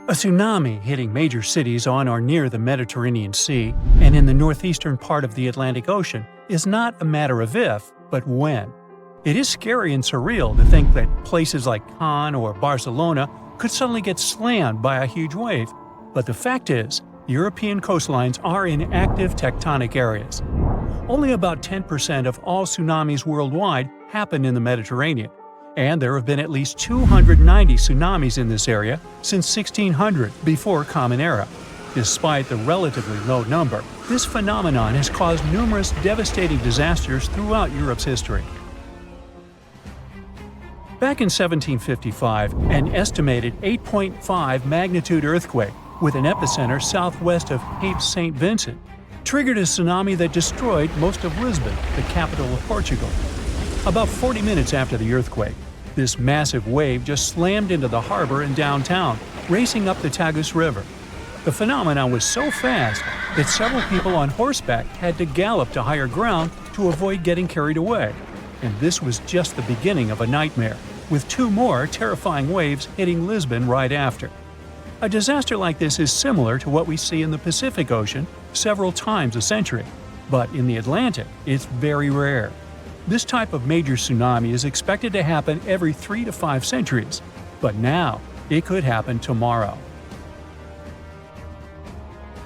A tsunami hitting major cities on or near the Mediterranean Sea and in the northeastern part of the Atlantic Ocean is not a matter of if, but when. It is scary and surreal to think that places like Cannes or Barcelona could suddenly get slammed by a huge wave, but the fact is, European coastlines are in active tectonic areas. Only about 10% of all tsunamis worldwide happen in the Mediterranean, and there have been at least 290 tsunamis in this area since 1600 before Common Era. Despite the relatively low number, this phenomenon has caused numerous devastating disasters throughout Europe's history. Back in 1755, an estimated 8.5 magnitude earthquake with an epicenter southwest of Cape St. Vincent triggered a tsunami that destroyed most of Lisbon, the capital of Portugal. About 40 minutes after the earthquake, this massive wave just slammed into the harbor in downtown, racing up the Tagus River. The phenomenon was so fast that several people on horseback had to gallop to higher ground to avoid getting carried away. And this was just the beginning of a nightmare, with two more terrifying waves hitting Lisbon right after. A disaster like this is similar to what we see in the Pacific Ocean several times a century, but in the Atlantic, it's very rare. This type of major tsunami is expected to happen every 3 to 5 centuries, but now it could happen tomorrow.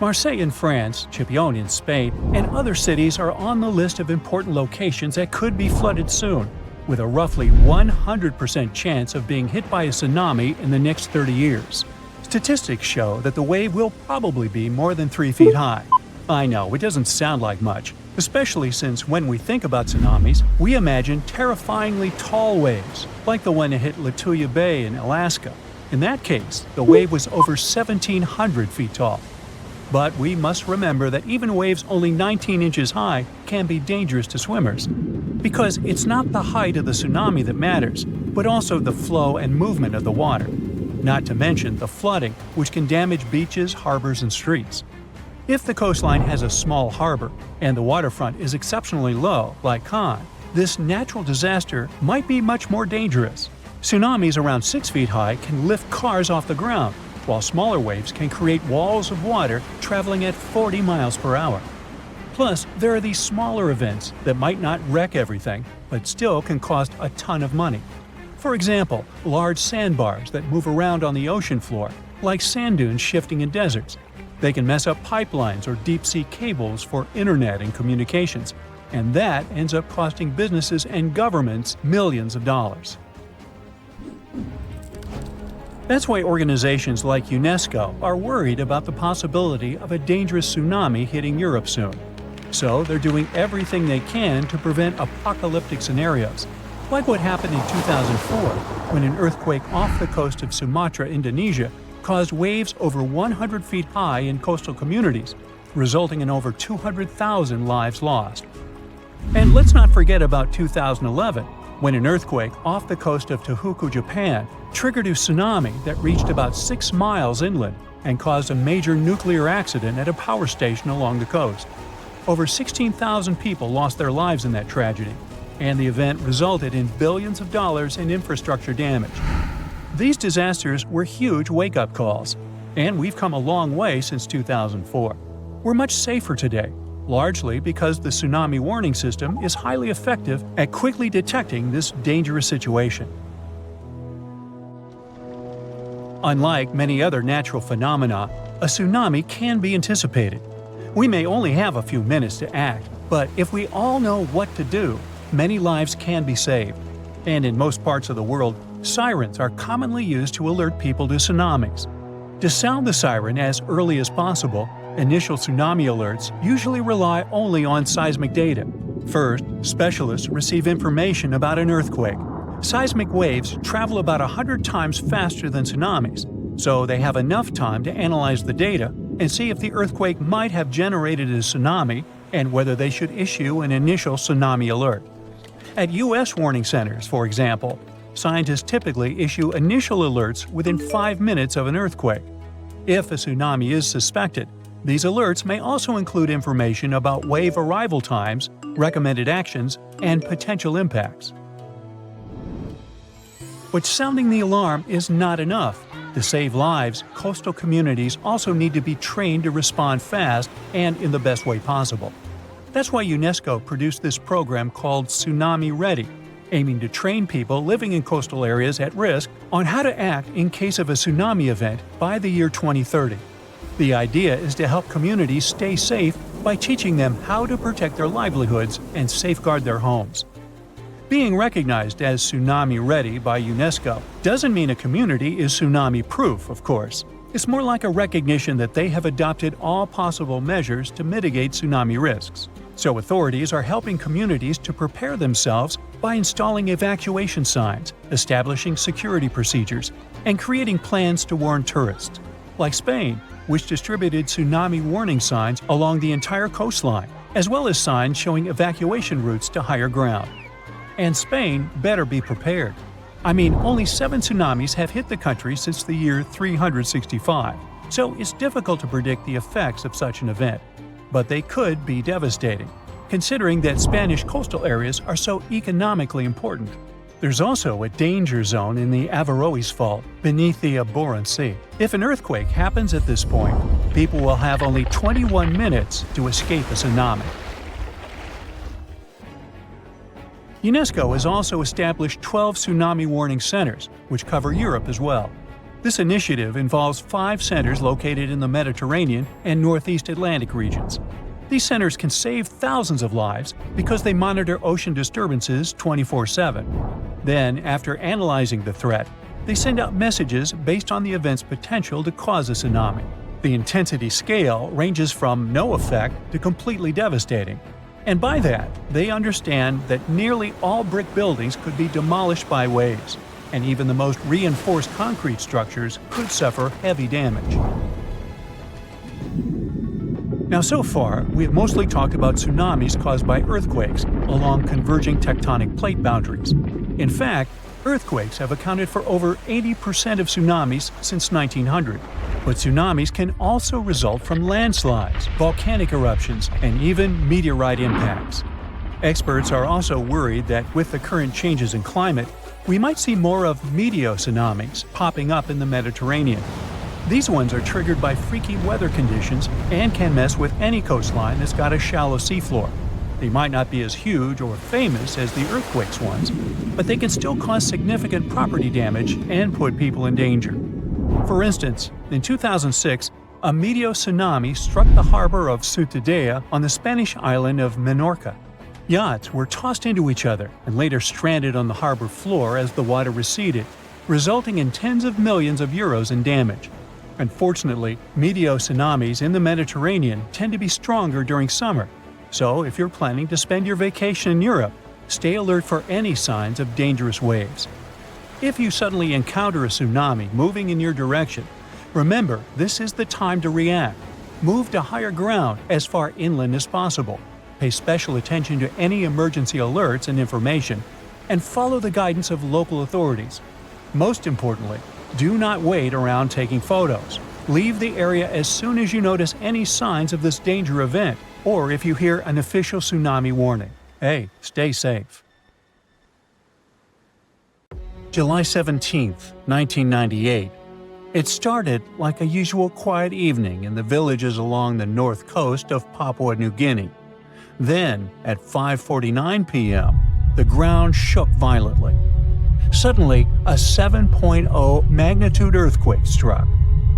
Marseille in France, Chipion in Spain, and other cities are on the list of important locations that could be flooded soon, with a roughly 100% chance of being hit by a tsunami in the next 30 years. Statistics show that the wave will probably be more than 3 feet high. I know, it doesn't sound like much, especially since when we think about tsunamis, we imagine terrifyingly tall waves, like the one that hit Lituya Bay in Alaska. In that case, the wave was over 1,700 feet tall. But we must remember that even waves only 19 inches high can be dangerous to swimmers. Because it's not the height of the tsunami that matters, but also the flow and movement of the water. Not to mention the flooding, which can damage beaches, harbors, and streets. If the coastline has a small harbor and the waterfront is exceptionally low, like Cannes, this natural disaster might be much more dangerous. Tsunamis around 6 feet high can lift cars off the ground, while smaller waves can create walls of water traveling at 40 miles per hour. Plus, there are these smaller events that might not wreck everything, but still can cost a ton of money. For example, large sandbars that move around on the ocean floor, like sand dunes shifting in deserts. They can mess up pipelines or deep-sea cables for internet and communications, and that ends up costing businesses and governments millions of dollars. That's why organizations like UNESCO are worried about the possibility of a dangerous tsunami hitting Europe soon. So they're doing everything they can to prevent apocalyptic scenarios, like what happened in 2004 when an earthquake off the coast of Sumatra, Indonesia, caused waves over 100 feet high in coastal communities, resulting in over 200,000 lives lost. And let's not forget about 2011, when an earthquake off the coast of Tohoku, Japan, triggered a tsunami that reached about 6 miles inland and caused a major nuclear accident at a power station along the coast. Over 16,000 people lost their lives in that tragedy, and the event resulted in billions of dollars in infrastructure damage. These disasters were huge wake-up calls, and we've come a long way since 2004. We're much safer today, largely because the tsunami warning system is highly effective at quickly detecting this dangerous situation. Unlike many other natural phenomena, a tsunami can be anticipated. We may only have a few minutes to act, but if we all know what to do, many lives can be saved. And in most parts of the world, sirens are commonly used to alert people to tsunamis. To sound the siren as early as possible, initial tsunami alerts usually rely only on seismic data. First, specialists receive information about an earthquake. Seismic waves travel about 100 times faster than tsunamis, so they have enough time to analyze the data and see if the earthquake might have generated a tsunami and whether they should issue an initial tsunami alert. At U.S. warning centers, for example, scientists typically issue initial alerts within 5 minutes of an earthquake. If a tsunami is suspected, these alerts may also include information about wave arrival times, recommended actions, and potential impacts. But sounding the alarm is not enough. To save lives, coastal communities also need to be trained to respond fast and in the best way possible. That's why UNESCO produced this program called Tsunami Ready, aiming to train people living in coastal areas at risk on how to act in case of a tsunami event by the year 2030. The idea is to help communities stay safe by teaching them how to protect their livelihoods and safeguard their homes. Being recognized as Tsunami Ready by UNESCO doesn't mean a community is tsunami-proof, of course. It's more like a recognition that they have adopted all possible measures to mitigate tsunami risks. So authorities are helping communities to prepare themselves by installing evacuation signs, establishing security procedures, and creating plans to warn tourists. Like Spain, which distributed tsunami warning signs along the entire coastline, as well as signs showing evacuation routes to higher ground. And Spain better be prepared. I mean, only 7 tsunamis have hit the country since the year 365, so it's difficult to predict the effects of such an event. But they could be devastating, considering that Spanish coastal areas are so economically important. There's also a danger zone in the Averroes Fault, beneath the Abhorrent Sea. If an earthquake happens at this point, people will have only 21 minutes to escape a tsunami. UNESCO has also established 12 tsunami warning centers, which cover Europe as well. This initiative involves 5 centers located in the Mediterranean and Northeast Atlantic regions. These centers can save thousands of lives because they monitor ocean disturbances 24/7. Then, after analyzing the threat, they send out messages based on the event's potential to cause a tsunami. The intensity scale ranges from no effect to completely devastating. And by that, they understand that nearly all brick buildings could be demolished by waves, and even the most reinforced concrete structures could suffer heavy damage. Now, so far, we have mostly talked about tsunamis caused by earthquakes along converging tectonic plate boundaries. In fact, earthquakes have accounted for over 80% of tsunamis since 1900. But tsunamis can also result from landslides, volcanic eruptions, and even meteorite impacts. Experts are also worried that with the current changes in climate, we might see more of mega-tsunamis popping up in the Mediterranean. These ones are triggered by freaky weather conditions and can mess with any coastline that's got a shallow seafloor. They might not be as huge or famous as the earthquakes ones, but they can still cause significant property damage and put people in danger. For instance, in 2006, a mega-tsunami struck the harbor of Ciutadella on the Spanish island of Menorca. Yachts were tossed into each other and later stranded on the harbor floor as the water receded, resulting in tens of millions of euros in damage. Unfortunately, mega-tsunamis in the Mediterranean tend to be stronger during summer, so if you're planning to spend your vacation in Europe, stay alert for any signs of dangerous waves. If you suddenly encounter a tsunami moving in your direction, remember this is the time to react. Move to higher ground as far inland as possible. Pay special attention to any emergency alerts and information, and follow the guidance of local authorities. Most importantly, do not wait around taking photos. Leave the area as soon as you notice any signs of this danger event, or if you hear an official tsunami warning. Hey, stay safe. July 17, 1998. It started like a usual quiet evening in the villages along the north coast of Papua New Guinea. Then, at 5:49 p.m., the ground shook violently. Suddenly, a 7.0 magnitude earthquake struck.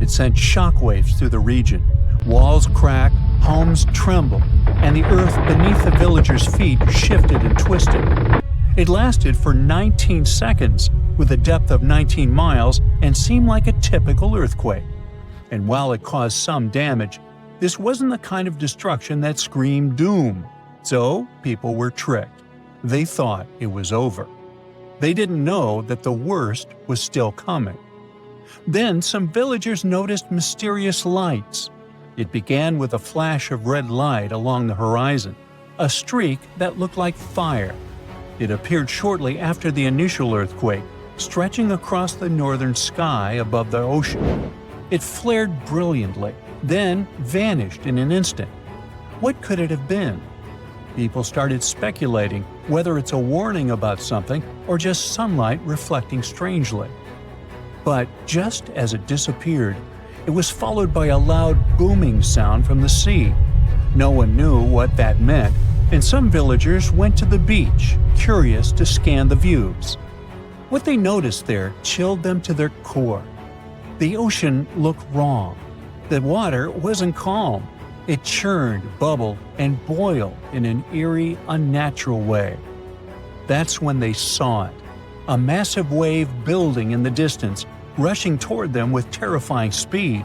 It sent shockwaves through the region. Walls cracked, homes trembled, and the earth beneath the villagers' feet shifted and twisted. It lasted for 19 seconds, with a depth of 19 miles, and seemed like a typical earthquake. And while it caused some damage, this wasn't the kind of destruction that screamed doom. So, people were tricked. They thought it was over. They didn't know that the worst was still coming. Then some villagers noticed mysterious lights. It began with a flash of red light along the horizon, a streak that looked like fire. It appeared shortly after the initial earthquake, stretching across the northern sky above the ocean. It flared brilliantly, then vanished in an instant. What could it have been? People started speculating whether it's a warning about something or just sunlight reflecting strangely. But just as it disappeared, it was followed by a loud booming sound from the sea. No one knew what that meant, and some villagers went to the beach, curious to scan the views. What they noticed there chilled them to their core. The ocean looked wrong. The water wasn't calm. It churned, bubbled, and boiled in an eerie, unnatural way. That's when they saw it. A massive wave building in the distance, rushing toward them with terrifying speed.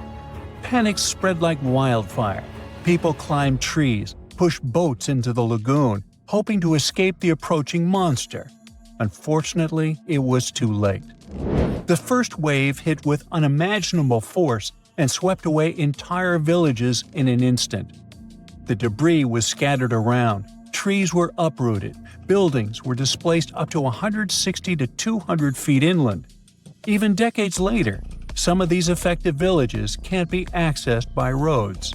Panic spread like wildfire. People climbed trees, pushed boats into the lagoon, hoping to escape the approaching monster. Unfortunately, it was too late. The first wave hit with unimaginable force and swept away entire villages in an instant. The debris was scattered around, trees were uprooted, buildings were displaced up to 160 to 200 feet inland. Even decades later, some of these affected villages can't be accessed by roads.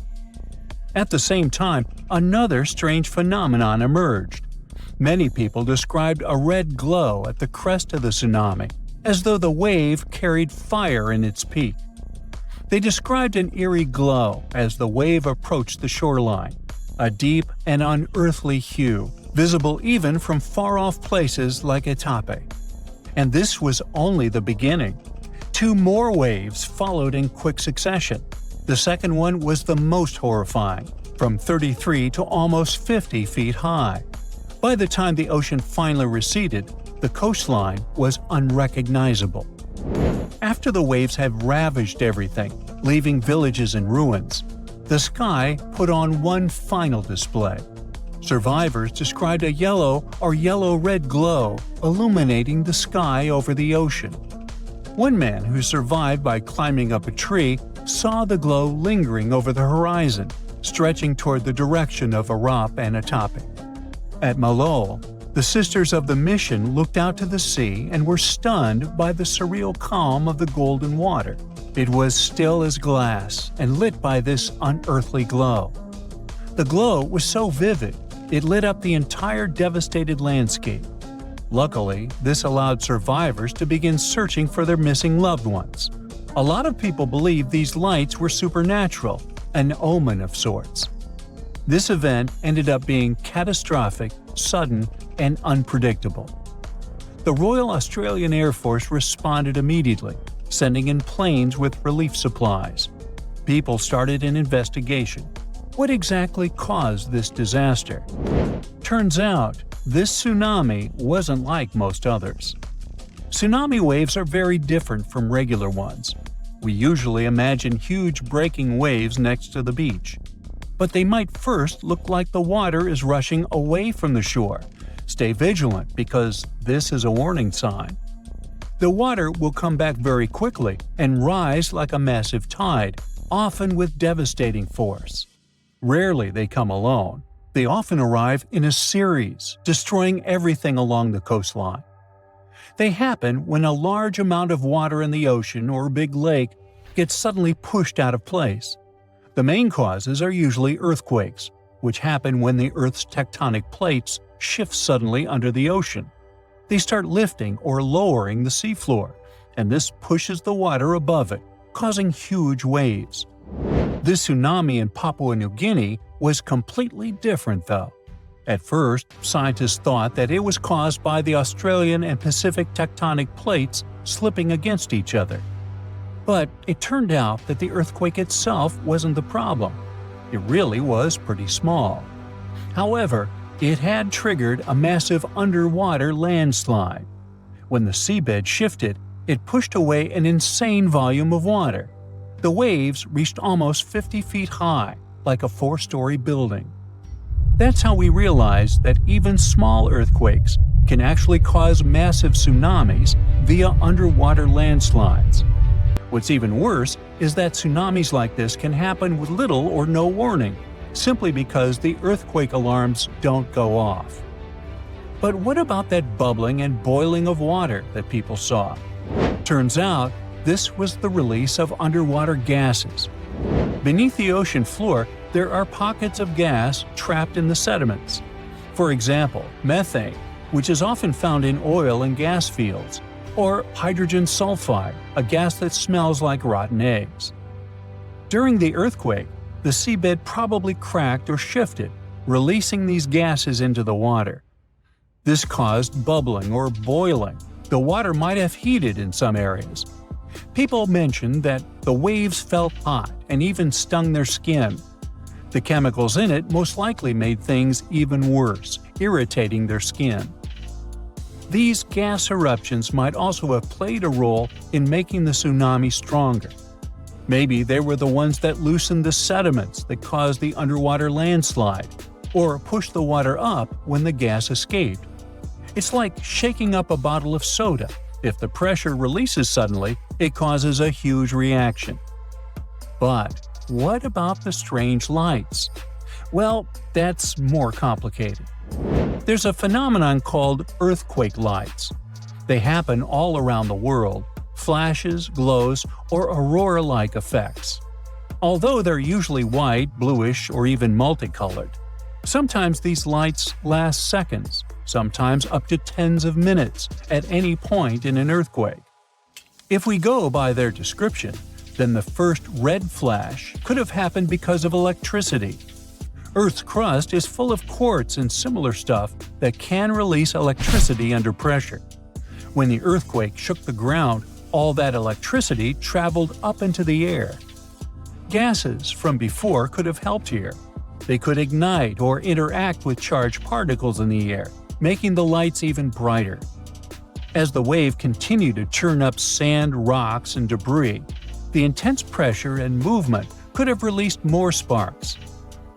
At the same time, another strange phenomenon emerged. Many people described a red glow at the crest of the tsunami, as though the wave carried fire in its peak. They described an eerie glow as the wave approached the shoreline, a deep and unearthly hue, visible even from far-off places like Itape. And this was only the beginning. 2 more waves followed in quick succession. The second one was the most horrifying, from 33 to almost 50 feet high. By the time the ocean finally receded, the coastline was unrecognizable. After the waves had ravaged everything, leaving villages in ruins, the sky put on one final display. Survivors described a yellow or yellow-red glow illuminating the sky over the ocean. One man who survived by climbing up a tree saw the glow lingering over the horizon, stretching toward the direction of Arap and Itape. At Malol, the Sisters of the Mission looked out to the sea and were stunned by the surreal calm of the golden water. It was still as glass and lit by this unearthly glow. The glow was so vivid, it lit up the entire devastated landscape. Luckily, this allowed survivors to begin searching for their missing loved ones. A lot of people believe these lights were supernatural, an omen of sorts. This event ended up being catastrophic, sudden, and unpredictable. The Royal Australian Air Force responded immediately, sending in planes with relief supplies. People started an investigation. What exactly caused this disaster? Turns out, this tsunami wasn't like most others. Tsunami waves are very different from regular ones. We usually imagine huge breaking waves next to the beach. But they might first look like the water is rushing away from the shore. Stay vigilant because this is a warning sign. The water will come back very quickly and rise like a massive tide, often with devastating force. Rarely they come alone. They often arrive in a series, destroying everything along the coastline. They happen when a large amount of water in the ocean or a big lake gets suddenly pushed out of place. The main causes are usually earthquakes, which happen when the Earth's tectonic plates shift suddenly under the ocean. They start lifting or lowering the seafloor, and this pushes the water above it, causing huge waves. This tsunami in Papua New Guinea was completely different though. At first, scientists thought that it was caused by the Australian and Pacific tectonic plates slipping against each other. But it turned out that the earthquake itself wasn't the problem. It really was pretty small. However, it had triggered a massive underwater landslide. When the seabed shifted, it pushed away an insane volume of water. The waves reached almost 50 feet high, like a 4-story building. That's how we realized that even small earthquakes can actually cause massive tsunamis via underwater landslides. What's even worse is that tsunamis like this can happen with little or no warning, simply because the earthquake alarms don't go off. But what about that bubbling and boiling of water that people saw? Turns out, this was the release of underwater gases. Beneath the ocean floor, there are pockets of gas trapped in the sediments. For example, methane, which is often found in oil and gas fields. or hydrogen sulfide, a gas that smells like rotten eggs. During the earthquake, the seabed probably cracked or shifted, releasing these gases into the water. This caused bubbling or boiling. The water might have heated in some areas. People mentioned that the waves felt hot and even stung their skin. The chemicals in it most likely made things even worse, irritating their skin. These gas eruptions might also have played a role in making the tsunami stronger. Maybe they were the ones that loosened the sediments that caused the underwater landslide, or pushed the water up when the gas escaped. It's like shaking up a bottle of soda. If the pressure releases suddenly, it causes a huge reaction. But what about the strange lights? Well, that's more complicated. There's a phenomenon called earthquake lights. They happen all around the world, flashes, glows, or aurora-like effects. Although they're usually white, bluish, or even multicolored. Sometimes these lights last seconds, sometimes up to tens of minutes, at any point in an earthquake. If we go by their description, then the first red flash could have happened because of electricity. Earth's crust is full of quartz and similar stuff that can release electricity under pressure. When the earthquake shook the ground, all that electricity traveled up into the air. Gases from before could have helped here. They could ignite or interact with charged particles in the air, making the lights even brighter. As the wave continued to churn up sand, rocks, and debris, the intense pressure and movement could have released more sparks.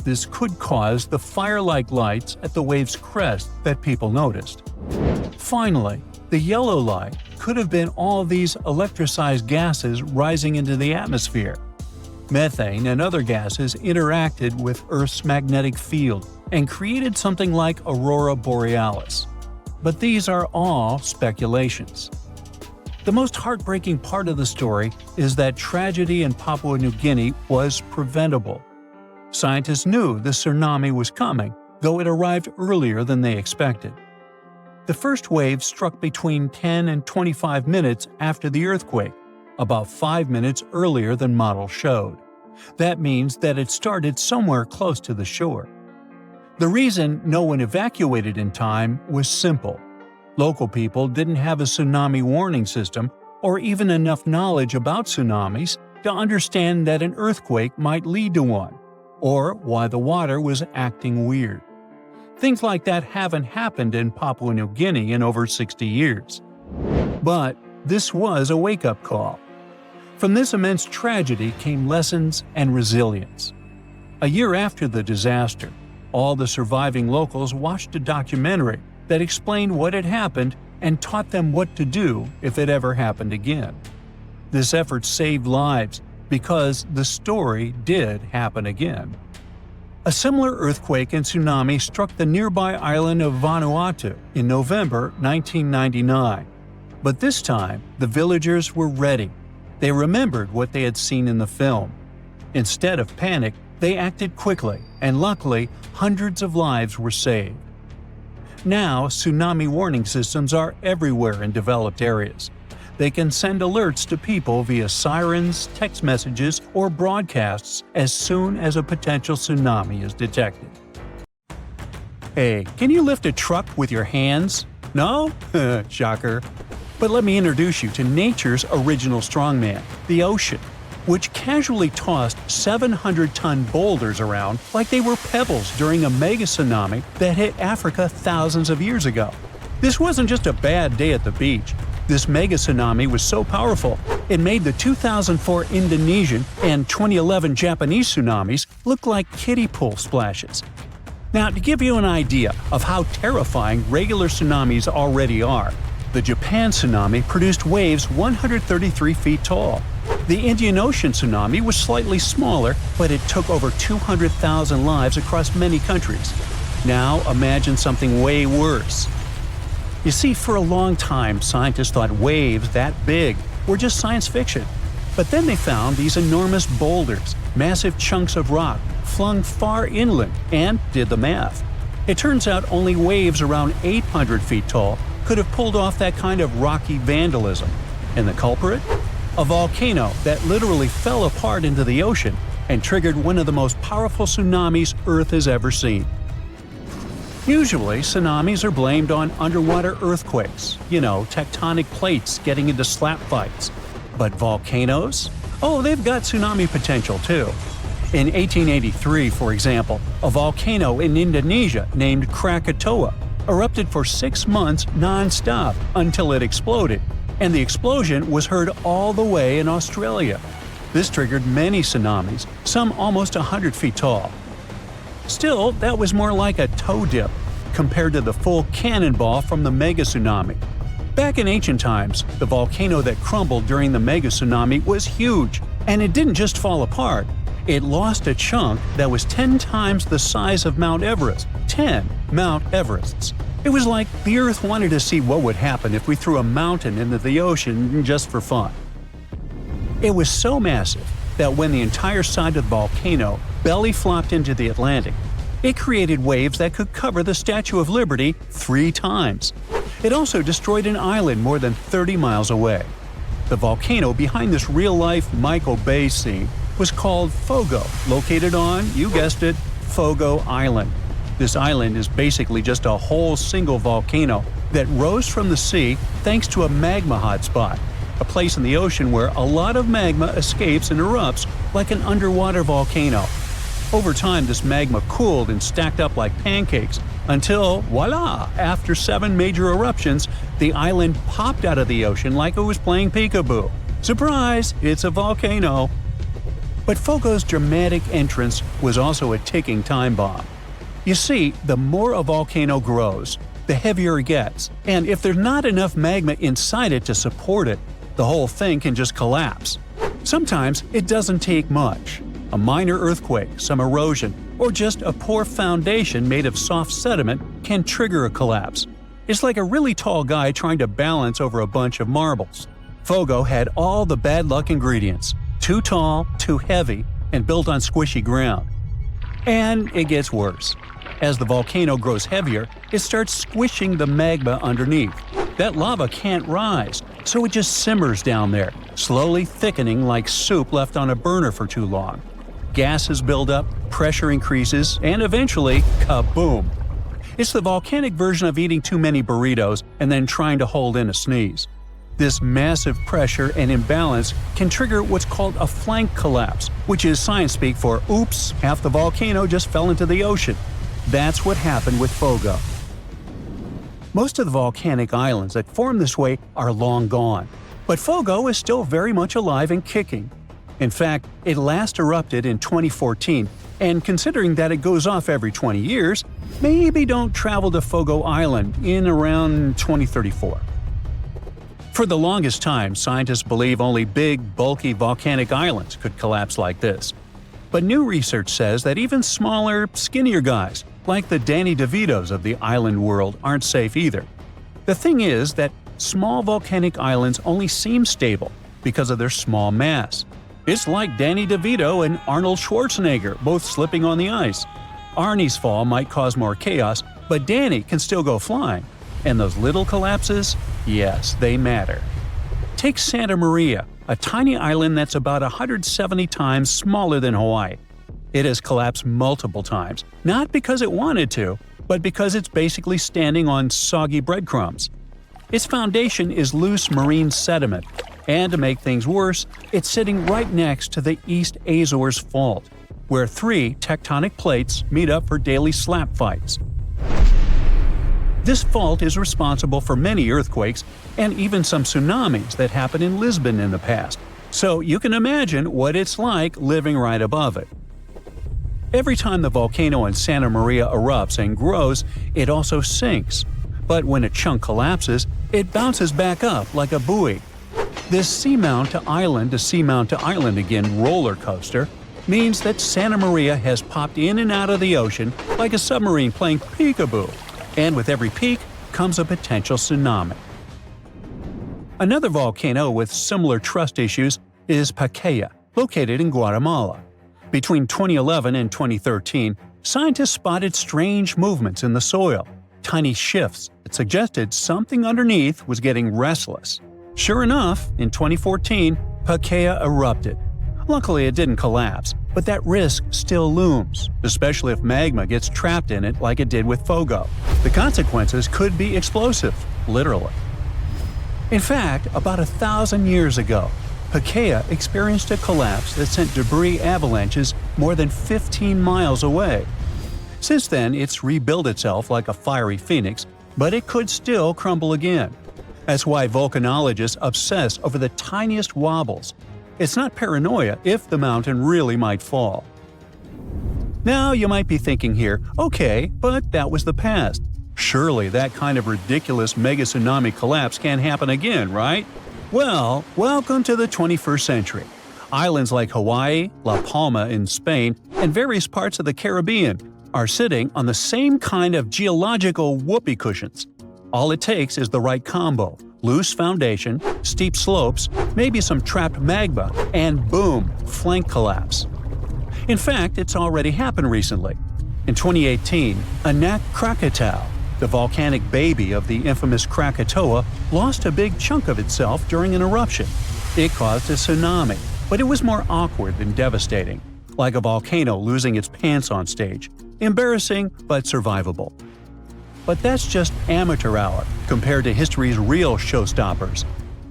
This could cause the fire-like lights at the wave's crest that people noticed. Finally, the yellow light could have been all these electricized gases rising into the atmosphere. Methane and other gases interacted with Earth's magnetic field and created something like aurora borealis. But these are all speculations. The most heartbreaking part of the story is that tragedy in Papua New Guinea was preventable. Scientists knew the tsunami was coming, though it arrived earlier than they expected. The first wave struck between 10 and 25 minutes after the earthquake, about 5 minutes earlier than models showed. That means that it started somewhere close to the shore. The reason no one evacuated in time was simple. Local people didn't have a tsunami warning system or even enough knowledge about tsunamis to understand that an earthquake might lead to one, or why the water was acting weird. Things like that haven't happened in Papua New Guinea in over 60 years. But this was a wake-up call. From this immense tragedy came lessons and resilience. A year after the disaster, all the surviving locals watched a documentary that explained what had happened and taught them what to do if it ever happened again. This effort saved lives because the story did happen again. A similar earthquake and tsunami struck the nearby island of Vanuatu in November 1999. But this time, the villagers were ready. They remembered what they had seen in the film. Instead of panic, they acted quickly, and luckily, hundreds of lives were saved. Now, tsunami warning systems are everywhere in developed areas. They can send alerts to people via sirens, text messages, or broadcasts as soon as a potential tsunami is detected. Hey, can you lift a truck with your hands? No? Shocker. But let me introduce you to nature's original strongman, the ocean, which casually tossed 700-ton boulders around like they were pebbles during a mega-tsunami that hit Africa thousands of years ago. This wasn't just a bad day at the beach. This mega-tsunami was so powerful, it made the 2004 Indonesian and 2011 Japanese tsunamis look like kiddie pool splashes. Now, to give you an idea of how terrifying regular tsunamis already are, the Japan tsunami produced waves 133 feet tall. The Indian Ocean tsunami was slightly smaller, but it took over 200,000 lives across many countries. Now imagine something way worse. You see, for a long time, scientists thought waves that big were just science fiction. But then they found these enormous boulders, massive chunks of rock, flung far inland, and did the math. It turns out only waves around 800 feet tall could have pulled off that kind of rocky vandalism. And the culprit? A volcano that literally fell apart into the ocean and triggered one of the most powerful tsunamis Earth has ever seen. Usually, tsunamis are blamed on underwater earthquakes, tectonic plates getting into slap fights. But volcanoes? Oh, they've got tsunami potential too. In 1883, for example, a volcano in Indonesia named Krakatoa erupted for 6 months non-stop until it exploded, and the explosion was heard all the way in Australia. This triggered many tsunamis, some almost 100 feet tall. Still, that was more like a toe dip compared to the full cannonball from the mega-tsunami. Back in ancient times, the volcano that crumbled during the mega-tsunami was huge, and it didn't just fall apart. It lost a chunk that was 10 times the size of Mount Everest. 10 Mount Everests. It was like the Earth wanted to see what would happen if we threw a mountain into the ocean just for fun. It was so massive that when the entire side of the volcano belly flopped into the Atlantic, it created waves that could cover the Statue of Liberty 3 times. It also destroyed an island more than 30 miles away. The volcano behind this real-life Michael Bay scene was called Fogo, located on, you guessed it, Fogo Island. This island is basically just a whole single volcano that rose from the sea thanks to a magma hotspot, a place in the ocean where a lot of magma escapes and erupts like an underwater volcano. Over time, this magma cooled and stacked up like pancakes until, voila, after 7 major eruptions, the island popped out of the ocean like it was playing peekaboo. Surprise, it's a volcano. But Fogo's dramatic entrance was also a ticking time bomb. You see, the more a volcano grows, the heavier it gets, and if there's not enough magma inside it to support it, the whole thing can just collapse. Sometimes it doesn't take much. A minor earthquake, some erosion, or just a poor foundation made of soft sediment can trigger a collapse. It's like a really tall guy trying to balance over a bunch of marbles. Fogo had all the bad luck ingredients: too tall, too heavy, and built on squishy ground. And it gets worse. As the volcano grows heavier, it starts squishing the magma underneath. That lava can't rise, so it just simmers down there, slowly thickening like soup left on a burner for too long. Gases build up, pressure increases, and eventually, kaboom! It's the volcanic version of eating too many burritos and then trying to hold in a sneeze. This massive pressure and imbalance can trigger what's called a flank collapse, which is science speak for oops, half the volcano just fell into the ocean. That's what happened with Fogo. Most of the volcanic islands that form this way are long gone, but Fogo is still very much alive and kicking. In fact, it last erupted in 2014, and considering that it goes off every 20 years, maybe don't travel to Fogo Island in around 2034. For the longest time, scientists believe only big, bulky volcanic islands could collapse like this. But new research says that even smaller, skinnier guys, like the Danny DeVitos of the island world, aren't safe either. The thing is that small volcanic islands only seem stable because of their small mass. It's like Danny DeVito and Arnold Schwarzenegger both slipping on the ice. Arnie's fall might cause more chaos, but Danny can still go flying. And those little collapses? Yes, they matter. Take Santa Maria, a tiny island that's about 170 times smaller than Hawaii. It has collapsed multiple times, not because it wanted to, but because it's basically standing on soggy breadcrumbs. Its foundation is loose marine sediment, and to make things worse, it's sitting right next to the East Azores Fault, where 3 tectonic plates meet up for daily slap fights. This fault is responsible for many earthquakes and even some tsunamis that happened in Lisbon in the past, so you can imagine what it's like living right above it. Every time the volcano in Santa Maria erupts and grows, it also sinks. But when a chunk collapses, it bounces back up like a buoy. This seamount to island again roller coaster means that Santa Maria has popped in and out of the ocean like a submarine playing peekaboo. And with every peak comes a potential tsunami. Another volcano with similar trust issues is Pacaya, located in Guatemala. Between 2011 and 2013, scientists spotted strange movements in the soil. tiny shifts that suggested something underneath was getting restless. Sure enough, in 2014, Papua erupted. Luckily, it didn't collapse, but that risk still looms, especially if magma gets trapped in it like it did with Fogo. The consequences could be explosive, literally. In fact, about 1,000 years ago, Papua experienced a collapse that sent debris avalanches more than 15 miles away. Since then, it's rebuilt itself like a fiery phoenix, but it could still crumble again. That's why volcanologists obsess over the tiniest wobbles. It's not paranoia if the mountain really might fall. Now you might be thinking here, okay, but that was the past. Surely that kind of ridiculous mega-tsunami collapse can't happen again, right? Well, welcome to the 21st century. Islands like Hawaii, La Palma in Spain, and various parts of the Caribbean are sitting on the same kind of geological whoopee cushions. All it takes is the right combo: loose foundation, steep slopes, maybe some trapped magma, and boom, flank collapse. In fact, it's already happened recently. In 2018, Anak Krakatau, the volcanic baby of the infamous Krakatoa, lost a big chunk of itself during an eruption. It caused a tsunami, but it was more awkward than devastating, like a volcano losing its pants on stage. Embarrassing, but survivable. But that's just amateur hour compared to history's real showstoppers.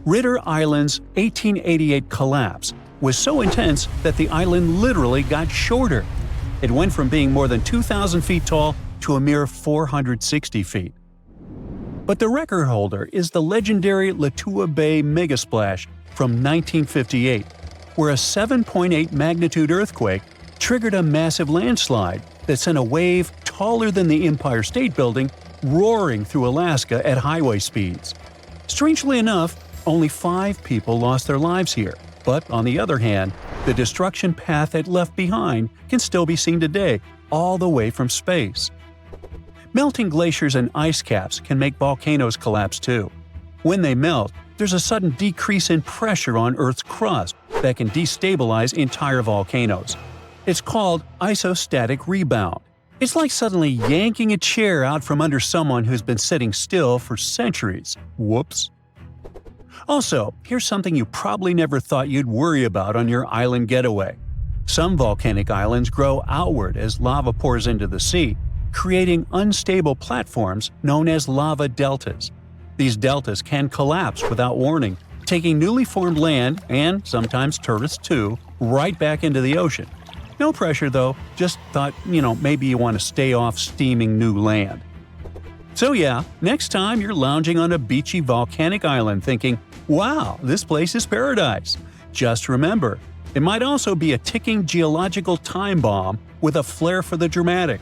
Ritter Island's 1888 collapse was so intense that the island literally got shorter. It went from being more than 2,000 feet tall to a mere 460 feet. But the record holder is the legendary Latua Bay megasplash from 1958, where a 7.8 magnitude earthquake triggered a massive landslide that sent a wave taller than the Empire State Building roaring through Alaska at highway speeds. Strangely enough, only 5 people lost their lives here, but on the other hand, the destruction path it left behind can still be seen today, all the way from space. Melting glaciers and ice caps can make volcanoes collapse too. When they melt, there's a sudden decrease in pressure on Earth's crust that can destabilize entire volcanoes. It's called isostatic rebound. It's like suddenly yanking a chair out from under someone who's been sitting still for centuries. Whoops. Also, here's something you probably never thought you'd worry about on your island getaway. Some volcanic islands grow outward as lava pours into the sea, creating unstable platforms known as lava deltas. These deltas can collapse without warning, taking newly formed land, and sometimes tourists too, right back into the ocean. No pressure though, just thought, maybe you want to stay off steaming new land. So yeah, next time you're lounging on a beachy volcanic island thinking, wow, this place is paradise, just remember, it might also be a ticking geological time bomb with a flair for the dramatic.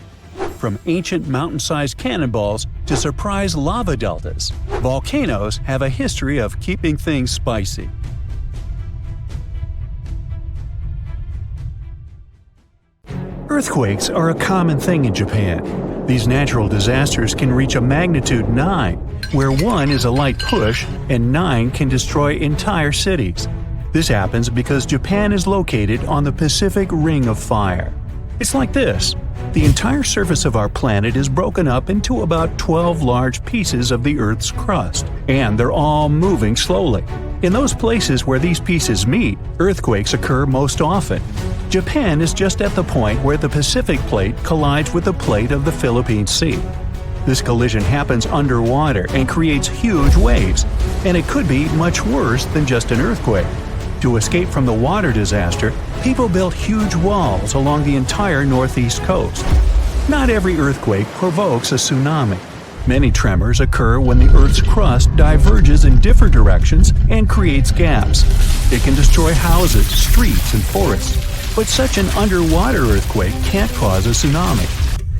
From ancient mountain-sized cannonballs to surprise lava deltas, volcanoes have a history of keeping things spicy. Earthquakes are a common thing in Japan. These natural disasters can reach a magnitude 9, where 1 is a light push and 9 can destroy entire cities. This happens because Japan is located on the Pacific Ring of Fire. It's like this. The entire surface of our planet is broken up into about 12 large pieces of the Earth's crust, and they're all moving slowly. In those places where these pieces meet, earthquakes occur most often. Japan is just at the point where the Pacific Plate collides with the plate of the Philippine Sea. This collision happens underwater and creates huge waves, and it could be much worse than just an earthquake. To escape from the water disaster, people built huge walls along the entire northeast coast. Not every earthquake provokes a tsunami. Many tremors occur when the Earth's crust diverges in different directions and creates gaps. It can destroy houses, streets, and forests, but such an underwater earthquake can't cause a tsunami.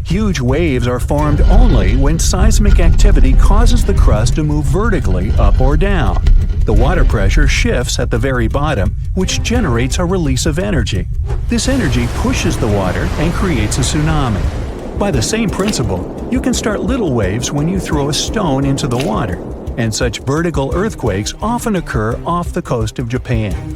Huge waves are formed only when seismic activity causes the crust to move vertically up or down. The water pressure shifts at the very bottom, which generates a release of energy. This energy pushes the water and creates a tsunami. By the same principle, you can start little waves when you throw a stone into the water, and such vertical earthquakes often occur off the coast of Japan.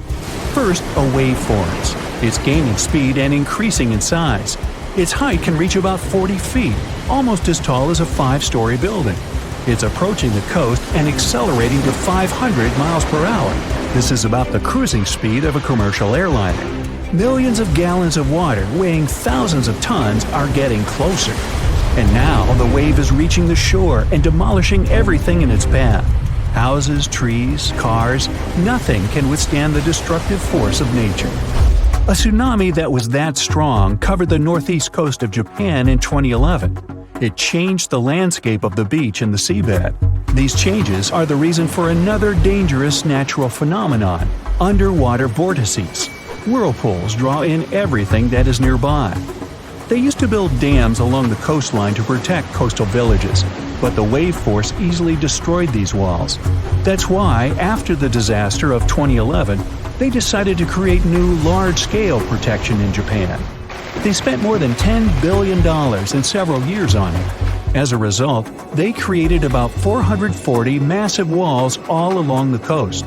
First, a wave forms. It's gaining speed and increasing in size. Its height can reach about 40 feet, almost as tall as a 5-story building. It's approaching the coast and accelerating to 500 miles per hour. This is about the cruising speed of a commercial airliner. Millions of gallons of water weighing thousands of tons are getting closer. And now the wave is reaching the shore and demolishing everything in its path. Houses, trees, cars, nothing can withstand the destructive force of nature. A tsunami that was that strong covered the northeast coast of Japan in 2011. It changed the landscape of the beach and the seabed. These changes are the reason for another dangerous natural phenomenon: underwater vortices. Whirlpools draw in everything that is nearby. They used to build dams along the coastline to protect coastal villages, but the wave force easily destroyed these walls. That's why, after the disaster of 2011, they decided to create new large-scale protection in Japan. They spent more than $10 billion in several years on it. As a result, they created about 440 massive walls all along the coast.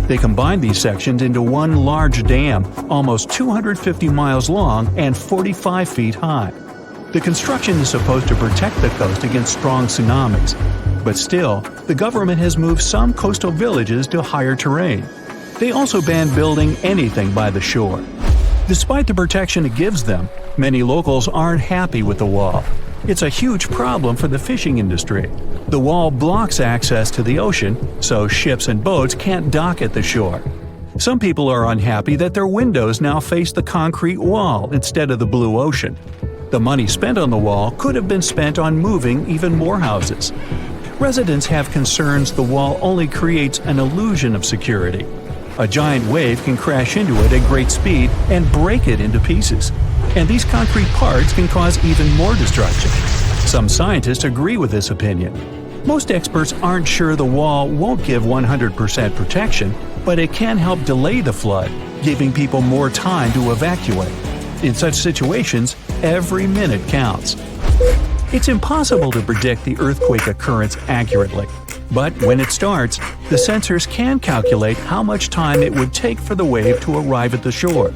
They combined these sections into one large dam, almost 250 miles long and 45 feet high. The construction is supposed to protect the coast against strong tsunamis. But still, the government has moved some coastal villages to higher terrain. They also banned building anything by the shore. Despite the protection it gives them, many locals aren't happy with the wall. It's a huge problem for the fishing industry. The wall blocks access to the ocean, so ships and boats can't dock at the shore. Some people are unhappy that their windows now face the concrete wall instead of the blue ocean. The money spent on the wall could have been spent on moving even more houses. Residents have concerns the wall only creates an illusion of security. A giant wave can crash into it at great speed and break it into pieces. And these concrete parts can cause even more destruction. Some scientists agree with this opinion. Most experts aren't sure the wall won't give 100% protection, but it can help delay the flood, giving people more time to evacuate. In such situations, every minute counts. It's impossible to predict the earthquake occurrence accurately. But when it starts, the sensors can calculate how much time it would take for the wave to arrive at the shore.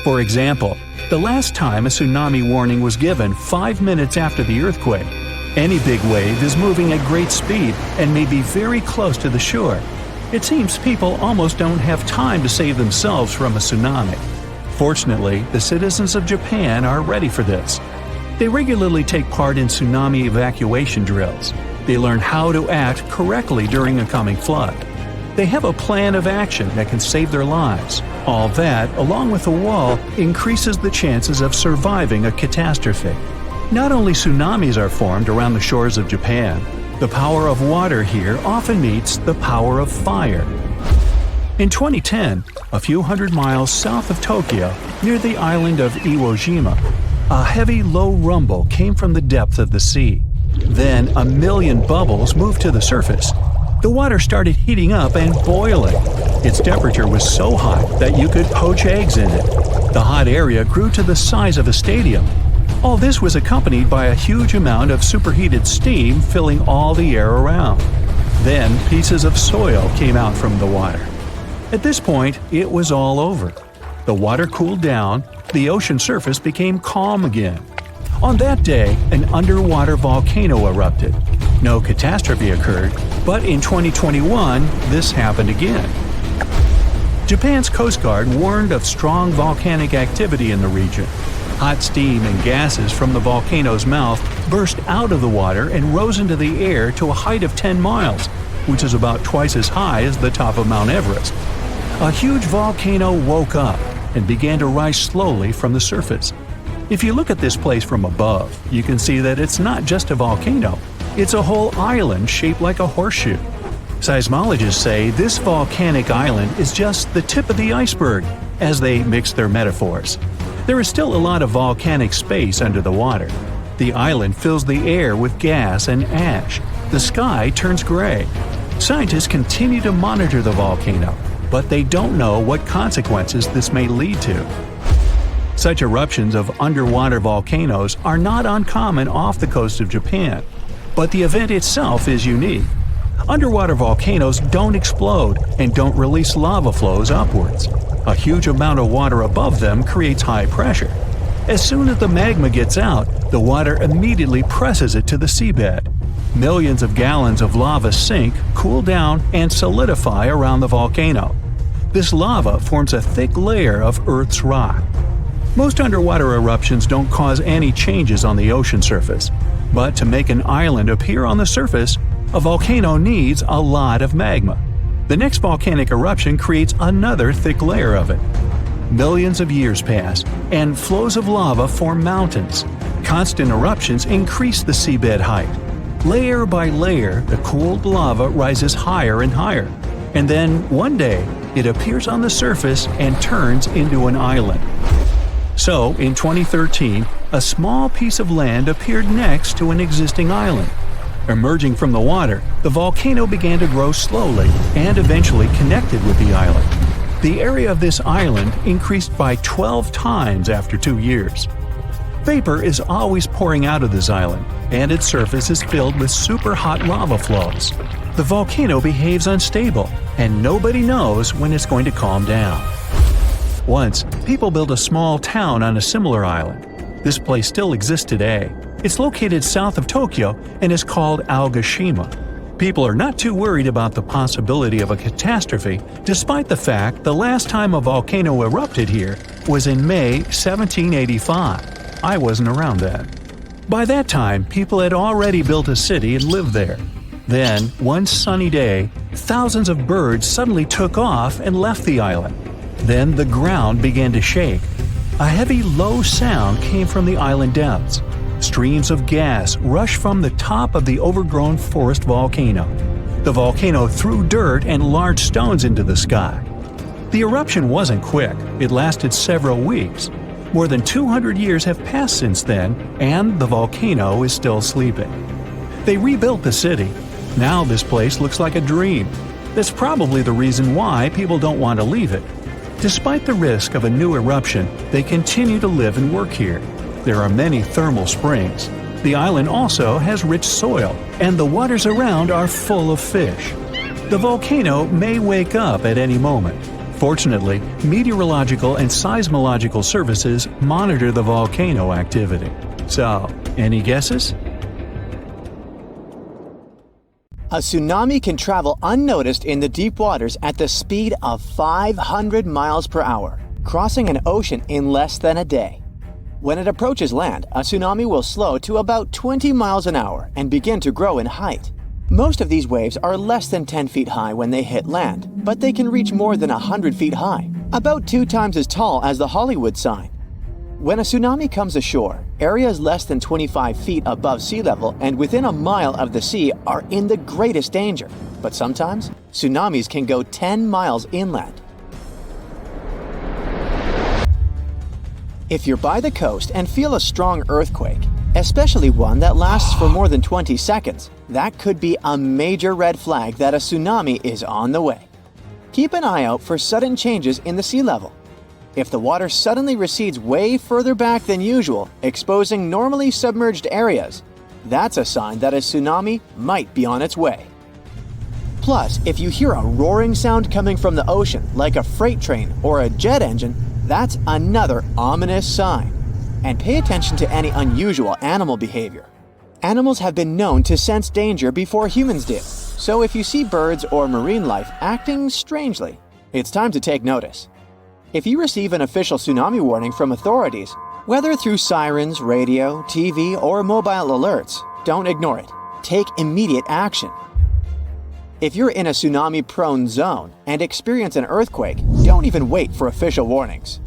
For example, the last time a tsunami warning was given 5 minutes after the earthquake. Any big wave is moving at great speed and may be very close to the shore. It seems people almost don't have time to save themselves from a tsunami. Fortunately, the citizens of Japan are ready for this. They regularly take part in tsunami evacuation drills. They learn how to act correctly during a coming flood. They have a plan of action that can save their lives. All that, along with a wall, increases the chances of surviving a catastrophe. Not only tsunamis are formed around the shores of Japan, the power of water here often meets the power of fire. In 2010, a few hundred miles south of Tokyo, near the island of Iwo Jima, a heavy low rumble came from the depth of the sea. Then 1 million bubbles moved to the surface. The water started heating up and boiling. Its temperature was so hot that you could poach eggs in it. The hot area grew to the size of a stadium. All this was accompanied by a huge amount of superheated steam filling all the air around. Then pieces of soil came out from the water. At this point, it was all over. The water cooled down, the ocean surface became calm again. On that day, an underwater volcano erupted. No catastrophe occurred, but in 2021, this happened again. Japan's Coast Guard warned of strong volcanic activity in the region. Hot steam and gases from the volcano's mouth burst out of the water and rose into the air to a height of 10 miles, which is about twice as high as the top of Mount Everest. A huge volcano woke up and began to rise slowly from the surface. If you look at this place from above, you can see that it's not just a volcano. It's a whole island shaped like a horseshoe. Seismologists say this volcanic island is just the tip of the iceberg, as they mix their metaphors. There is still a lot of volcanic space under the water. The island fills the air with gas and ash. The sky turns gray. Scientists continue to monitor the volcano, but they don't know what consequences this may lead to. Such eruptions of underwater volcanoes are not uncommon off the coast of Japan, but the event itself is unique. Underwater volcanoes don't explode and don't release lava flows upwards. A huge amount of water above them creates high pressure. As soon as the magma gets out, the water immediately presses it to the seabed. Millions of gallons of lava sink, cool down, and solidify around the volcano. This lava forms a thick layer of Earth's rock. Most underwater eruptions don't cause any changes on the ocean surface, but to make an island appear on the surface, a volcano needs a lot of magma. The next volcanic eruption creates another thick layer of it. Millions of years pass, and flows of lava form mountains. Constant eruptions increase the seabed height. Layer by layer, the cooled lava rises higher and higher, and then one day it appears on the surface and turns into an island. So, in 2013, a small piece of land appeared next to an existing island. Emerging from the water, the volcano began to grow slowly and eventually connected with the island. The area of this island increased by 12 times after 2 years. Vapor is always pouring out of this island, and its surface is filled with super hot lava flows. The volcano behaves unstable, and nobody knows when it's going to calm down. Once, people built a small town on a similar island. This place still exists today. It's located south of Tokyo and is called Aogashima. People are not too worried about the possibility of a catastrophe, despite the fact the last time a volcano erupted here was in May 1785. I wasn't around then. By that time, people had already built a city and lived there. Then, one sunny day, thousands of birds suddenly took off and left the island. Then the ground began to shake. A heavy, low sound came from the island depths. Streams of gas rushed from the top of the overgrown forest volcano. The volcano threw dirt and large stones into the sky. The eruption wasn't quick. It lasted several weeks. More than 200 years have passed since then, and the volcano is still sleeping. They rebuilt the city. Now this place looks like a dream. That's probably the reason why people don't want to leave it. Despite the risk of a new eruption, they continue to live and work here. There are many thermal springs. The island also has rich soil, and the waters around are full of fish. The volcano may wake up at any moment. Fortunately, meteorological and seismological services monitor the volcano activity. So, any guesses? A tsunami can travel unnoticed in the deep waters at the speed of 500 miles per hour, crossing an ocean in less than a day. When it approaches land, a tsunami will slow to about 20 miles an hour and begin to grow in height. Most of these waves are less than 10 feet high when they hit land, but they can reach more than 100 feet high, about 2 times as tall as the Hollywood sign. When a tsunami comes ashore, areas less than 25 feet above sea level and within a mile of the sea are in the greatest danger. But sometimes, tsunamis can go 10 miles inland. If you're by the coast and feel a strong earthquake, especially one that lasts for more than 20 seconds, that could be a major red flag that a tsunami is on the way. Keep an eye out for sudden changes in the sea level. If the water suddenly recedes way further back than usual, exposing normally submerged areas, that's a sign that a tsunami might be on its way. Plus, if you hear a roaring sound coming from the ocean, like a freight train or a jet engine, that's another ominous sign. And pay attention to any unusual animal behavior. Animals have been known to sense danger before humans did, so if you see birds or marine life acting strangely, it's time to take notice. If you receive an official tsunami warning from authorities, whether through sirens, radio, TV, or mobile alerts, don't ignore it. Take immediate action. If you're in a tsunami-prone zone and experience an earthquake, don't even wait for official warnings.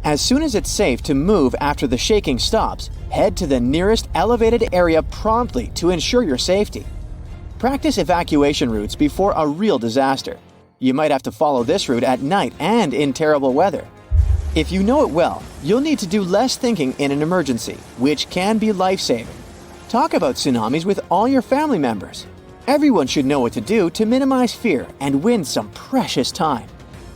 As soon as it's safe to move after the shaking stops, head to the nearest elevated area promptly to ensure your safety. Practice evacuation routes before a real disaster. You might have to follow this route at night and in terrible weather. If you know it well, you'll need to do less thinking in an emergency, which can be life-saving. Talk about tsunamis with all your family members. Everyone should know what to do to minimize fear and win some precious time.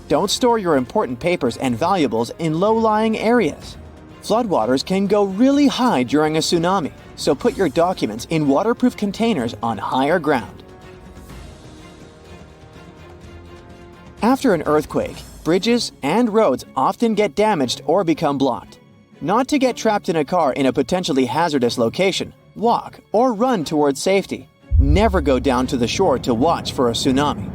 Don't store your important papers and valuables in low-lying areas. Floodwaters can go really high during a tsunami, so put your documents in waterproof containers on higher ground. After an earthquake, bridges and roads often get damaged or become blocked. Not to get trapped in a car in a potentially hazardous location, walk or run towards safety. Never go down to the shore to watch for a tsunami.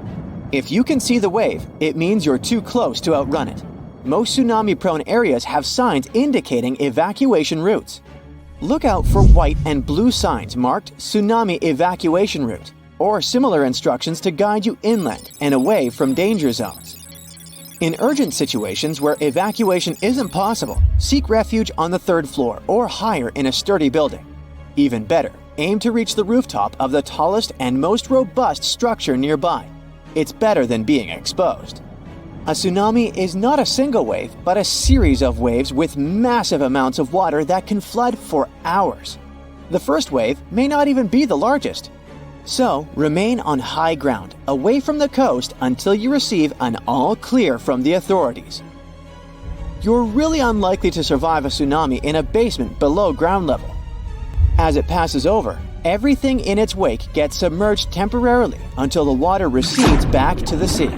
If you can see the wave, it means you're too close to outrun it. Most tsunami-prone areas have signs indicating evacuation routes. Look out for white and blue signs marked Tsunami Evacuation Route, or similar instructions to guide you inland and away from danger zones. In urgent situations where evacuation isn't possible, seek refuge on the 3rd floor or higher in a sturdy building. Even better, aim to reach the rooftop of the tallest and most robust structure nearby. It's better than being exposed. A tsunami is not a single wave, but a series of waves with massive amounts of water that can flood for hours. The first wave may not even be the largest. So, remain on high ground, away from the coast until you receive an all clear from the authorities. You're really unlikely to survive a tsunami in a basement below ground level. As it passes over, everything in its wake gets submerged temporarily until the water recedes back to the sea.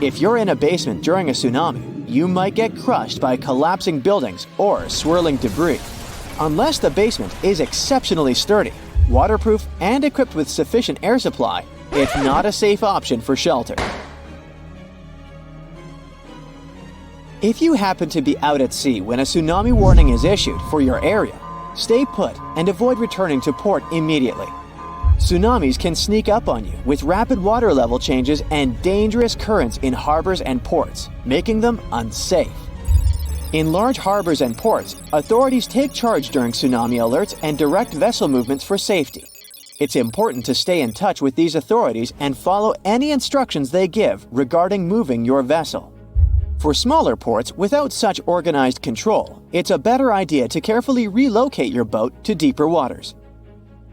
If you're in a basement during a tsunami, you might get crushed by collapsing buildings or swirling debris. Unless the basement is exceptionally sturdy, waterproof, and equipped with sufficient air supply, it's not a safe option for shelter. If you happen to be out at sea when a tsunami warning is issued for your area, stay put and avoid returning to port immediately. Tsunamis can sneak up on you with rapid water level changes and dangerous currents in harbors and ports, making them unsafe. In large harbors and ports, authorities take charge during tsunami alerts and direct vessel movements for safety. It's important to stay in touch with these authorities and follow any instructions they give regarding moving your vessel. For smaller ports without such organized control, it's a better idea to carefully relocate your boat to deeper waters.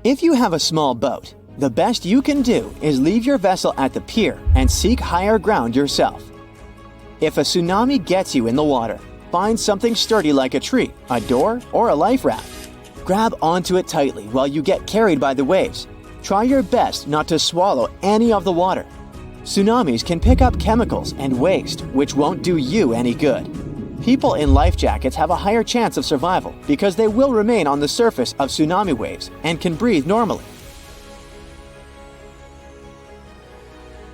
If you have a small boat, the best you can do is leave your vessel at the pier and seek higher ground yourself. If a tsunami gets you in the water, find something sturdy like a tree, a door, or a life raft. Grab onto it tightly while you get carried by the waves. Try your best not to swallow any of the water. Tsunamis can pick up chemicals and waste, which won't do you any good. People in life jackets have a higher chance of survival because they will remain on the surface of tsunami waves and can breathe normally.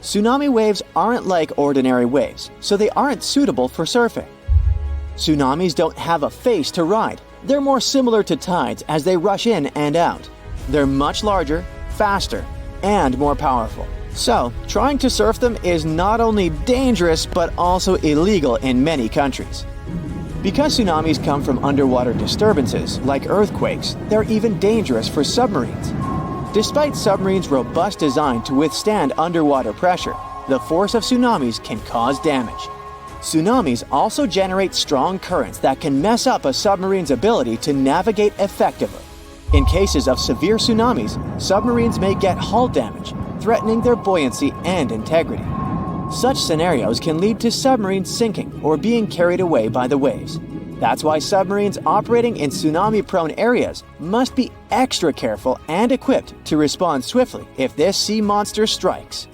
Tsunami waves aren't like ordinary waves, so they aren't suitable for surfing. Tsunamis don't have a face to ride. They're more similar to tides as they rush in and out. They're much larger, faster, and more powerful. So, trying to surf them is not only dangerous but also illegal in many countries. Because tsunamis come from underwater disturbances, like earthquakes, they're even dangerous for submarines. Despite submarines' robust design to withstand underwater pressure, the force of tsunamis can cause damage. Tsunamis also generate strong currents that can mess up a submarine's ability to navigate effectively. In cases of severe tsunamis, submarines may get hull damage, threatening their buoyancy and integrity. Such scenarios can lead to submarines sinking or being carried away by the waves. That's why submarines operating in tsunami-prone areas must be extra careful and equipped to respond swiftly if this sea monster strikes.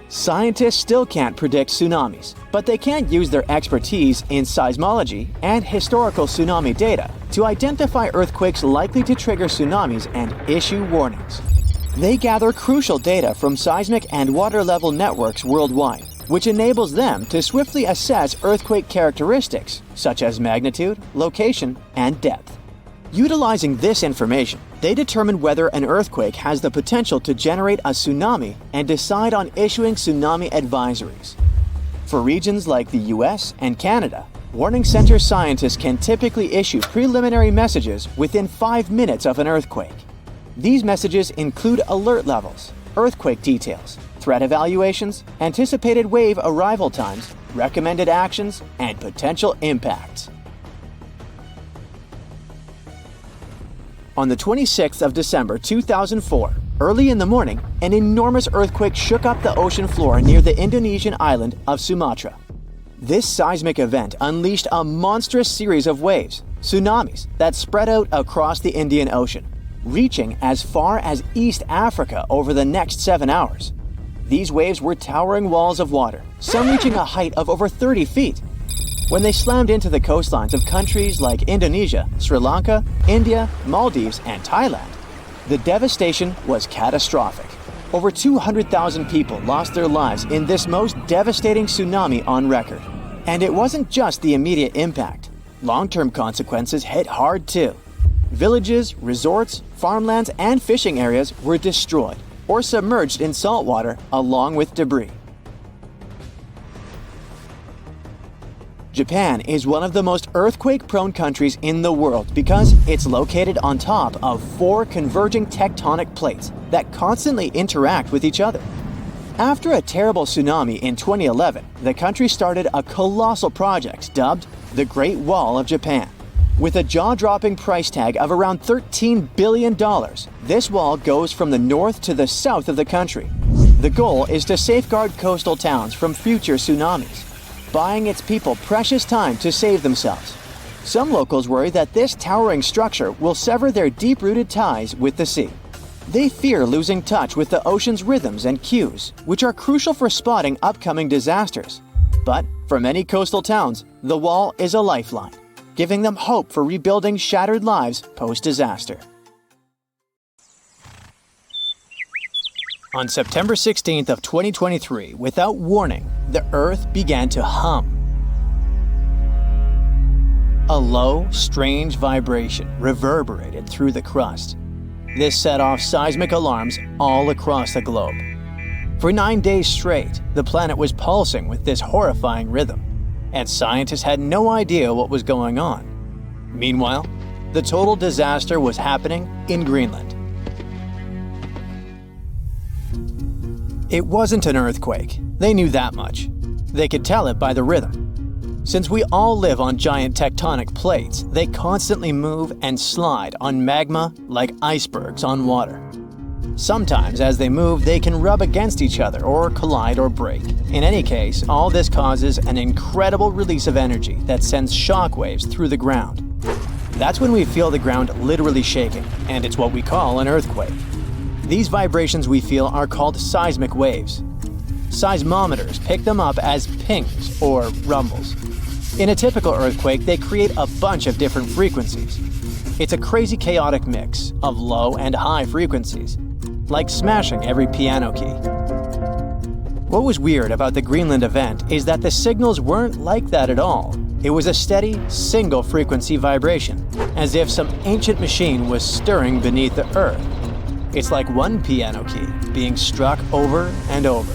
Scientists still can't predict tsunamis, but they can use their expertise in seismology and historical tsunami data to identify earthquakes likely to trigger tsunamis and issue warnings. They gather crucial data from seismic and water level networks worldwide, which enables them to swiftly assess earthquake characteristics such as magnitude, location, and depth. Utilizing this information, they determine whether an earthquake has the potential to generate a tsunami and decide on issuing tsunami advisories. For regions like the US and Canada, warning center scientists can typically issue preliminary messages within 5 minutes of an earthquake. These messages include alert levels, earthquake details, threat evaluations, anticipated wave arrival times, recommended actions, and potential impacts. On the 26th of December 2004, early in the morning, an enormous earthquake shook up the ocean floor near the Indonesian island of Sumatra. This seismic event unleashed a monstrous series of waves, tsunamis, that spread out across the Indian Ocean, reaching as far as East Africa over the next 7 hours. These waves were towering walls of water, some reaching a height of over 30 feet. when they slammed into the coastlines of countries like Indonesia, Sri Lanka, India, Maldives, and Thailand. The devastation was catastrophic. Over 200,000 people lost their lives in this most devastating tsunami on record. And it wasn't just the immediate impact. Long-term consequences hit hard too. Villages, resorts, farmlands, and fishing areas were destroyed or submerged in salt water along with debris. Japan is one of the most earthquake-prone countries in the world because it's located on top of 4 converging tectonic plates that constantly interact with each other. After a terrible tsunami in 2011, the country started a colossal project dubbed the Great Wall of Japan. With a jaw-dropping price tag of around $13 billion, this wall goes from the north to the south of the country. The goal is to safeguard coastal towns from future tsunamis, buying its people precious time to save themselves. Some locals worry that this towering structure will sever their deep-rooted ties with the sea. They fear losing touch with the ocean's rhythms and cues, which are crucial for spotting upcoming disasters. But for many coastal towns, the wall is a lifeline, giving them hope for rebuilding shattered lives post-disaster. On September 16th of 2023, without warning, the Earth began to hum. A low, strange vibration reverberated through the crust. This set off seismic alarms all across the globe. For 9 days straight, the planet was pulsing with this horrifying rhythm, and scientists had no idea what was going on. Meanwhile, the total disaster was happening in Greenland. It wasn't an earthquake. They knew that much. They could tell it by the rhythm. Since we all live on giant tectonic plates, they constantly move and slide on magma like icebergs on water. Sometimes as they move, they can rub against each other or collide or break. In any case, all this causes an incredible release of energy that sends shockwaves through the ground. That's when we feel the ground literally shaking, and it's what we call an earthquake. These vibrations we feel are called seismic waves. Seismometers pick them up as pings or rumbles. In a typical earthquake, they create a bunch of different frequencies. It's a crazy chaotic mix of low and high frequencies, like smashing every piano key. What was weird about the Greenland event is that the signals weren't like that at all. It was a steady, single-frequency vibration, as if some ancient machine was stirring beneath the earth. It's like one piano key being struck over and over,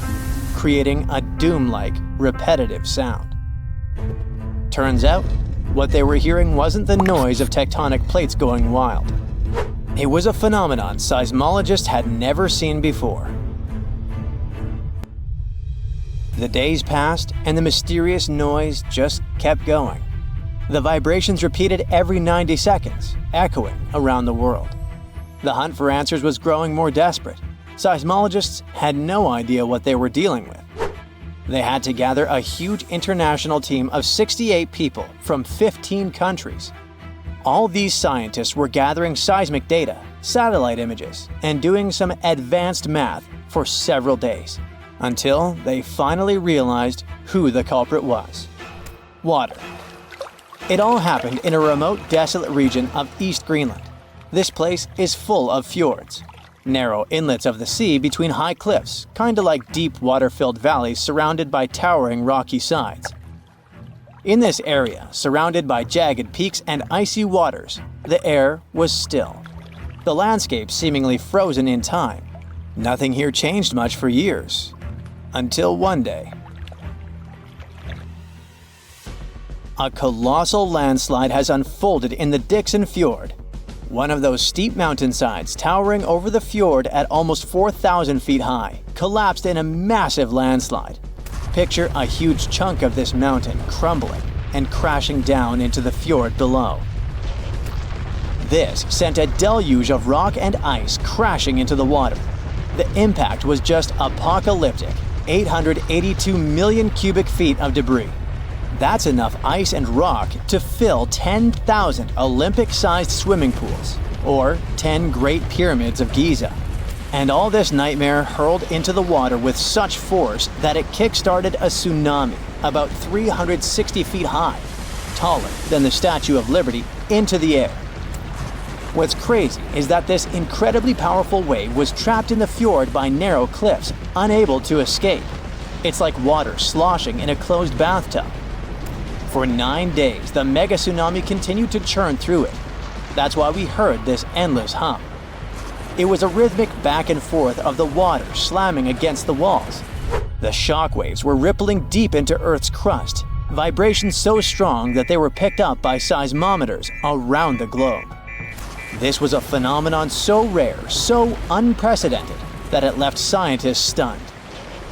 creating a doom-like, repetitive sound. Turns out, what they were hearing wasn't the noise of tectonic plates going wild. It was a phenomenon seismologists had never seen before. The days passed, and the mysterious noise just kept going. The vibrations repeated every 90 seconds, echoing around the world. The hunt for answers was growing more desperate. Seismologists had no idea what they were dealing with. They had to gather a huge international team of 68 people from 15 countries. All these scientists were gathering seismic data, satellite images, and doing some advanced math for several days, until they finally realized who the culprit was. Water. It all happened in a remote, desolate region of East Greenland. This place is full of fjords, narrow inlets of the sea between high cliffs, kinda like deep water-filled valleys surrounded by towering rocky sides. In this area, surrounded by jagged peaks and icy waters, the air was still. The landscape seemingly frozen in time. Nothing here changed much for years. Until one day. A colossal landslide has unfolded in the Dixon Fjord. One of those steep mountainsides towering over the fjord at almost 4,000 feet high collapsed in a massive landslide. Picture a huge chunk of this mountain crumbling and crashing down into the fjord below. This sent a deluge of rock and ice crashing into the water. The impact was just apocalyptic, 882 million cubic feet of debris. That's enough ice and rock to fill 10,000 Olympic-sized swimming pools, or 10 Great Pyramids of Giza. And all this nightmare hurled into the water with such force that it kick-started a tsunami about 360 feet high, taller than the Statue of Liberty, into the air. What's crazy is that this incredibly powerful wave was trapped in the fjord by narrow cliffs, unable to escape. It's like water sloshing in a closed bathtub. For 9 days, the mega-tsunami continued to churn through it. That's why we heard this endless hum. It was a rhythmic back and forth of the water slamming against the walls. The shock waves were rippling deep into Earth's crust, vibrations so strong that they were picked up by seismometers around the globe. This was a phenomenon so rare, so unprecedented, that it left scientists stunned.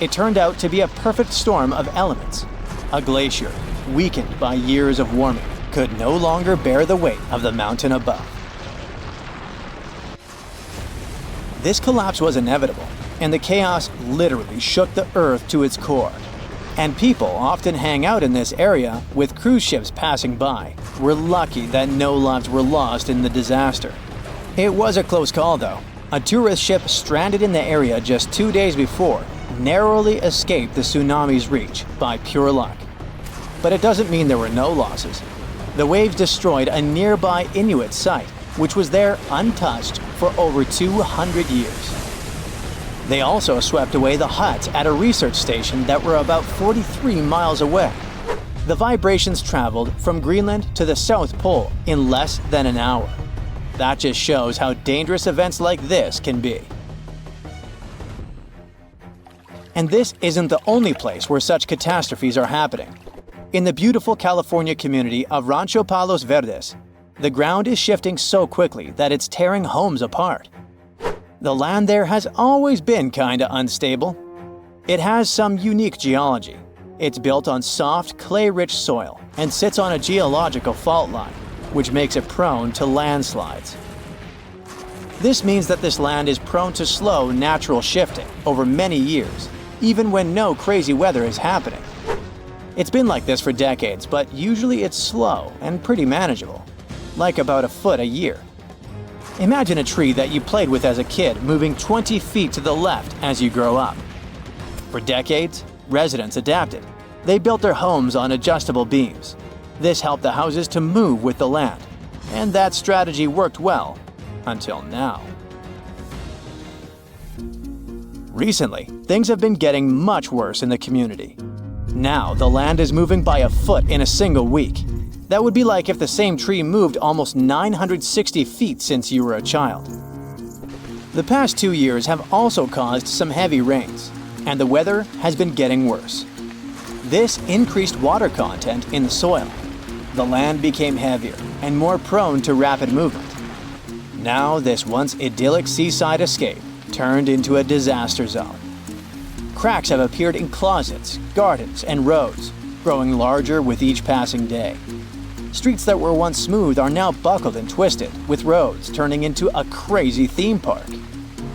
It turned out to be a perfect storm of elements. A glacier, weakened by years of warming, could no longer bear the weight of the mountain above. This collapse was inevitable, and the chaos literally shook the Earth to its core. And people often hang out in this area with cruise ships passing by. We're lucky that no lives were lost in the disaster. It was a close call though. A tourist ship stranded in the area just 2 days before narrowly escaped the tsunami's reach by pure luck. But it doesn't mean there were no losses. The waves destroyed a nearby Inuit site, which was there untouched for over 200 years. They also swept away the huts at a research station that were about 43 miles away. The vibrations traveled from Greenland to the South Pole in less than an hour. That just shows how dangerous events like this can be. And this isn't the only place where such catastrophes are happening. In the beautiful California community of Rancho Palos Verdes, the ground is shifting so quickly that it's tearing homes apart. The land there has always been kinda unstable. It has some unique geology. It's built on soft, clay-rich soil and sits on a geological fault line, which makes it prone to landslides. This means that this land is prone to slow natural shifting over many years, even when no crazy weather is happening. It's been like this for decades, but usually it's slow and pretty manageable, like about a foot a year. Imagine a tree that you played with as a kid moving 20 feet to the left as you grow up. For decades, residents adapted. They built their homes on adjustable beams. This helped the houses to move with the land, and that strategy worked well until now. Recently, things have been getting much worse in the community. Now, the land is moving by a foot in a single week. That would be like if the same tree moved almost 960 feet since you were a child. The past 2 years have also caused some heavy rains, and the weather has been getting worse. This increased water content in the soil. The land became heavier and more prone to rapid movement. Now, this once idyllic seaside escape turned into a disaster zone. Cracks have appeared in closets, gardens, and roads, growing larger with each passing day. Streets that were once smooth are now buckled and twisted, with roads turning into a crazy theme park.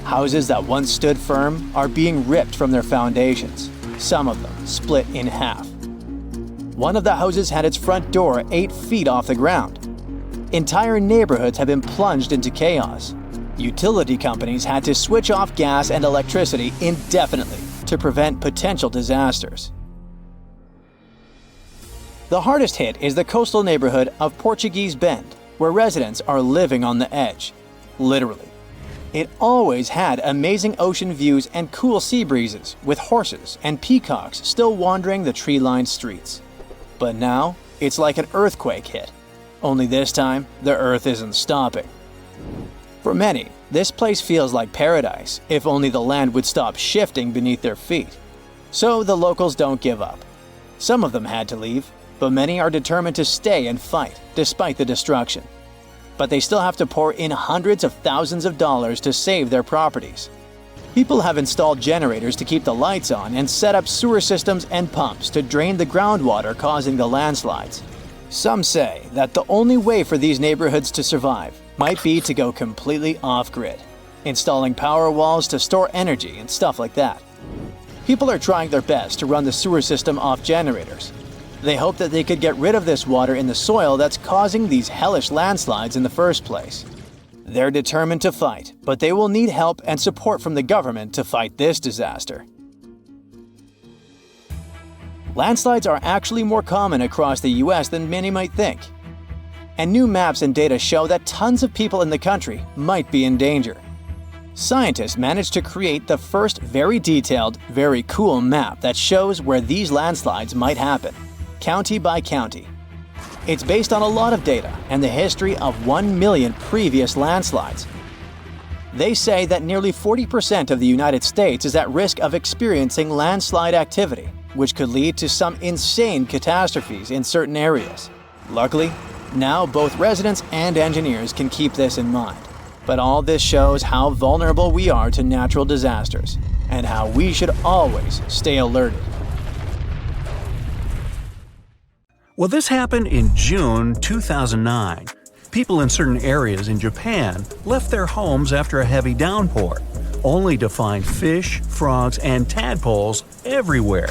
Houses that once stood firm are being ripped from their foundations, some of them split in half. One of the houses had its front door 8 feet off the ground. Entire neighborhoods have been plunged into chaos. Utility companies had to switch off gas and electricity indefinitely to prevent potential disasters. The hardest hit is the coastal neighborhood of Portuguese Bend, where residents are living on the edge, literally. It always had amazing ocean views and cool sea breezes, with horses and peacocks still wandering the tree-lined streets. But now, it's like an earthquake hit. Only this time, the earth isn't stopping. For many, this place feels like paradise, if only the land would stop shifting beneath their feet. So the locals don't give up. Some of them had to leave, but many are determined to stay and fight, despite the destruction. But they still have to pour in hundreds of thousands of dollars to save their properties. People have installed generators to keep the lights on and set up sewer systems and pumps to drain the groundwater causing the landslides. Some say that the only way for these neighborhoods to survive might be to go completely off-grid, installing power walls to store energy and stuff like that. People are trying their best to run the sewer system off generators. They hope that they could get rid of this water in the soil that's causing these hellish landslides in the first place. They're determined to fight, but they will need help and support from the government to fight this disaster. Landslides are actually more common across the US than many might think. And new maps and data show that tons of people in the country might be in danger. Scientists managed to create the first very detailed, very cool map that shows where these landslides might happen, county by county. It's based on a lot of data and the history of 1 million previous landslides. They say that nearly 40% of the United States is at risk of experiencing landslide activity, which could lead to some insane catastrophes in certain areas. Luckily, now both residents and engineers can keep this in mind. But all this shows how vulnerable we are to natural disasters, and how we should always stay alerted. Well, this happened in June 2009. People in certain areas in Japan left their homes after a heavy downpour, only to find fish, frogs, and tadpoles everywhere.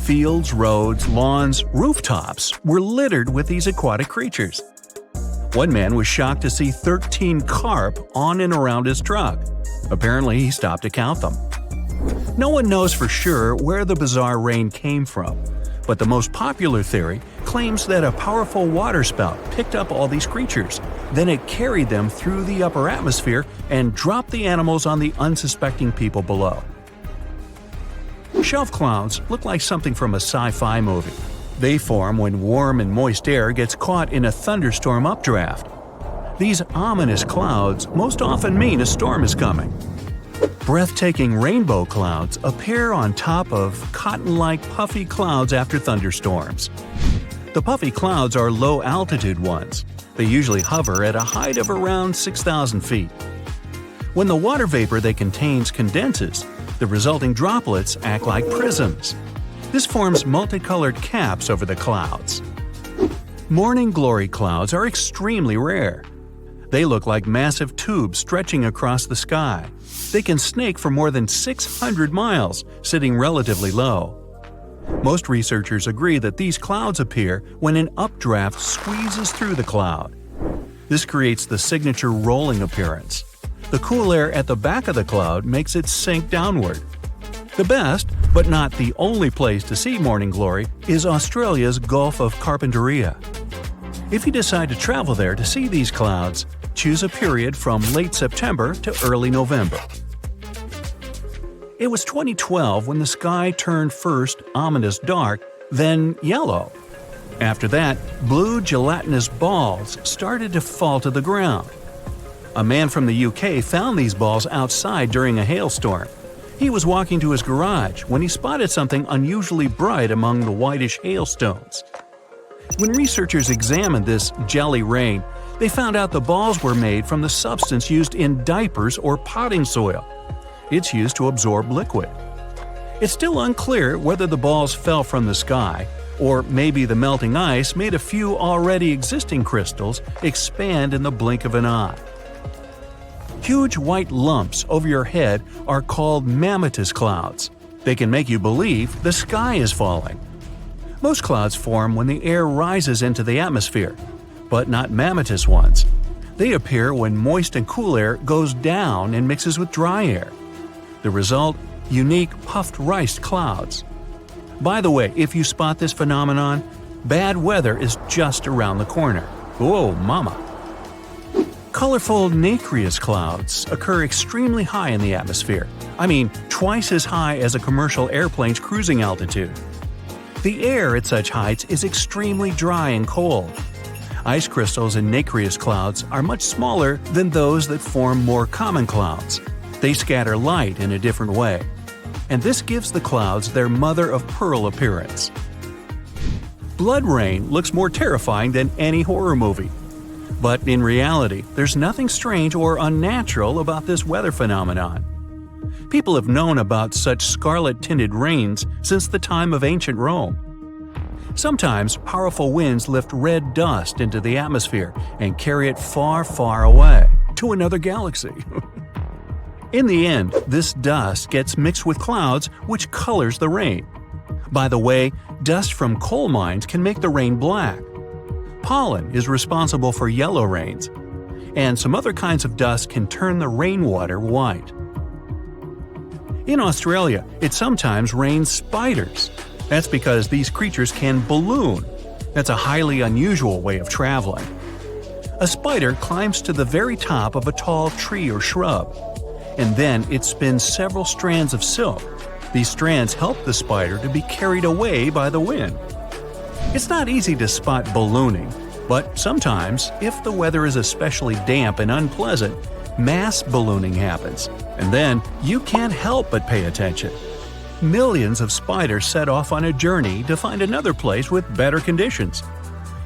Fields, roads, lawns, rooftops were littered with these aquatic creatures. One man was shocked to see 13 carp on and around his truck. Apparently, he stopped to count them. No one knows for sure where the bizarre rain came from, but the most popular theory claims that a powerful waterspout picked up all these creatures. Then it carried them through the upper atmosphere and dropped the animals on the unsuspecting people below. Shelf clouds look like something from a sci-fi movie. They form when warm and moist air gets caught in a thunderstorm updraft. These ominous clouds most often mean a storm is coming. Breathtaking rainbow clouds appear on top of cotton-like puffy clouds after thunderstorms. The puffy clouds are low-altitude ones. They usually hover at a height of around 6,000 feet. When the water vapor they contain condenses, the resulting droplets act like prisms. This forms multicolored caps over the clouds. Morning glory clouds are extremely rare. They look like massive tubes stretching across the sky. They can snake for more than 600 miles, sitting relatively low. Most researchers agree that these clouds appear when an updraft squeezes through the cloud. This creates the signature rolling appearance. The cool air at the back of the cloud makes it sink downward. The best, but not the only place to see morning glory, is Australia's Gulf of Carpentaria. If you decide to travel there to see these clouds, choose a period from late September to early November. It was 2012 when the sky turned first ominous dark, then yellow. After that, blue gelatinous balls started to fall to the ground. A man from the UK found these balls outside during a hailstorm. He was walking to his garage when he spotted something unusually bright among the whitish hailstones. When researchers examined this jelly rain, they found out the balls were made from the substance used in diapers or potting soil. It's used to absorb liquid. It's still unclear whether the balls fell from the sky, or maybe the melting ice made a few already existing crystals expand in the blink of an eye. Huge white lumps over your head are called mammatus clouds. They can make you believe the sky is falling. Most clouds form when the air rises into the atmosphere, but not mammatus ones. They appear when moist and cool air goes down and mixes with dry air. The result? Unique puffed rice clouds. By the way, if you spot this phenomenon, bad weather is just around the corner. Whoa, mama! Colorful nacreous clouds occur extremely high in the atmosphere. I mean, twice as high as a commercial airplane's cruising altitude. The air at such heights is extremely dry and cold. Ice crystals in nacreous clouds are much smaller than those that form more common clouds. They scatter light in a different way. And this gives the clouds their mother-of-pearl appearance. Blood rain looks more terrifying than any horror movie. But in reality, there's nothing strange or unnatural about this weather phenomenon. People have known about such scarlet-tinted rains since the time of ancient Rome. Sometimes powerful winds lift red dust into the atmosphere and carry it far, far away, to another galaxy. In the end, this dust gets mixed with clouds, which colors the rain. By the way, dust from coal mines can make the rain black. Pollen is responsible for yellow rains. and some other kinds of dust can turn the rainwater white. In Australia, it sometimes rains spiders. That's because these creatures can balloon. That's a highly unusual way of traveling. A spider climbs to the very top of a tall tree or shrub, and then it spins several strands of silk. These strands help the spider to be carried away by the wind. It's not easy to spot ballooning, but sometimes, if the weather is especially damp and unpleasant, mass ballooning happens, and then you can't help but pay attention. Millions of spiders set off on a journey to find another place with better conditions.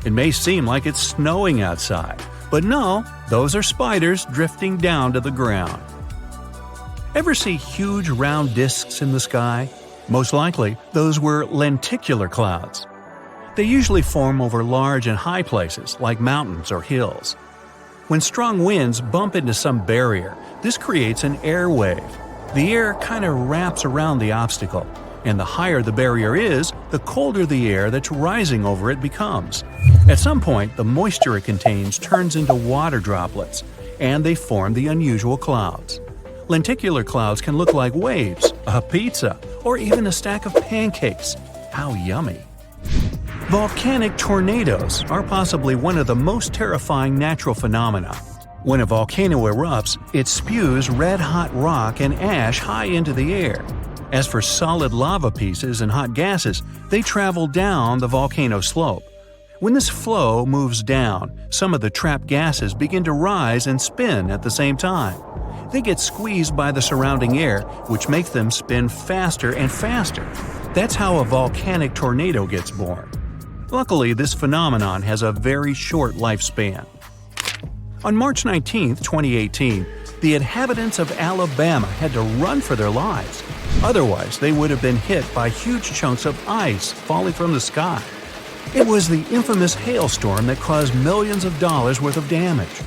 It may seem like it's snowing outside, but no, those are spiders drifting down to the ground. Ever see huge round disks in the sky? Most likely, those were lenticular clouds. They usually form over large and high places like mountains or hills. When strong winds bump into some barrier, this creates an air wave. The air kind of wraps around the obstacle, and the higher the barrier is, the colder the air that's rising over it becomes. At some point, the moisture it contains turns into water droplets, and they form the unusual clouds. Lenticular clouds can look like waves, a pizza, or even a stack of pancakes. How yummy! Volcanic tornadoes are possibly one of the most terrifying natural phenomena. When a volcano erupts, it spews red-hot rock and ash high into the air. As for solid lava pieces and hot gases, they travel down the volcano slope. When this flow moves down, some of the trapped gases begin to rise and spin at the same time. They get squeezed by the surrounding air, which makes them spin faster and faster. That's how a volcanic tornado gets born. Luckily, this phenomenon has a very short lifespan. On March 19, 2018, the inhabitants of Alabama had to run for their lives. Otherwise, they would have been hit by huge chunks of ice falling from the sky. It was the infamous hailstorm that caused millions of dollars worth of damage.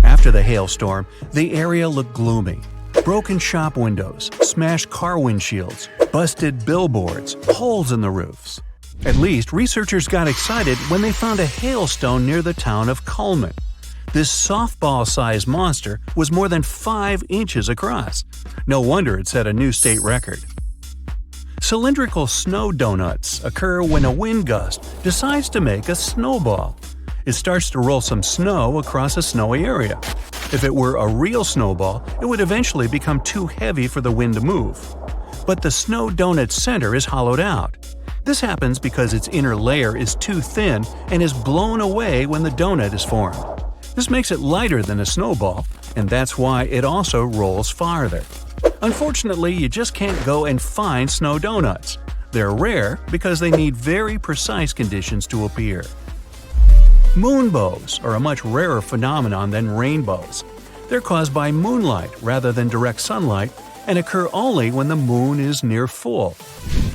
After the hailstorm, the area looked gloomy. Broken shop windows, smashed car windshields, busted billboards, holes in the roofs. At least, researchers got excited when they found a hailstone near the town of Coleman. This softball-sized monster was more than 5 inches across. No wonder it set a new state record. Cylindrical snow donuts occur when a wind gust decides to make a snowball. It starts to roll some snow across a snowy area. If it were a real snowball, it would eventually become too heavy for the wind to move. But the snow donut's center is hollowed out. This happens because its inner layer is too thin and is blown away when the donut is formed. This makes it lighter than a snowball, and that's why it also rolls farther. Unfortunately, you just can't go and find snow donuts. They're rare because they need very precise conditions to appear. Moonbows are a much rarer phenomenon than rainbows. They're caused by moonlight rather than direct sunlight and occur only when the moon is near full.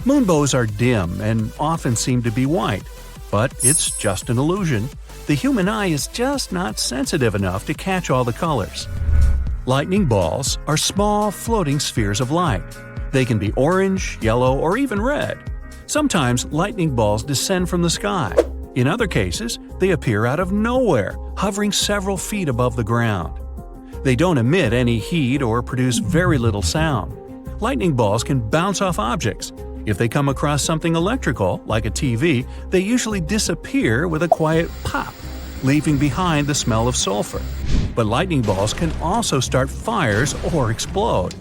Moonbows are dim and often seem to be white, but it's just an illusion. The human eye is just not sensitive enough to catch all the colors. Lightning balls are small, floating spheres of light. They can be orange, yellow, or even red. Sometimes lightning balls descend from the sky. In other cases, they appear out of nowhere, hovering several feet above the ground. They don't emit any heat or produce very little sound. Lightning balls can bounce off objects. If they come across something electrical, like a TV, they usually disappear with a quiet pop, leaving behind the smell of sulfur. But lightning balls can also start fires or explode.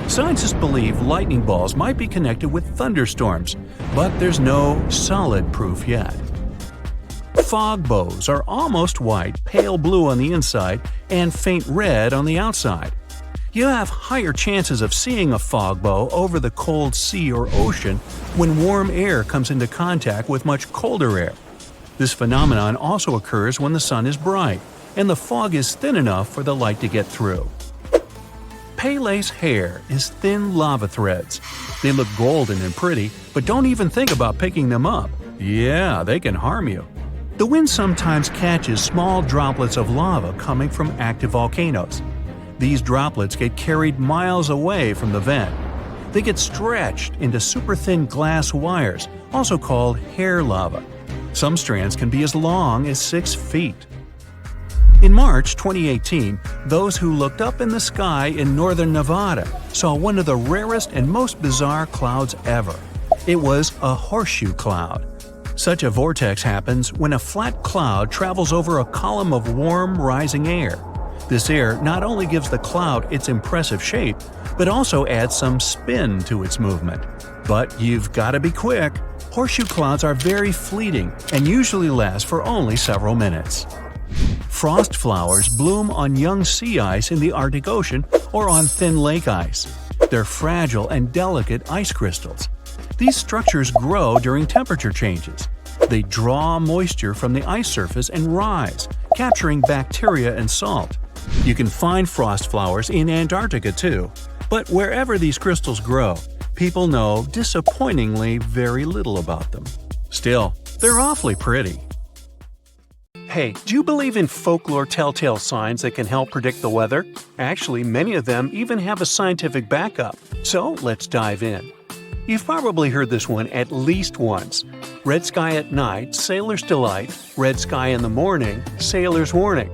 Scientists believe lightning balls might be connected with thunderstorms, but there's no solid proof yet. Fog bows are almost white, pale blue on the inside, and faint red on the outside. You have higher chances of seeing a fog bow over the cold sea or ocean when warm air comes into contact with much colder air. This phenomenon also occurs when the sun is bright and the fog is thin enough for the light to get through. Pele's hair is thin lava threads. They look golden and pretty, but don't even think about picking them up. Yeah, they can harm you. The wind sometimes catches small droplets of lava coming from active volcanoes. These droplets get carried miles away from the vent. They get stretched into super-thin glass wires, also called hair lava. Some strands can be as long as 6 feet. In March 2018, those who looked up in the sky in northern Nevada saw one of the rarest and most bizarre clouds ever. It was a horseshoe cloud. Such a vortex happens when a flat cloud travels over a column of warm, rising air. This air not only gives the cloud its impressive shape, but also adds some spin to its movement. But you've got to be quick. Horseshoe clouds are very fleeting and usually last for only several minutes. Frost flowers bloom on young sea ice in the Arctic Ocean or on thin lake ice. They're fragile and delicate ice crystals. These structures grow during temperature changes. They draw moisture from the ice surface and rise, capturing bacteria and salt. You can find frost flowers in Antarctica too. But wherever these crystals grow, people know disappointingly very little about them. Still, they're awfully pretty. Hey, do you believe in folklore telltale signs that can help predict the weather? Actually, many of them even have a scientific backup. So let's dive in. You've probably heard this one at least once. Red sky at night, sailor's delight. Red sky in the morning, sailor's warning.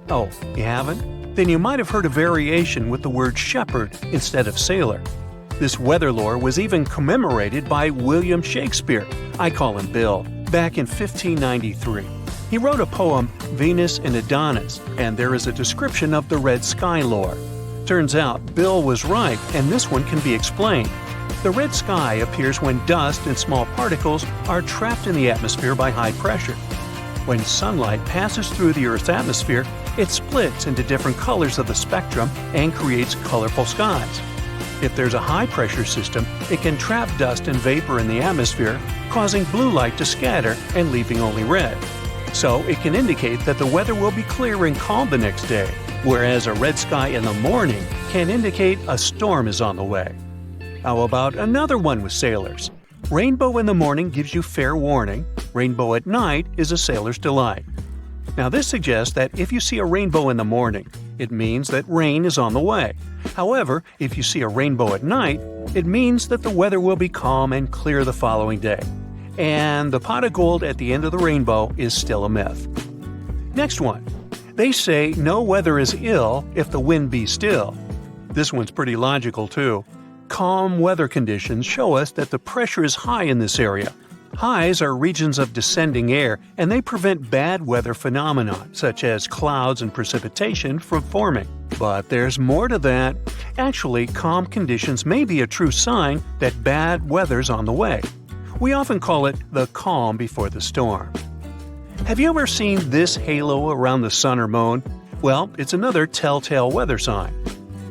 Oh, you haven't? Then you might have heard a variation with the word shepherd instead of sailor. This weather lore was even commemorated by William Shakespeare, I call him Bill, back in 1593. He wrote a poem, Venus and Adonis, and there is a description of the red sky lore. Turns out Bill was right, and this one can be explained. The red sky appears when dust and small particles are trapped in the atmosphere by high pressure. When sunlight passes through the Earth's atmosphere, it splits into different colors of the spectrum and creates colorful skies. If there's a high-pressure system, it can trap dust and vapor in the atmosphere, causing blue light to scatter and leaving only red. So it can indicate that the weather will be clear and calm the next day, whereas a red sky in the morning can indicate a storm is on the way. How about another one with sailors? Rainbow in the morning gives you fair warning. Rainbow at night is a sailor's delight. Now this suggests that if you see a rainbow in the morning, it means that rain is on the way. However, if you see a rainbow at night, it means that the weather will be calm and clear the following day. And the pot of gold at the end of the rainbow is still a myth. Next one. They say no weather is ill if the wind be still. This one's pretty logical too. Calm weather conditions show us that the pressure is high in this area. Highs are regions of descending air, and they prevent bad weather phenomena, such as clouds and precipitation, from forming. But there's more to that. Actually, calm conditions may be a true sign that bad weather's on the way. We often call it the calm before the storm. Have you ever seen this halo around the sun or moon? Well, it's another telltale weather sign.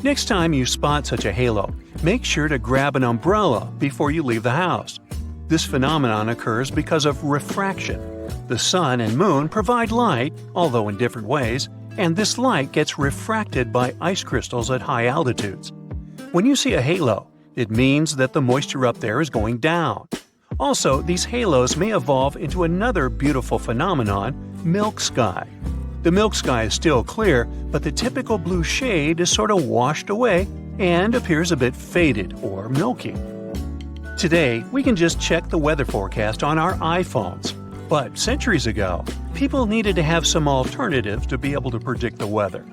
Next time you spot such a halo, make sure to grab an umbrella before you leave the house. This phenomenon occurs because of refraction. The sun and moon provide light, although in different ways, and this light gets refracted by ice crystals at high altitudes. When you see a halo, it means that the moisture up there is going down. Also, these halos may evolve into another beautiful phenomenon, milk sky. The milk sky is still clear, but the typical blue shade is sort of washed away and appears a bit faded or milky. Today, we can just check the weather forecast on our iPhones. But centuries ago, people needed to have some alternatives to be able to predict the weather.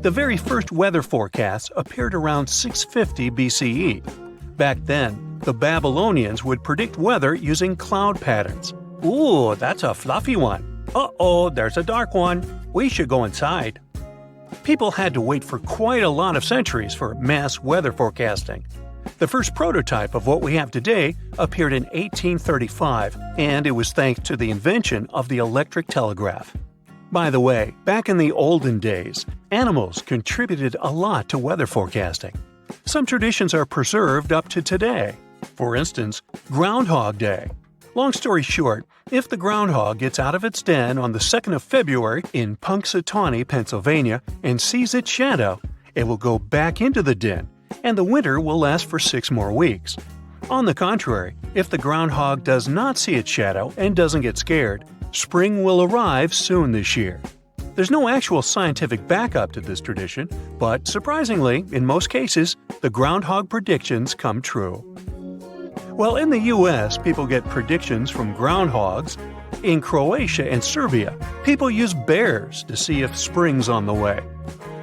The very first weather forecasts appeared around 650 BCE. Back then, the Babylonians would predict weather using cloud patterns. Ooh, that's a fluffy one. Uh-oh, there's a dark one. We should go inside. People had to wait for quite a lot of centuries for mass weather forecasting. The first prototype of what we have today appeared in 1835, and it was thanks to the invention of the electric telegraph. By the way, back in the olden days, animals contributed a lot to weather forecasting. Some traditions are preserved up to today. For instance, Groundhog Day. Long story short, if the groundhog gets out of its den on the 2nd of February in Punxsutawney, Pennsylvania, and sees its shadow, it will go back into the den, and the winter will last for 6 more weeks. On the contrary, if the groundhog does not see its shadow and doesn't get scared, spring will arrive soon this year. There's no actual scientific backup to this tradition, but surprisingly, in most cases, the groundhog predictions come true. Well, in the US, people get predictions from groundhogs, In Croatia and Serbia, people use bears to see if spring's on the way.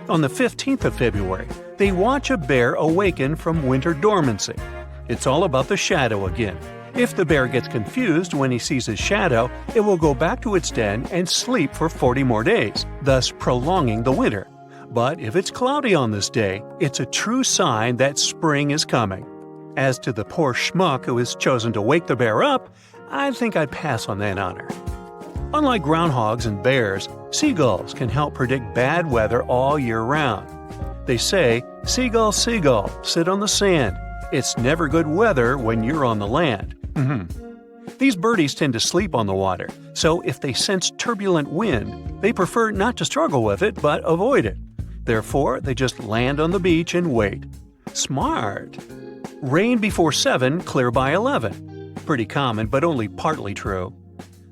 On the 15th of February, they watch a bear awaken from winter dormancy. It's all about the shadow again. If the bear gets confused when he sees his shadow, it will go back to its den and sleep for 40 more days, thus prolonging the winter. But if it's cloudy on this day, it's a true sign that spring is coming. As to the poor schmuck who has chosen to wake the bear up, I think I'd pass on that honor. Unlike groundhogs and bears, seagulls can help predict bad weather all year round. They say, "Seagull, seagull, sit on the sand. It's never good weather when you're on the land." These birdies tend to sleep on the water, so if they sense turbulent wind, they prefer not to struggle with it but avoid it. Therefore, they just land on the beach and wait. Smart! Rain before 7, clear by 11. Pretty common, but only partly true.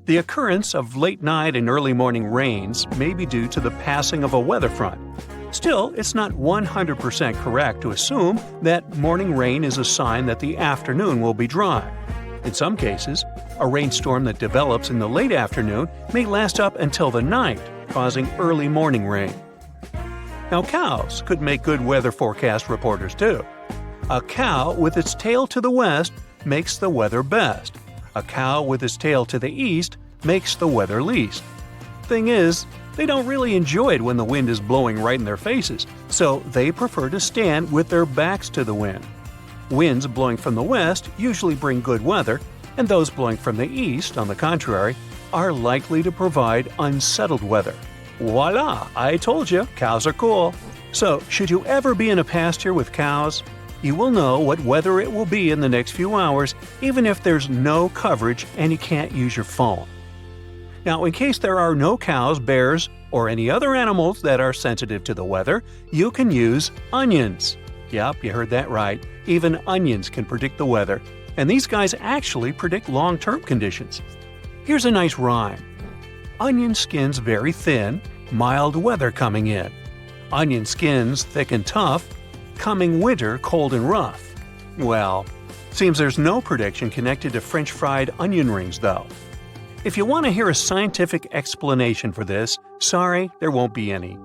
The occurrence of late night and early morning rains may be due to the passing of a weather front. Still, it's not 100% correct to assume that morning rain is a sign that the afternoon will be dry. In some cases, a rainstorm that develops in the late afternoon may last up until the night, causing early morning rain. Now, cows could make good weather forecast reporters too. A cow with its tail to the west makes the weather best. A cow with its tail to the east makes the weather least. Thing is, they don't really enjoy it when the wind is blowing right in their faces, so they prefer to stand with their backs to the wind. Winds blowing from the west usually bring good weather, and those blowing from the east, on the contrary, are likely to provide unsettled weather. Voila! I told you, cows are cool. So, should you ever be in a pasture with cows, you will know what weather it will be in the next few hours, even if there's no coverage and you can't use your phone. Now, in case there are no cows, bears, or any other animals that are sensitive to the weather, you can use onions. Yep, you heard that right. Even onions can predict the weather, and these guys actually predict long-term conditions. Here's a nice rhyme. Onion skins very thin, mild weather coming in. Onion skins thick and tough, coming winter cold and rough. Well, seems there's no prediction connected to French fried onion rings though. If you want to hear a scientific explanation for this, sorry, there won't be any.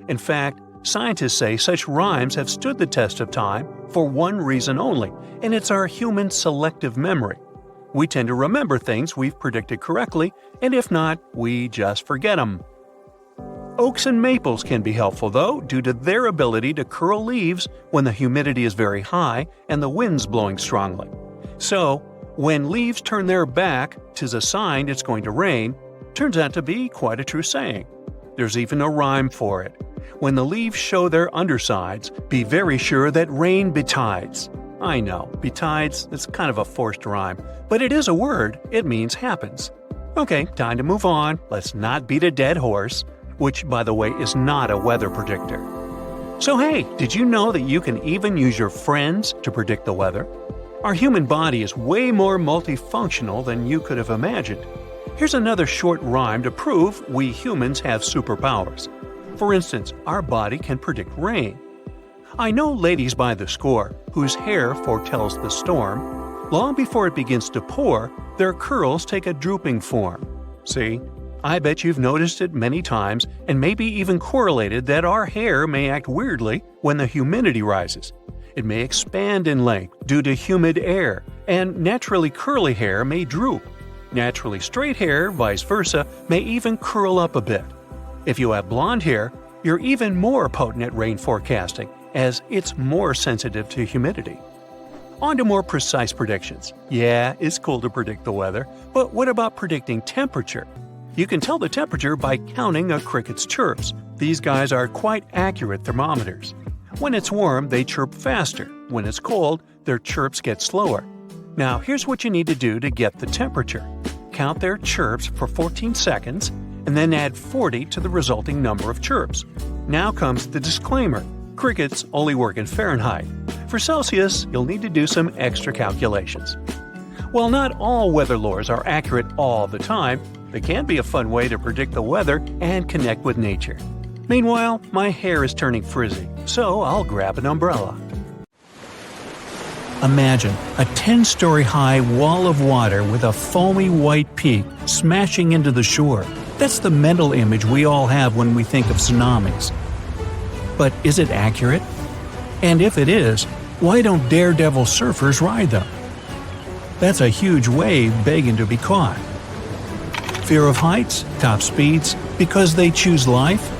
In fact, scientists say such rhymes have stood the test of time for one reason only, and it's our human selective memory. We tend to remember things we've predicted correctly, and if not, we just forget them. Oaks and maples can be helpful though, due to their ability to curl leaves when the humidity is very high and the wind's blowing strongly. So, when leaves turn their back, 'tis a sign it's going to rain, turns out to be quite a true saying. There's even a rhyme for it. When the leaves show their undersides, be very sure that rain betides. I know, betides, it's kind of a forced rhyme, but it is a word, it means happens. Okay, time to move on, let's not beat a dead horse, which, by the way, is not a weather predictor. So hey, did you know that you can even use your friends to predict the weather? Our human body is way more multifunctional than you could have imagined. Here's another short rhyme to prove we humans have superpowers. For instance, our body can predict rain. I know ladies by the score whose hair foretells the storm. Long before it begins to pour, their curls take a drooping form. See? I bet you've noticed it many times and maybe even correlated that our hair may act weirdly when the humidity rises. It may expand in length due to humid air, and naturally curly hair may droop. Naturally straight hair, vice versa, may even curl up a bit. If you have blonde hair, you're even more potent at rain forecasting, as it's more sensitive to humidity. On to more precise predictions. Yeah, it's cool to predict the weather, but what about predicting temperature? You can tell the temperature by counting a cricket's chirps. These guys are quite accurate thermometers. When it's warm, they chirp faster. When it's cold, their chirps get slower. Now, here's what you need to do to get the temperature. Count their chirps for 14 seconds, and then add 40 to the resulting number of chirps. Now comes the disclaimer. Crickets only work in Fahrenheit. For Celsius, you'll need to do some extra calculations. While not all weather lures are accurate all the time, they can be a fun way to predict the weather and connect with nature. Meanwhile, my hair is turning frizzy, so I'll grab an umbrella. Imagine a 10-story high wall of water with a foamy white peak smashing into the shore. That's the mental image we all have when we think of tsunamis. But is it accurate? And if it is, why don't daredevil surfers ride them? That's a huge wave begging to be caught. Fear of heights, top speeds, because they choose life?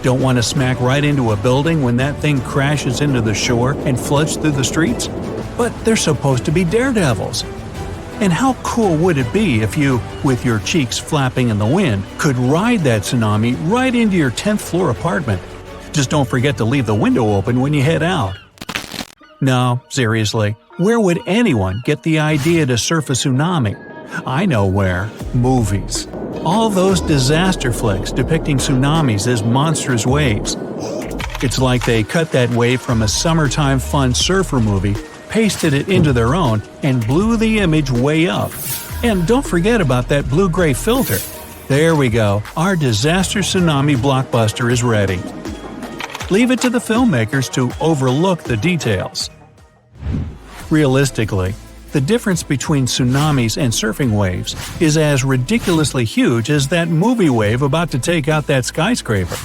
Don't want to smack right into a building when that thing crashes into the shore and floods through the streets? But they're supposed to be daredevils. And how cool would it be if you, with your cheeks flapping in the wind, could ride that tsunami right into your 10th floor apartment? Just don't forget to leave the window open when you head out. No, seriously, where would anyone get the idea to surf a tsunami? I know where. Movies. All those disaster flicks depicting tsunamis as monstrous waves. It's like they cut that wave from a summertime fun surfer movie, pasted it into their own, and blew the image way up. And don't forget about that blue-gray filter. There we go, our disaster tsunami blockbuster is ready. Leave it to the filmmakers to overlook the details. Realistically, the difference between tsunamis and surfing waves is as ridiculously huge as that movie wave about to take out that skyscraper.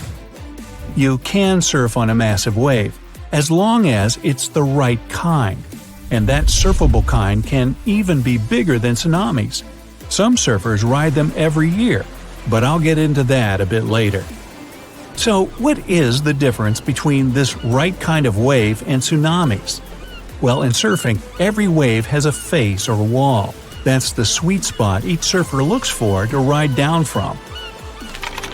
You can surf on a massive wave, as long as it's the right kind. And that surfable kind can even be bigger than tsunamis. Some surfers ride them every year, but I'll get into that a bit later. So, what is the difference between this right kind of wave and tsunamis? Well, in surfing, every wave has a face or wall. That's the sweet spot each surfer looks for to ride down from.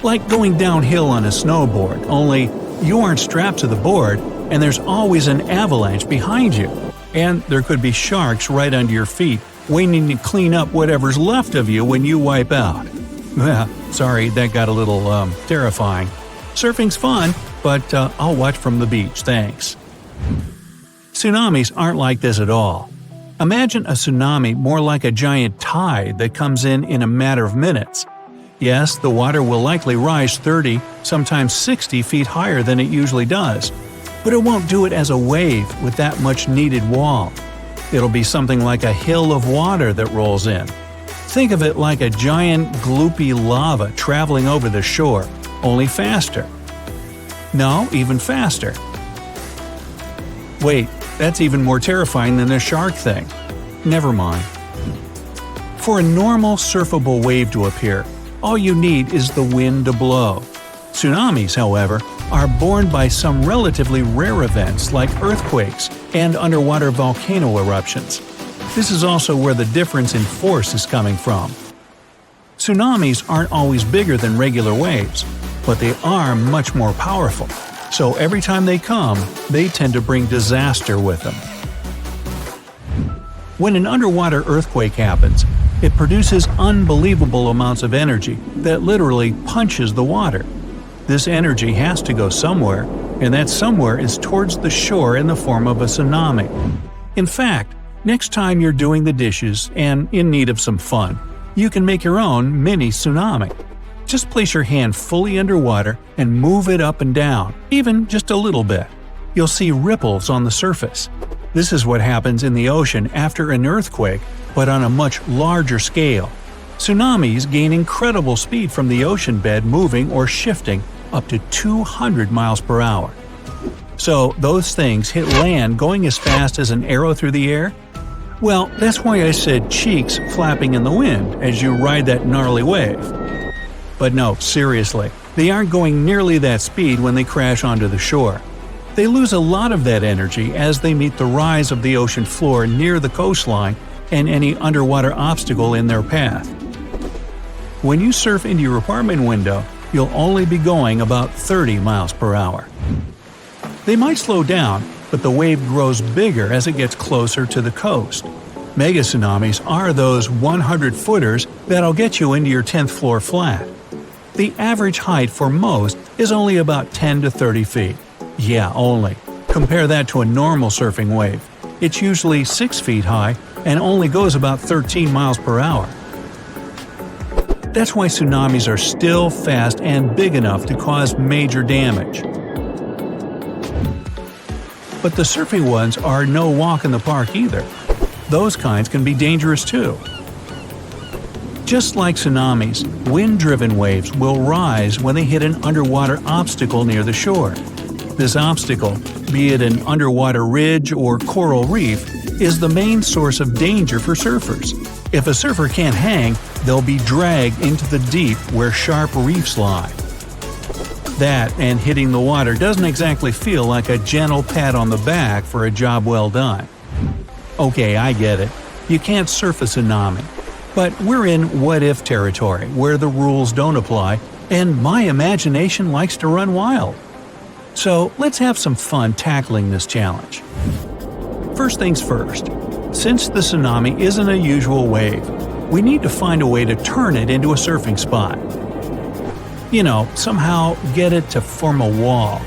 Like going downhill on a snowboard, only you aren't strapped to the board and there's always an avalanche behind you. And there could be sharks right under your feet, waiting to clean up whatever's left of you when you wipe out. Sorry, that got a little, terrifying. Surfing's fun, but I'll watch from the beach, thanks. Tsunamis aren't like this at all. Imagine a tsunami more like a giant tide that comes in a matter of minutes. Yes, the water will likely rise 30, sometimes 60 feet higher than it usually does, but it won't do it as a wave with that much needed wall. It'll be something like a hill of water that rolls in. Think of it like a giant gloopy lava traveling over the shore, only faster. No, even faster. Wait, that's even more terrifying than the shark thing. Never mind. For a normal surfable wave to appear, all you need is the wind to blow. Tsunamis, however, are born by some relatively rare events like earthquakes and underwater volcano eruptions. This is also where the difference in force is coming from. Tsunamis aren't always bigger than regular waves, but they are much more powerful. So every time they come, they tend to bring disaster with them. When an underwater earthquake happens, it produces unbelievable amounts of energy that literally punches the water. This energy has to go somewhere, and that somewhere is towards the shore in the form of a tsunami. In fact, next time you're doing the dishes and in need of some fun, you can make your own mini tsunami. Just place your hand fully underwater and move it up and down, even just a little bit. You'll see ripples on the surface. This is what happens in the ocean after an earthquake, but on a much larger scale. Tsunamis gain incredible speed from the ocean bed moving or shifting up to 200 miles per hour. So those things hit land going as fast as an arrow through the air? Well, that's why I said cheeks flapping in the wind as you ride that gnarly wave. But no, seriously, they aren't going nearly that speed when they crash onto the shore. They lose a lot of that energy as they meet the rise of the ocean floor near the coastline and any underwater obstacle in their path. When you surf into your apartment window, you'll only be going about 30 miles per hour. They might slow down, but the wave grows bigger as it gets closer to the coast. Mega-tsunamis are those 100-footers that'll get you into your 10th floor flat. The average height for most is only about 10 to 30 feet. Yeah, only. Compare that to a normal surfing wave. It's usually 6 feet high and only goes about 13 miles per hour. That's why tsunamis are still fast and big enough to cause major damage. But the surfing ones are no walk in the park either. Those kinds can be dangerous too. Just like tsunamis, wind-driven waves will rise when they hit an underwater obstacle near the shore. This obstacle, be it an underwater ridge or coral reef, is the main source of danger for surfers. If a surfer can't hang, they'll be dragged into the deep where sharp reefs lie. That and hitting the water doesn't exactly feel like a gentle pat on the back for a job well done. Okay, I get it. You can't surf a tsunami. But we're in what-if territory, where the rules don't apply, and my imagination likes to run wild. So let's have some fun tackling this challenge. First things first. Since the tsunami isn't a usual wave, we need to find a way to turn it into a surfing spot. Somehow get it to form a wall.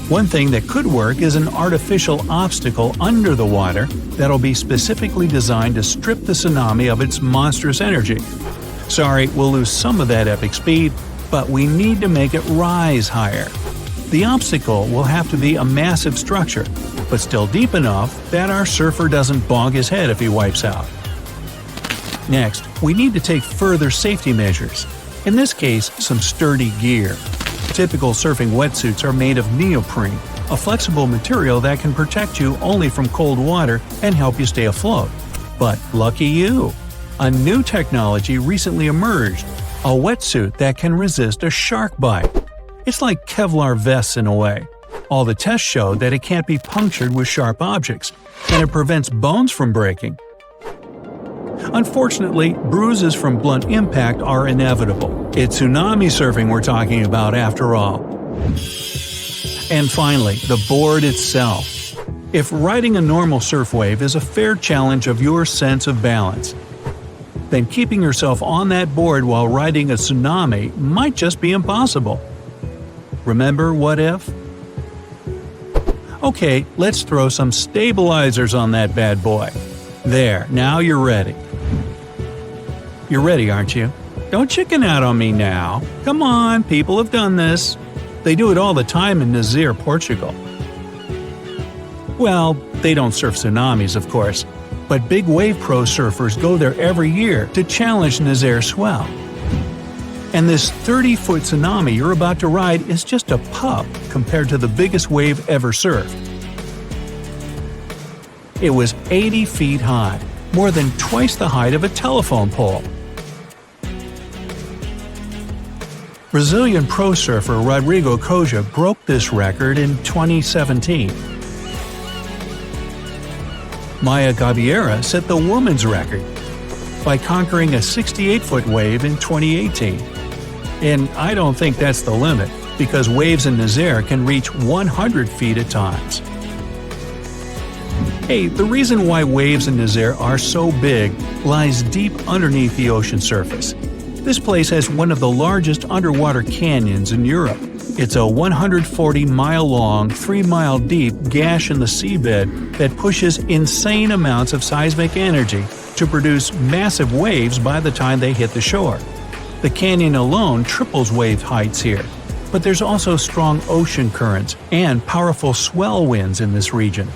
One thing that could work is an artificial obstacle under the water that'll be specifically designed to strip the tsunami of its monstrous energy. Sorry, we'll lose some of that epic speed, but we need to make it rise higher. The obstacle will have to be a massive structure, but still deep enough that our surfer doesn't bog his head if he wipes out. Next, we need to take further safety measures. In this case, some sturdy gear. Typical surfing wetsuits are made of neoprene, a flexible material that can protect you only from cold water and help you stay afloat. But lucky you! A new technology recently emerged, a wetsuit that can resist a shark bite. It's like Kevlar vests in a way. All the tests show that it can't be punctured with sharp objects, and it prevents bones from breaking. Unfortunately, bruises from blunt impact are inevitable. It's tsunami surfing we're talking about after all. And finally, the board itself. If riding a normal surf wave is a fair challenge of your sense of balance, then keeping yourself on that board while riding a tsunami might just be impossible. Remember what if? Okay, let's throw some stabilizers on that bad boy. There, now you're ready. You're ready, aren't you? Don't chicken out on me now. Come on, people have done this. They do it all the time in Nazir, Portugal. Well, they don't surf tsunamis, of course, but big wave pro surfers go there every year to challenge Nazir swell. And this 30-foot tsunami you're about to ride is just a pup compared to the biggest wave ever surfed. It was 80 feet high, more than twice the height of a telephone pole. Brazilian pro surfer Rodrigo Coja broke this record in 2017. Maya Gabeira set the women's record by conquering a 68-foot wave in 2018. And I don't think that's the limit, because waves in Nazir can reach 100 feet at times. Hey, the reason why waves in Nazir are so big lies deep underneath the ocean surface. This place has one of the largest underwater canyons in Europe. It's a 140-mile-long, 3-mile-deep gash in the seabed that pushes insane amounts of seismic energy to produce massive waves by the time they hit the shore. The canyon alone triples wave heights here, but there's also strong ocean currents and powerful swell winds in this region.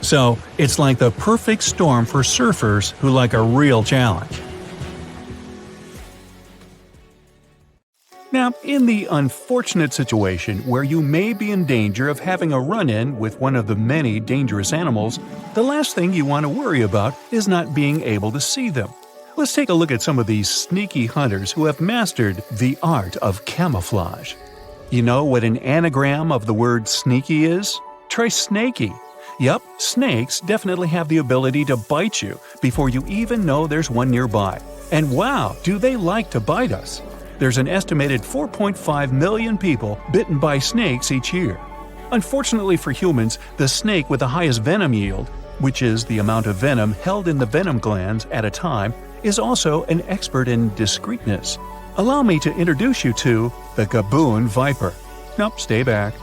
So, it's like the perfect storm for surfers who like a real challenge. Now, in the unfortunate situation where you may be in danger of having a run-in with one of the many dangerous animals, the last thing you want to worry about is not being able to see them. Let's take a look at some of these sneaky hunters who have mastered the art of camouflage. You know what an anagram of the word sneaky is? Try snaky. Yup, snakes definitely have the ability to bite you before you even know there's one nearby. And wow, do they like to bite us! There's an estimated 4.5 million people bitten by snakes each year. Unfortunately for humans, the snake with the highest venom yield, which is the amount of venom held in the venom glands at a time, is also an expert in discreetness. Allow me to introduce you to the gaboon viper. Nope, stay back.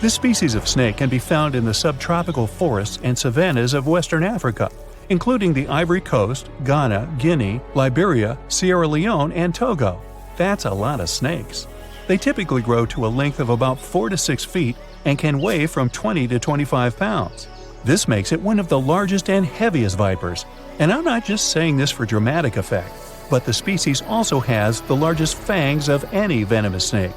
This species of snake can be found in the subtropical forests and savannas of Western Africa, including the Ivory Coast, Ghana, Guinea, Liberia, Sierra Leone, and Togo. That's a lot of snakes. They typically grow to a length of about 4 to 6 feet and can weigh from 20 to 25 pounds. This makes it one of the largest and heaviest vipers. And I'm not just saying this for dramatic effect, but the species also has the largest fangs of any venomous snake.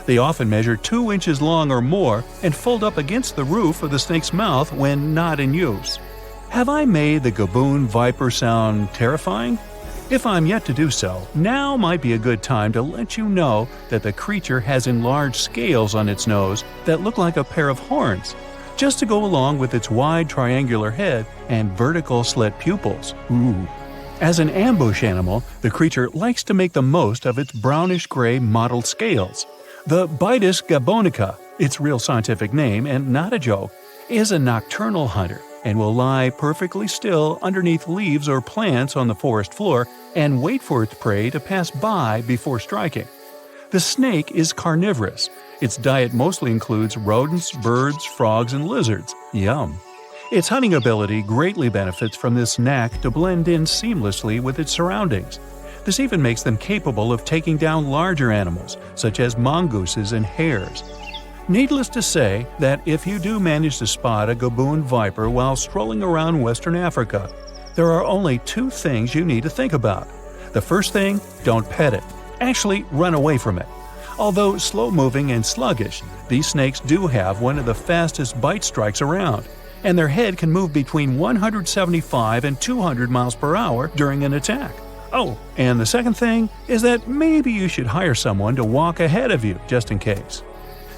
They often measure 2 inches long or more and fold up against the roof of the snake's mouth when not in use. Have I made the gaboon viper sound terrifying? If I'm yet to do so, now might be a good time to let you know that the creature has enlarged scales on its nose that look like a pair of horns, just to go along with its wide triangular head and vertical slit pupils. Ooh. As an ambush animal, the creature likes to make the most of its brownish-gray mottled scales. The Bitis gabonica, its real scientific name and not a joke, is a nocturnal hunter and will lie perfectly still underneath leaves or plants on the forest floor and wait for its prey to pass by before striking. The snake is carnivorous. Its diet mostly includes rodents, birds, frogs, and lizards. Yum! Its hunting ability greatly benefits from this knack to blend in seamlessly with its surroundings. This even makes them capable of taking down larger animals, such as mongooses and hares. Needless to say that if you do manage to spot a gaboon viper while strolling around Western Africa, there are only 2 things you need to think about. The first thing, don't pet it. Actually, run away from it. Although slow-moving and sluggish, these snakes do have one of the fastest bite strikes around, and their head can move between 175 and 200 miles per hour during an attack. Oh, and the second thing is that maybe you should hire someone to walk ahead of you just in case.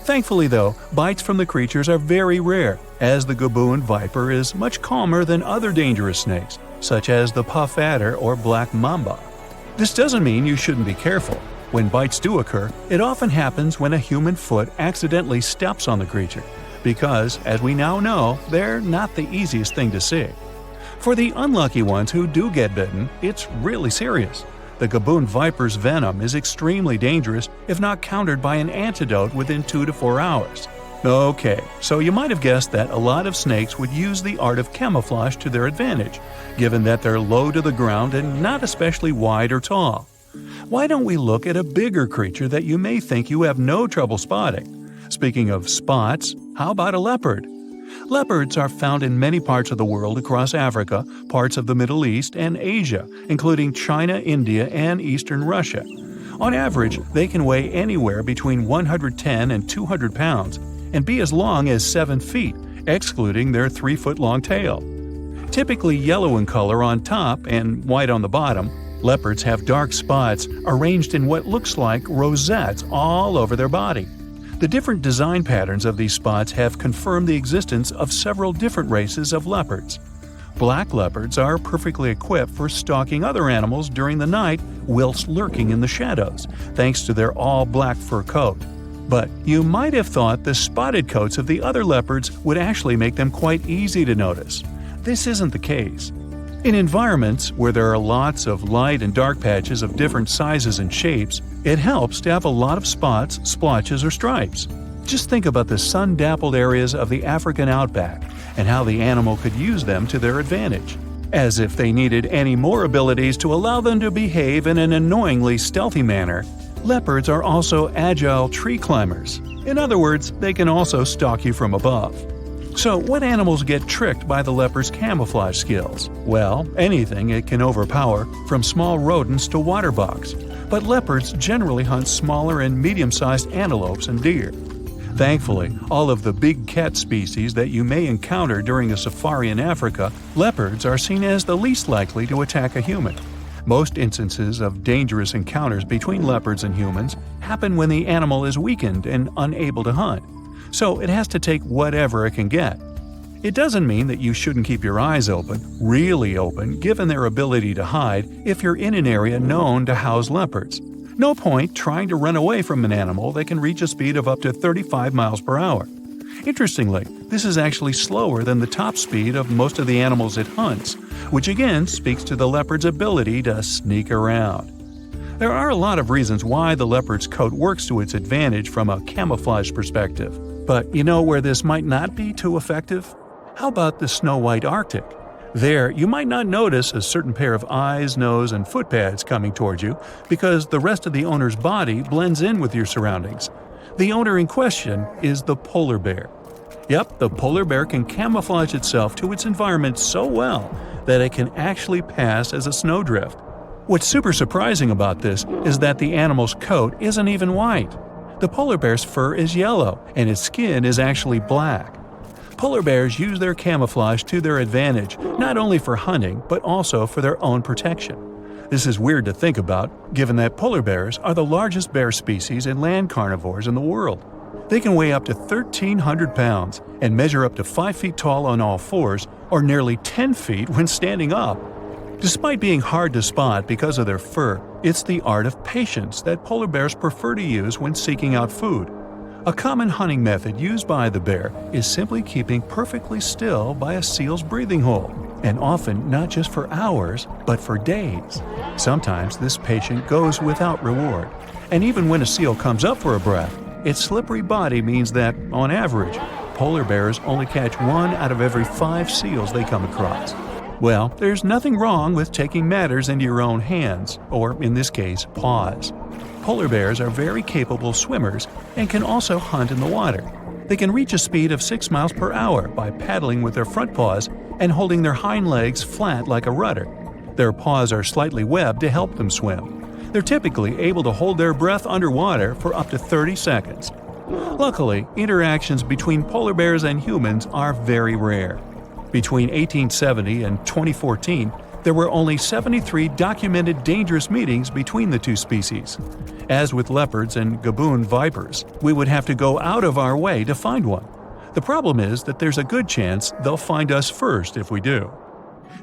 Thankfully though, bites from the creatures are very rare, as the gaboon viper is much calmer than other dangerous snakes, such as the puff adder or black mamba. This doesn't mean you shouldn't be careful. When bites do occur, it often happens when a human foot accidentally steps on the creature, because, as we now know, they're not the easiest thing to see. For the unlucky ones who do get bitten, it's really serious. The gaboon viper's venom is extremely dangerous if not countered by an antidote within 2 to 4 hours. Okay, so you might have guessed that a lot of snakes would use the art of camouflage to their advantage, given that they're low to the ground and not especially wide or tall. Why don't we look at a bigger creature that you may think you have no trouble spotting? Speaking of spots, how about a leopard? Leopards are found in many parts of the world across Africa, parts of the Middle East, and Asia, including China, India, and eastern Russia. On average, they can weigh anywhere between 110 and 200 pounds and be as long as 7 feet, excluding their 3-foot-long tail. Typically yellow in color on top and white on the bottom, leopards have dark spots arranged in what looks like rosettes all over their body. The different design patterns of these spots have confirmed the existence of several different races of leopards. Black leopards are perfectly equipped for stalking other animals during the night whilst lurking in the shadows, thanks to their all-black fur coat. But you might have thought the spotted coats of the other leopards would actually make them quite easy to notice. This isn't the case. In environments where there are lots of light and dark patches of different sizes and shapes, it helps to have a lot of spots, splotches, or stripes. Just think about the sun-dappled areas of the African outback and how the animal could use them to their advantage. As if they needed any more abilities to allow them to behave in an annoyingly stealthy manner, leopards are also agile tree climbers. In other words, they can also stalk you from above. So, what animals get tricked by the leopard's camouflage skills? Well, anything it can overpower, from small rodents to water bugs. But leopards generally hunt smaller and medium-sized antelopes and deer. Thankfully, all of the big cat species that you may encounter during a safari in Africa, leopards are seen as the least likely to attack a human. Most instances of dangerous encounters between leopards and humans happen when the animal is weakened and unable to hunt. So it has to take whatever it can get. It doesn't mean that you shouldn't keep your eyes open, really open, given their ability to hide if you're in an area known to house leopards. No point trying to run away from an animal that can reach a speed of up to 35 miles per hour. Interestingly, this is actually slower than the top speed of most of the animals it hunts, which again speaks to the leopard's ability to sneak around. There are a lot of reasons why the leopard's coat works to its advantage from a camouflage perspective. But you know where this might not be too effective? How about the snow-white Arctic? There, you might not notice a certain pair of eyes, nose, and foot pads coming towards you because the rest of the owner's body blends in with your surroundings. The owner in question is the polar bear. Yep, the polar bear can camouflage itself to its environment so well that it can actually pass as a snowdrift. What's super surprising about this is that the animal's coat isn't even white. The polar bear's fur is yellow, and its skin is actually black. Polar bears use their camouflage to their advantage, not only for hunting, but also for their own protection. This is weird to think about, given that polar bears are the largest bear species and land carnivores in the world. They can weigh up to 1,300 pounds and measure up to 5 feet tall on all fours, or nearly 10 feet when standing up. Despite being hard to spot because of their fur, it's the art of patience that polar bears prefer to use when seeking out food. A common hunting method used by the bear is simply keeping perfectly still by a seal's breathing hole, and often not just for hours, but for days. Sometimes this patience goes without reward, and even when a seal comes up for a breath, its slippery body means that, on average, polar bears only catch 1 out of every 5 seals they come across. Well, there's nothing wrong with taking matters into your own hands, or in this case, paws. Polar bears are very capable swimmers and can also hunt in the water. They can reach a speed of 6 miles per hour by paddling with their front paws and holding their hind legs flat like a rudder. Their paws are slightly webbed to help them swim. They're typically able to hold their breath underwater for up to 30 seconds. Luckily, interactions between polar bears and humans are very rare. Between 1870 and 2014, there were only 73 documented dangerous meetings between the two species. As with leopards and gaboon vipers, we would have to go out of our way to find one. The problem is that there's a good chance they'll find us first if we do.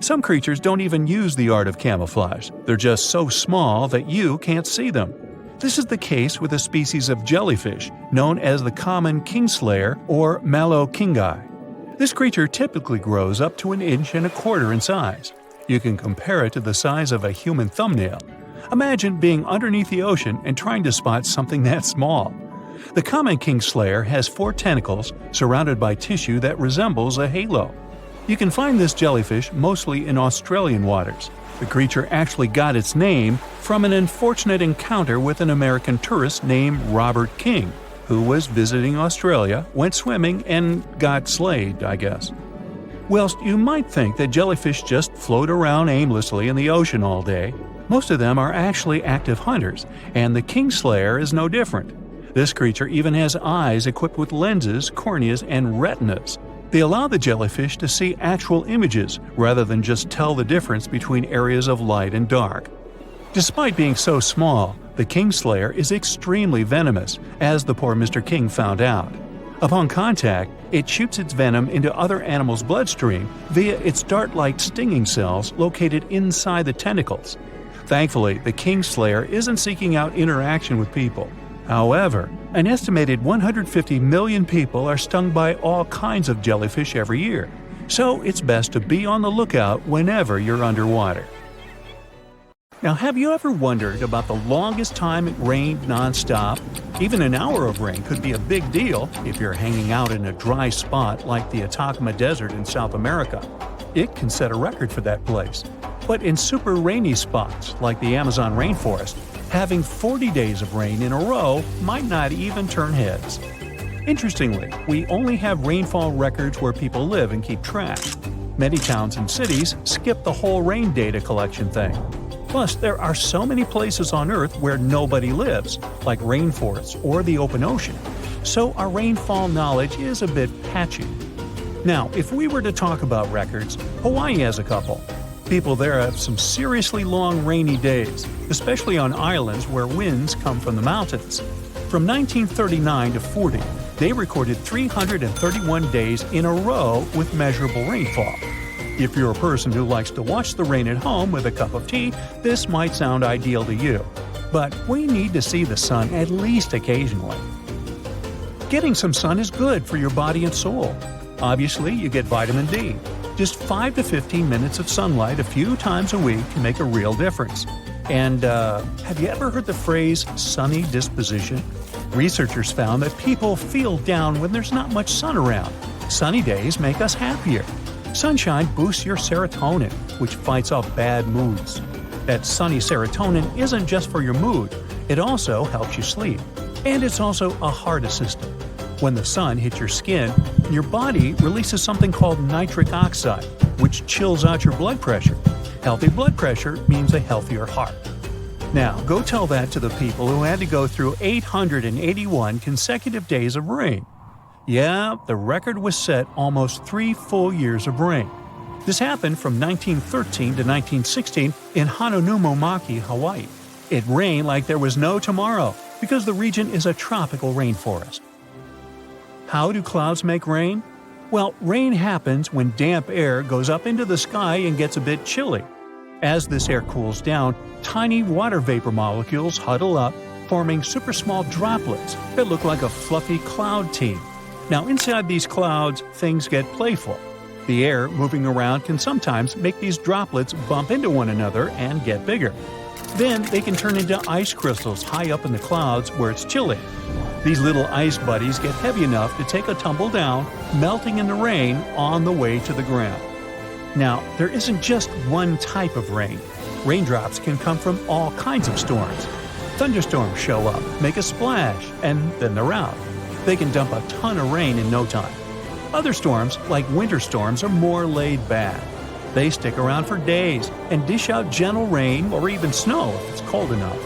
Some creatures don't even use the art of camouflage. They're just so small that you can't see them. This is the case with a species of jellyfish known as the common kingslayer or mallow-kingi. This creature typically grows up to 1.25 inches in size. You can compare it to the size of a human thumbnail. Imagine being underneath the ocean and trying to spot something that small. The common kingslayer has 4 tentacles surrounded by tissue that resembles a halo. You can find this jellyfish mostly in Australian waters. The creature actually got its name from an unfortunate encounter with an American tourist named Robert King, who was visiting Australia, went swimming, and got slayed, I guess. Whilst you might think that jellyfish just float around aimlessly in the ocean all day, most of them are actually active hunters, and the kingslayer is no different. This creature even has eyes equipped with lenses, corneas, and retinas. They allow the jellyfish to see actual images rather than just tell the difference between areas of light and dark. Despite being so small, the kingslayer is extremely venomous, as the poor Mr. King found out. Upon contact, it shoots its venom into other animals' bloodstream via its dart-like stinging cells located inside the tentacles. Thankfully, the kingslayer isn't seeking out interaction with people. However, an estimated 150 million people are stung by all kinds of jellyfish every year, so it's best to be on the lookout whenever you're underwater. Now, have you ever wondered about the longest time it rained nonstop? Even an hour of rain could be a big deal if you're hanging out in a dry spot like the Atacama Desert in South America. It can set a record for that place. But in super rainy spots like the Amazon rainforest, having 40 days of rain in a row might not even turn heads. Interestingly, we only have rainfall records where people live and keep track. Many towns and cities skip the whole rain data collection thing. Plus, there are so many places on Earth where nobody lives, like rainforests or the open ocean, so our rainfall knowledge is a bit patchy. Now, if we were to talk about records, Hawaii has a couple. People there have some seriously long rainy days, especially on islands where winds come from the mountains. From 1939 to 40, they recorded 331 days in a row with measurable rainfall. If you're a person who likes to watch the rain at home with a cup of tea, this might sound ideal to you. But we need to see the sun at least occasionally. Getting some sun is good for your body and soul. Obviously, you get vitamin D. Just 5 to 15 minutes of sunlight a few times a week can make a real difference. And have you ever heard the phrase sunny disposition? Researchers found that people feel down when there's not much sun around. Sunny days make us happier. Sunshine boosts your serotonin, which fights off bad moods. That sunny serotonin isn't just for your mood, it also helps you sleep. And it's also a heart assistant. When the sun hits your skin, your body releases something called nitric oxide, which chills out your blood pressure. Healthy blood pressure means a healthier heart. Now, go tell that to the people who had to go through 881 consecutive days of rain. Yeah, the record was set almost 3 full years of rain. This happened from 1913 to 1916 in Hononumomaki, Hawaii. It rained like there was no tomorrow because the region is a tropical rainforest. How do clouds make rain? Well, rain happens when damp air goes up into the sky and gets a bit chilly. As this air cools down, tiny water vapor molecules huddle up, forming super small droplets that look like a fluffy cloud team. Now, inside these clouds, things get playful. The air moving around can sometimes make these droplets bump into one another and get bigger. Then they can turn into ice crystals high up in the clouds where it's chilly. These little ice buddies get heavy enough to take a tumble down, melting in the rain on the way to the ground. Now, there isn't just one type of rain. Raindrops can come from all kinds of storms. Thunderstorms show up, make a splash, and then they're out. They can dump a ton of rain in no time. Other storms, like winter storms, are more laid back. They stick around for days and dish out gentle rain or even snow if it's cold enough.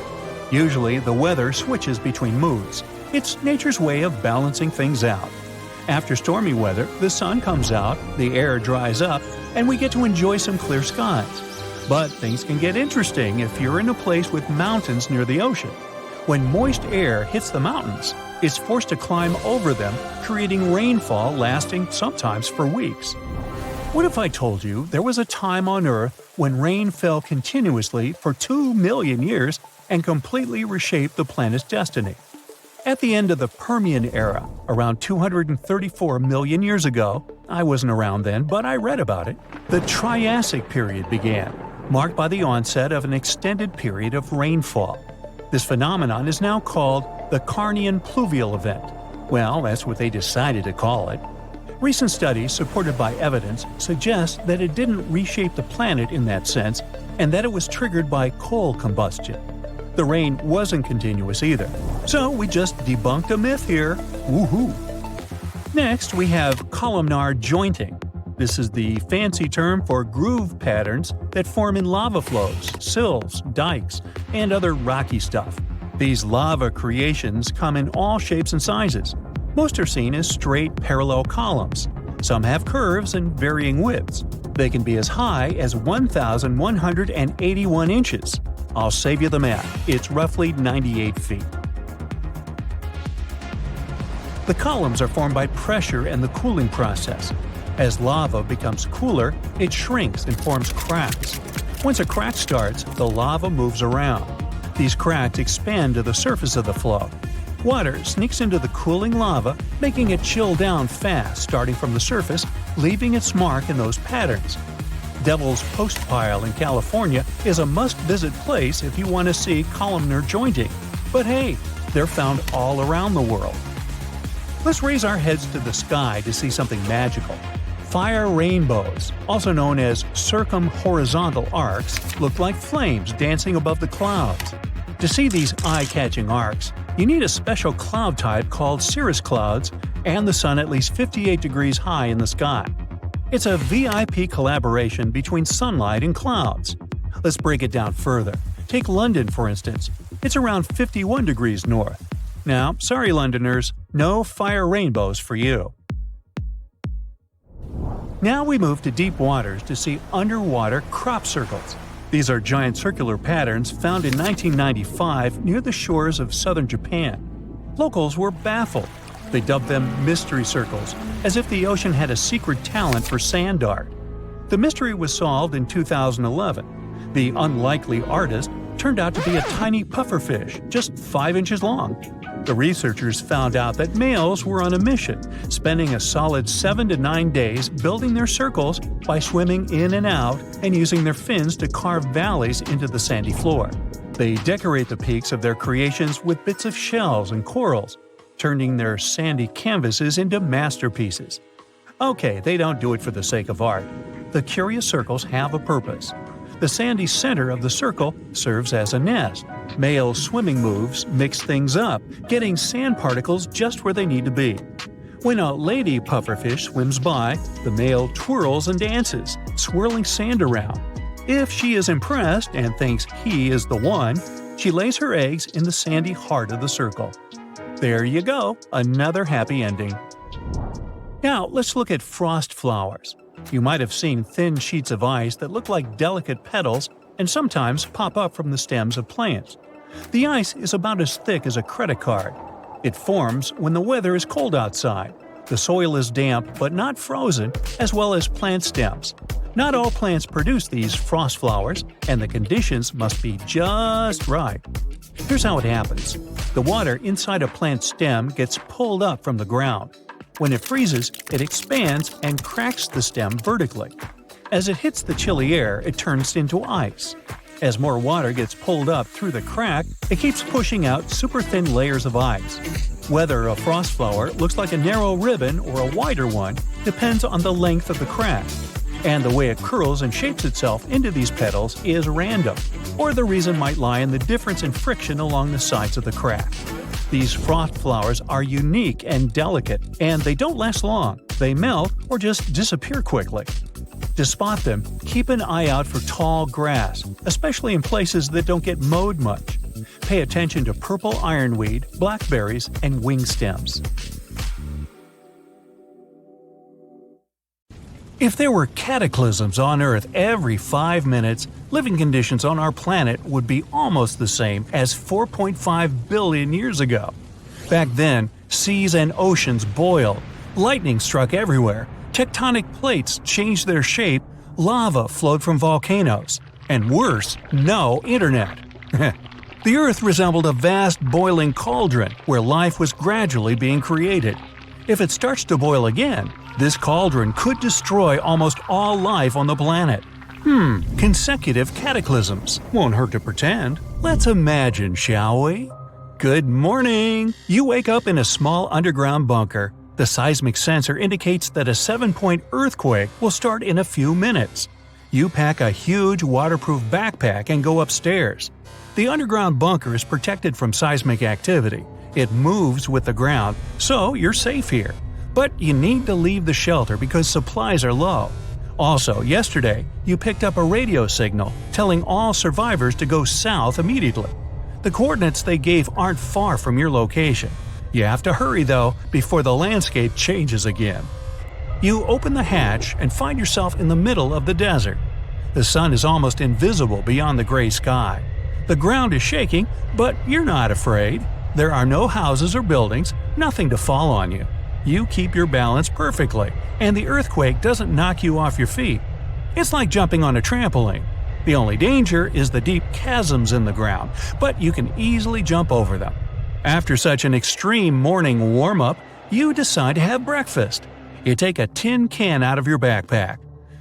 Usually, the weather switches between moods. It's nature's way of balancing things out. After stormy weather, the sun comes out, the air dries up, and we get to enjoy some clear skies. But things can get interesting if you're in a place with mountains near the ocean. When moist air hits the mountains, it's forced to climb over them, creating rainfall lasting sometimes for weeks. What if I told you there was a time on Earth when rain fell continuously for 2 million years and completely reshaped the planet's destiny? At the end of the Permian era, around 234 million years ago, I wasn't around then, but I read about it, the Triassic period began, marked by the onset of an extended period of rainfall. This phenomenon is now called the Carnian pluvial event. Well, that's what they decided to call it. Recent studies, supported by evidence, suggest that it didn't reshape the planet in that sense, and that it was triggered by coal combustion. The rain wasn't continuous either. So we just debunked a myth here. Woohoo! Next, we have columnar jointing. This is the fancy term for groove patterns that form in lava flows, sills, dikes, and other rocky stuff. These lava creations come in all shapes and sizes. Most are seen as straight, parallel columns. Some have curves and varying widths. They can be as high as 1,181 inches. I'll save you the math. It's roughly 98 feet. The columns are formed by pressure and the cooling process. As lava becomes cooler, it shrinks and forms cracks. Once a crack starts, the lava moves around. These cracks expand to the surface of the flow. Water sneaks into the cooling lava, making it chill down fast starting from the surface, leaving its mark in those patterns. Devil's Postpile in California is a must-visit place if you want to see columnar jointing. But hey, they're found all around the world. Let's raise our heads to the sky to see something magical. Fire rainbows, also known as circumhorizontal arcs, look like flames dancing above the clouds. To see these eye-catching arcs, you need a special cloud type called cirrus clouds and the sun at least 58 degrees high in the sky. It's a VIP collaboration between sunlight and clouds. Let's break it down further. Take London, for instance. It's around 51 degrees north. Now, sorry Londoners, no fire rainbows for you. Now we move to deep waters to see underwater crop circles. These are giant circular patterns found in 1995 near the shores of southern Japan. Locals were baffled. They dubbed them mystery circles, as if the ocean had a secret talent for sand art. The mystery was solved in 2011. The unlikely artist turned out to be a tiny pufferfish, just 5 inches long. The researchers found out that males were on a mission, spending a solid 7 to 9 days building their circles by swimming in and out and using their fins to carve valleys into the sandy floor. They decorate the peaks of their creations with bits of shells and corals, turning their sandy canvases into masterpieces. Okay, they don't do it for the sake of art. The curious circles have a purpose. The sandy center of the circle serves as a nest. Male swimming moves mix things up, getting sand particles just where they need to be. When a lady pufferfish swims by, the male twirls and dances, swirling sand around. If she is impressed and thinks he is the one, she lays her eggs in the sandy heart of the circle. There you go, another happy ending. Now let's look at frost flowers. You might have seen thin sheets of ice that look like delicate petals and sometimes pop up from the stems of plants. The ice is about as thick as a credit card. It forms when the weather is cold outside. The soil is damp but not frozen, as well as plant stems. Not all plants produce these frost flowers, and the conditions must be just right. Here's how it happens. The water inside a plant stem gets pulled up from the ground. When it freezes, it expands and cracks the stem vertically. As it hits the chilly air, it turns into ice. As more water gets pulled up through the crack, it keeps pushing out super thin layers of ice. Whether a frost flower looks like a narrow ribbon or a wider one depends on the length of the crack. And the way it curls and shapes itself into these petals is random, or the reason might lie in the difference in friction along the sides of the crack. These frost flowers are unique and delicate, and they don't last long. They melt or just disappear quickly. To spot them, keep an eye out for tall grass, especially in places that don't get mowed much. Pay attention to purple ironweed, blackberries, and wing stems. If there were cataclysms on Earth every 5 minutes, living conditions on our planet would be almost the same as 4.5 billion years ago. Back then, seas and oceans boiled, lightning struck everywhere, tectonic plates changed their shape, lava flowed from volcanoes, and worse, no internet. The Earth resembled a vast boiling cauldron where life was gradually being created. If it starts to boil again, this cauldron could destroy almost all life on the planet. Consecutive cataclysms. Won't hurt to pretend. Let's imagine, shall we? Good morning! You wake up in a small underground bunker. The seismic sensor indicates that a 7-point earthquake will start in a few minutes. You pack a huge waterproof backpack and go upstairs. The underground bunker is protected from seismic activity. It moves with the ground, so you're safe here. But you need to leave the shelter because supplies are low. Also, yesterday, you picked up a radio signal telling all survivors to go south immediately. The coordinates they gave aren't far from your location. You have to hurry, though, before the landscape changes again. You open the hatch and find yourself in the middle of the desert. The sun is almost invisible beyond the gray sky. The ground is shaking, but you're not afraid. There are no houses or buildings, nothing to fall on you. You keep your balance perfectly, and the earthquake doesn't knock you off your feet. It's like jumping on a trampoline. The only danger is the deep chasms in the ground, but you can easily jump over them. After such an extreme morning warm-up, you decide to have breakfast. You take a tin can out of your backpack.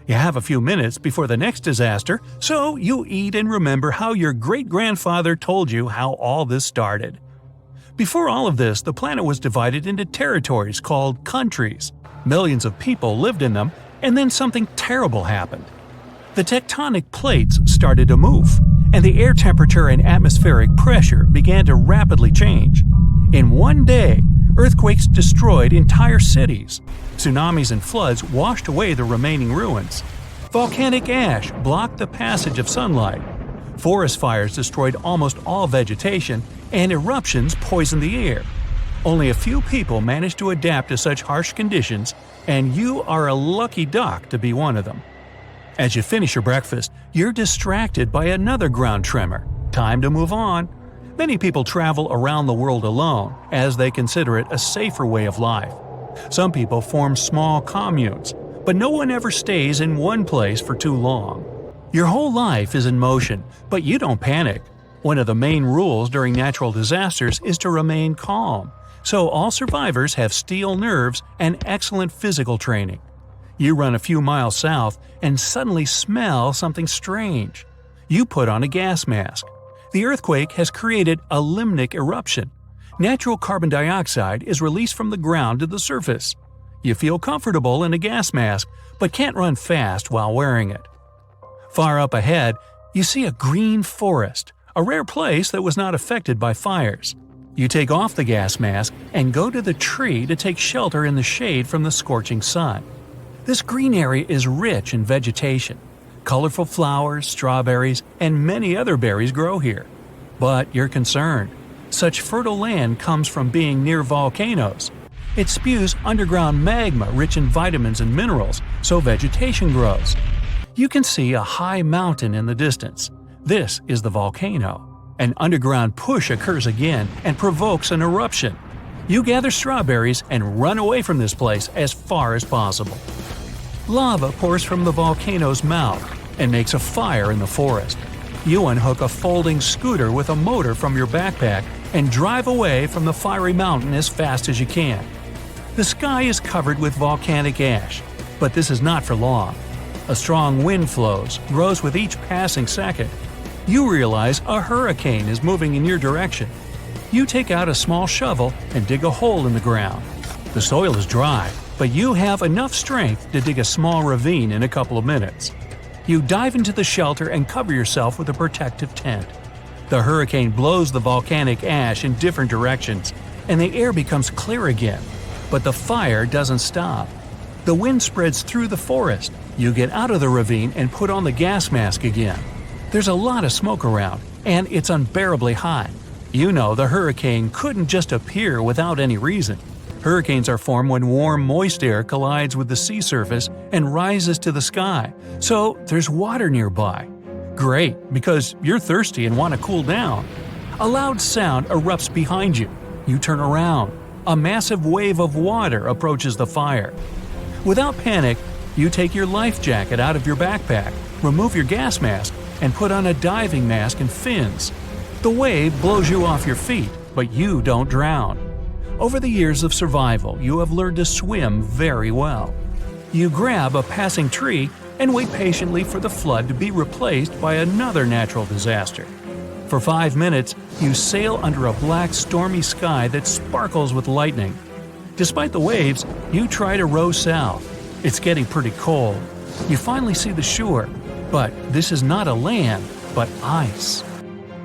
You have a few minutes before the next disaster, so you eat and remember how your great-grandfather told you how all this started. Before all of this, the planet was divided into territories called countries. Millions of people lived in them, and then something terrible happened. The tectonic plates started to move, and the air temperature and atmospheric pressure began to rapidly change. In one day, earthquakes destroyed entire cities. Tsunamis and floods washed away the remaining ruins. Volcanic ash blocked the passage of sunlight. Forest fires destroyed almost all vegetation, and eruptions poisoned the air. Only a few people managed to adapt to such harsh conditions, and you are a lucky duck to be one of them. As you finish your breakfast, you're distracted by another ground tremor. Time to move on. Many people travel around the world alone, as they consider it a safer way of life. Some people form small communes, but no one ever stays in one place for too long. Your whole life is in motion, but you don't panic. One of the main rules during natural disasters is to remain calm, so all survivors have steel nerves and excellent physical training. You run a few miles south and suddenly smell something strange. You put on a gas mask. The earthquake has created a limnic eruption. Natural carbon dioxide is released from the ground to the surface. You feel comfortable in a gas mask, but can't run fast while wearing it. Far up ahead, you see a green forest, a rare place that was not affected by fires. You take off the gas mask and go to the tree to take shelter in the shade from the scorching sun. This green area is rich in vegetation. Colorful flowers, strawberries, and many other berries grow here. But you're concerned. Such fertile land comes from being near volcanoes. It spews underground magma rich in vitamins and minerals, so vegetation grows. You can see a high mountain in the distance. This is the volcano. An underground push occurs again and provokes an eruption. You gather strawberries and run away from this place as far as possible. Lava pours from the volcano's mouth and makes a fire in the forest. You unhook a folding scooter with a motor from your backpack and drive away from the fiery mountain as fast as you can. The sky is covered with volcanic ash, but this is not for long. A strong wind grows with each passing second. You realize a hurricane is moving in your direction. You take out a small shovel and dig a hole in the ground. The soil is dry, but you have enough strength to dig a small ravine in a couple of minutes. You dive into the shelter and cover yourself with a protective tent. The hurricane blows the volcanic ash in different directions, and the air becomes clear again. But the fire doesn't stop. The wind spreads through the forest. You get out of the ravine and put on the gas mask again. There's a lot of smoke around, and it's unbearably hot. You know the hurricane couldn't just appear without any reason. Hurricanes are formed when warm, moist air collides with the sea surface and rises to the sky, so there's water nearby. Great, because you're thirsty and want to cool down. A loud sound erupts behind you. You turn around. A massive wave of water approaches the fire. Without panic, you take your life jacket out of your backpack, remove your gas mask, and put on a diving mask and fins. The wave blows you off your feet, but you don't drown. Over the years of survival, you have learned to swim very well. You grab a passing tree and wait patiently for the flood to be replaced by another natural disaster. For 5 minutes, you sail under a black, stormy sky that sparkles with lightning. Despite the waves, you try to row south. It's getting pretty cold. You finally see the shore, but this is not a land, but ice.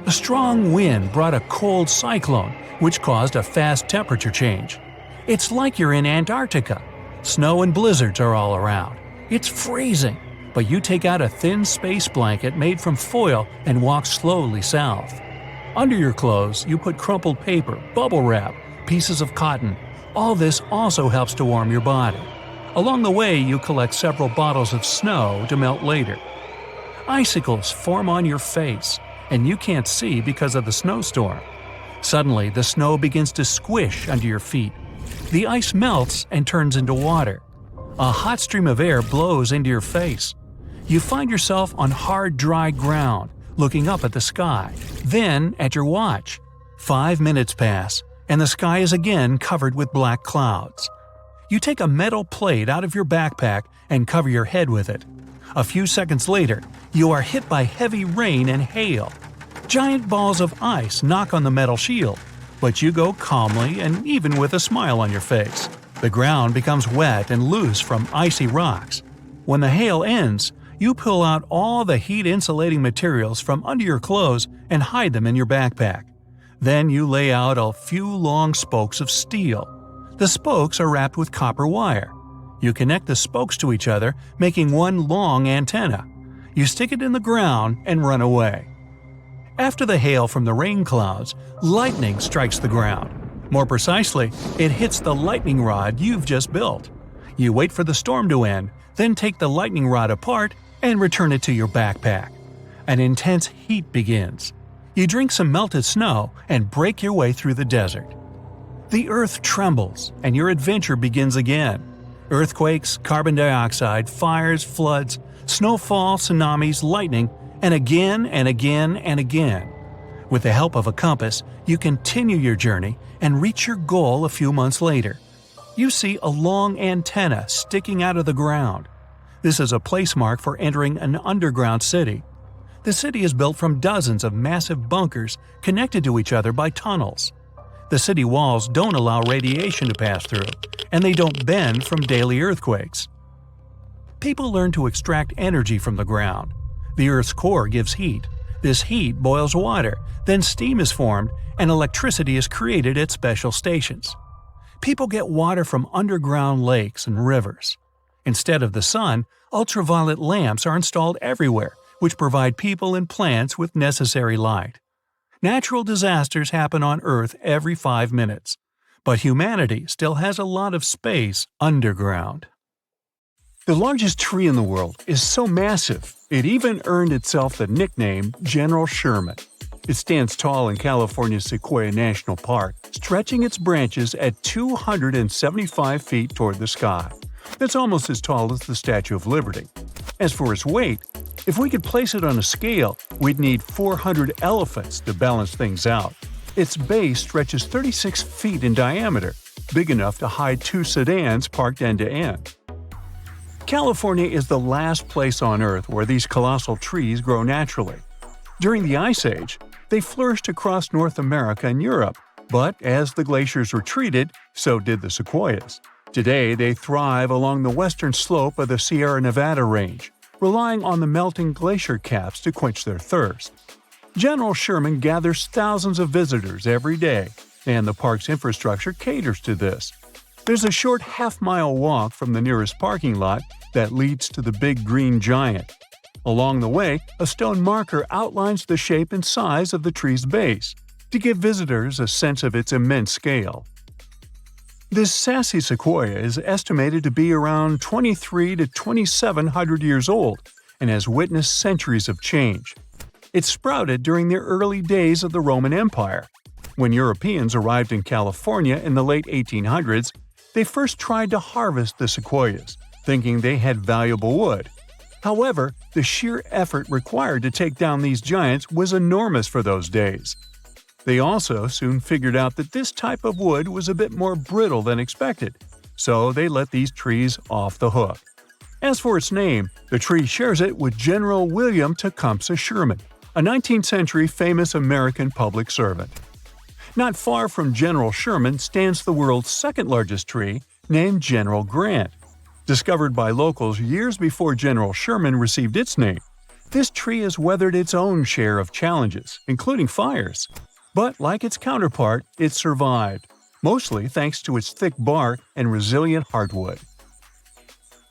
A strong wind brought a cold cyclone, which caused a fast temperature change. It's like you're in Antarctica. Snow and blizzards are all around. It's freezing, but you take out a thin space blanket made from foil and walk slowly south. Under your clothes, you put crumpled paper, bubble wrap, pieces of cotton. All this also helps to warm your body. Along the way, you collect several bottles of snow to melt later. Icicles form on your face, and you can't see because of the snowstorm. Suddenly, the snow begins to squish under your feet. The ice melts and turns into water. A hot stream of air blows into your face. You find yourself on hard, dry ground, looking up at the sky, then at your watch. 5 minutes pass, and the sky is again covered with black clouds. You take a metal plate out of your backpack and cover your head with it. A few seconds later, you are hit by heavy rain and hail. Giant balls of ice knock on the metal shield, but you go calmly and even with a smile on your face. The ground becomes wet and loose from icy rocks. When the hail ends, you pull out all the heat-insulating materials from under your clothes and hide them in your backpack. Then you lay out a few long spokes of steel. The spokes are wrapped with copper wire. You connect the spokes to each other, making one long antenna. You stick it in the ground and run away. After the hail from the rain clouds, lightning strikes the ground. More precisely, it hits the lightning rod you've just built. You wait for the storm to end, then take the lightning rod apart and return it to your backpack. An intense heat begins. You drink some melted snow and break your way through the desert. The earth trembles, and your adventure begins again. Earthquakes, carbon dioxide, fires, floods, snowfall, tsunamis, lightning, and again and again and again. With the help of a compass, you continue your journey and reach your goal a few months later. You see a long antenna sticking out of the ground. This is a place mark for entering an underground city. The city is built from dozens of massive bunkers connected to each other by tunnels. The city walls don't allow radiation to pass through, and they don't bend from daily earthquakes. People learn to extract energy from the ground. The Earth's core gives heat. This heat boils water, then steam is formed, and electricity is created at special stations. People get water from underground lakes and rivers. Instead of the sun, ultraviolet lamps are installed everywhere, which provide people and plants with necessary light. Natural disasters happen on Earth every 5 minutes, but humanity still has a lot of space underground. The largest tree in the world is so massive, it even earned itself the nickname General Sherman. It stands tall in California's Sequoia National Park, stretching its branches at 275 feet toward the sky. That's almost as tall as the Statue of Liberty. As for its weight, if we could place it on a scale, we'd need 400 elephants to balance things out. Its base stretches 36 feet in diameter, big enough to hide 2 sedans parked end to end. California is the last place on Earth where these colossal trees grow naturally. During the Ice Age, they flourished across North America and Europe, but as the glaciers retreated, so did the sequoias. Today, they thrive along the western slope of the Sierra Nevada range, relying on the melting glacier caps to quench their thirst. General Sherman gathers thousands of visitors every day, and the park's infrastructure caters to this. There's a short half-mile walk from the nearest parking lot that leads to the big green giant. Along the way, a stone marker outlines the shape and size of the tree's base, to give visitors a sense of its immense scale. This sassy sequoia is estimated to be around 23 to 2,700 years old and has witnessed centuries of change. It sprouted during the early days of the Roman Empire. When Europeans arrived in California in the late 1800s, they first tried to harvest the sequoias, thinking they had valuable wood. However, the sheer effort required to take down these giants was enormous for those days. They also soon figured out that this type of wood was a bit more brittle than expected, so they let these trees off the hook. As for its name, the tree shares it with General William Tecumseh Sherman, a 19th-century famous American public servant. Not far from General Sherman stands the world's second-largest tree, named General Grant. Discovered by locals years before General Sherman received its name, this tree has weathered its own share of challenges, including fires. But like its counterpart, it survived, mostly thanks to its thick bark and resilient hardwood.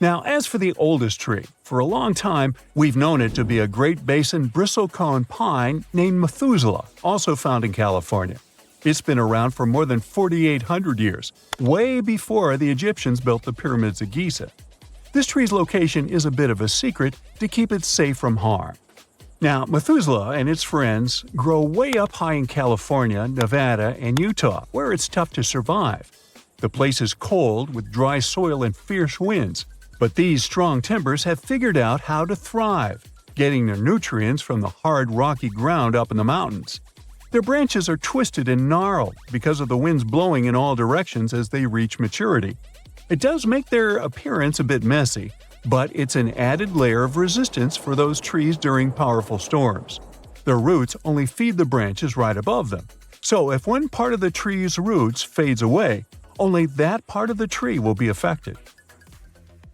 Now, as for the oldest tree, for a long time, we've known it to be a Great Basin bristlecone pine named Methuselah, also found in California. It's been around for more than 4,800 years, way before the Egyptians built the pyramids of Giza. This tree's location is a bit of a secret to keep it safe from harm. Now, Methuselah and its friends grow way up high in California, Nevada, and Utah, where it's tough to survive. The place is cold with dry soil and fierce winds, but these strong timbers have figured out how to thrive, getting their nutrients from the hard, rocky ground up in the mountains. Their branches are twisted and gnarled because of the winds blowing in all directions as they reach maturity. It does make their appearance a bit messy, but it's an added layer of resistance for those trees during powerful storms. Their roots only feed the branches right above them, so if one part of the tree's roots fades away, only that part of the tree will be affected.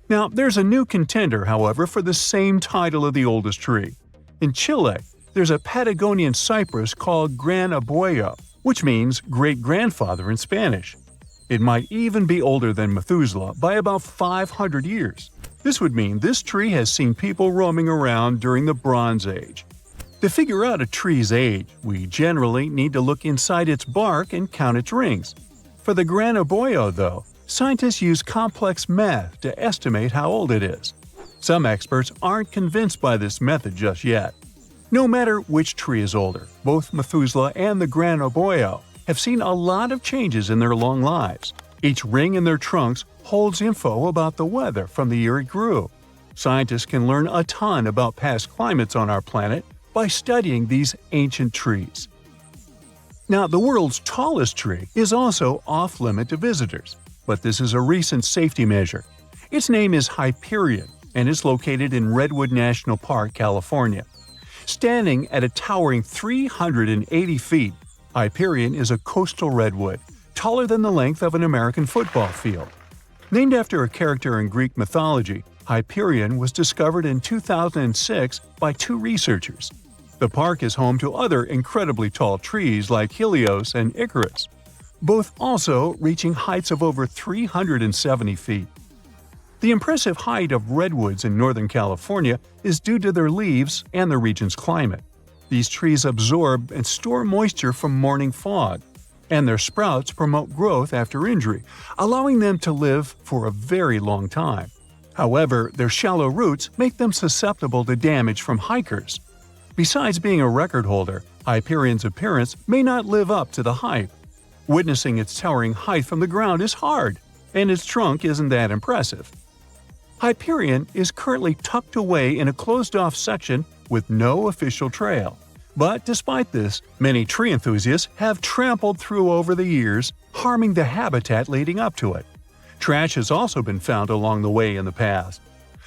Now, there's a new contender, however, for the same title of the oldest tree. In Chile, there's a Patagonian cypress called Gran Abuelo, which means great-grandfather in Spanish. It might even be older than Methuselah by about 500 years. This would mean this tree has seen people roaming around during the Bronze Age. To figure out a tree's age, we generally need to look inside its bark and count its rings. For the Gran Abuelo, though, scientists use complex math to estimate how old it is. Some experts aren't convinced by this method just yet. No matter which tree is older, both Methuselah and the Gran Abuelo have seen a lot of changes in their long lives. Each ring in their trunks holds info about the weather from the year it grew. Scientists can learn a ton about past climates on our planet by studying these ancient trees. Now, the world's tallest tree is also off-limit to visitors, but this is a recent safety measure. Its name is Hyperion and is located in Redwood National Park, California. Standing at a towering 380 feet, Hyperion is a coastal redwood, taller than the length of an American football field. Named after a character in Greek mythology, Hyperion was discovered in 2006 by two researchers. The park is home to other incredibly tall trees like Helios and Icarus, both also reaching heights of over 370 feet. The impressive height of redwoods in Northern California is due to their leaves and the region's climate. These trees absorb and store moisture from morning fog, and their sprouts promote growth after injury, allowing them to live for a very long time. However, their shallow roots make them susceptible to damage from hikers. Besides being a record holder, Hyperion's appearance may not live up to the hype. Witnessing its towering height from the ground is hard, and its trunk isn't that impressive. Hyperion is currently tucked away in a closed-off section with no official trail. But despite this, many tree enthusiasts have trampled through over the years, harming the habitat leading up to it. Trash has also been found along the way in the past.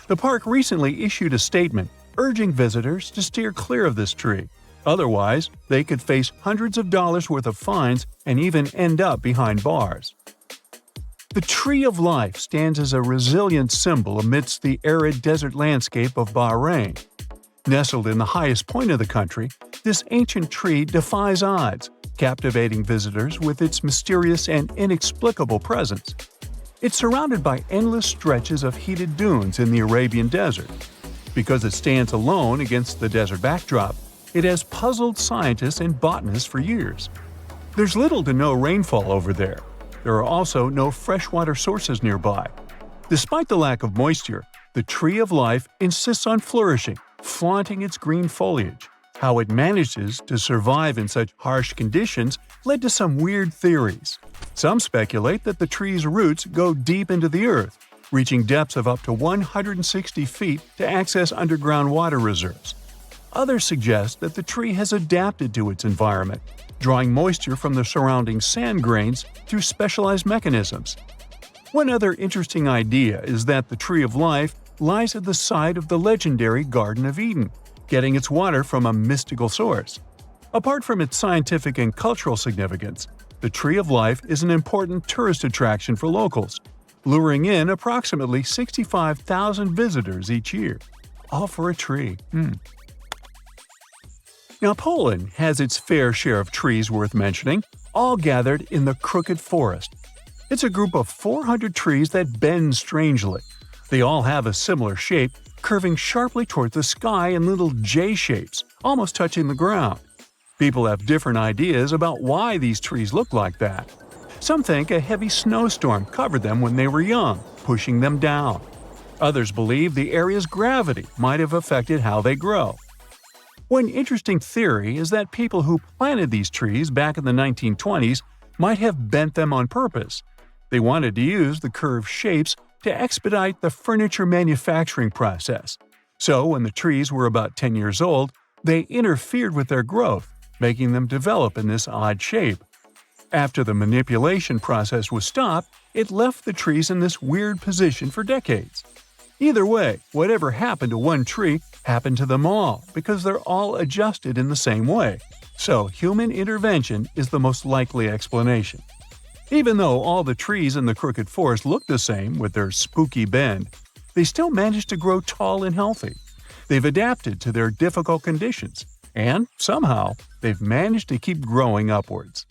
The park recently issued a statement urging visitors to steer clear of this tree. Otherwise, they could face hundreds of dollars worth of fines and even end up behind bars. The Tree of Life stands as a resilient symbol amidst the arid desert landscape of Bahrain. Nestled in the highest point of the country, this ancient tree defies odds, captivating visitors with its mysterious and inexplicable presence. It's surrounded by endless stretches of heated dunes in the Arabian Desert. Because it stands alone against the desert backdrop, it has puzzled scientists and botanists for years. There's little to no rainfall over there. There are also no freshwater sources nearby. Despite the lack of moisture, the Tree of Life insists on flourishing, flaunting its green foliage. How it manages to survive in such harsh conditions led to some weird theories. Some speculate that the tree's roots go deep into the earth, reaching depths of up to 160 feet to access underground water reserves. Others suggest that the tree has adapted to its environment, drawing moisture from the surrounding sand grains through specialized mechanisms. One other interesting idea is that the Tree of Life lies at the site of the legendary Garden of Eden, getting its water from a mystical source. Apart from its scientific and cultural significance, the Tree of Life is an important tourist attraction for locals, luring in approximately 65,000 visitors each year. All for a tree. Now, Poland has its fair share of trees worth mentioning, all gathered in the Crooked Forest. It's a group of 400 trees that bend strangely. They all have a similar shape, curving sharply towards the sky in little J shapes, almost touching the ground. People have different ideas about why these trees look like that. Some think a heavy snowstorm covered them when they were young, pushing them down. Others believe the area's gravity might have affected how they grow. One interesting theory is that people who planted these trees back in the 1920s might have bent them on purpose. They wanted to use the curved shapes to expedite the furniture manufacturing process. So when the trees were about 10 years old, they interfered with their growth, making them develop in this odd shape. After the manipulation process was stopped, it left the trees in this weird position for decades. Either way, whatever happened to one tree happened to them all because they're all adjusted in the same way. So human intervention is the most likely explanation. Even though all the trees in the Crooked Forest look the same with their spooky bend, they still manage to grow tall and healthy. They've adapted to their difficult conditions, and somehow they've managed to keep growing upwards.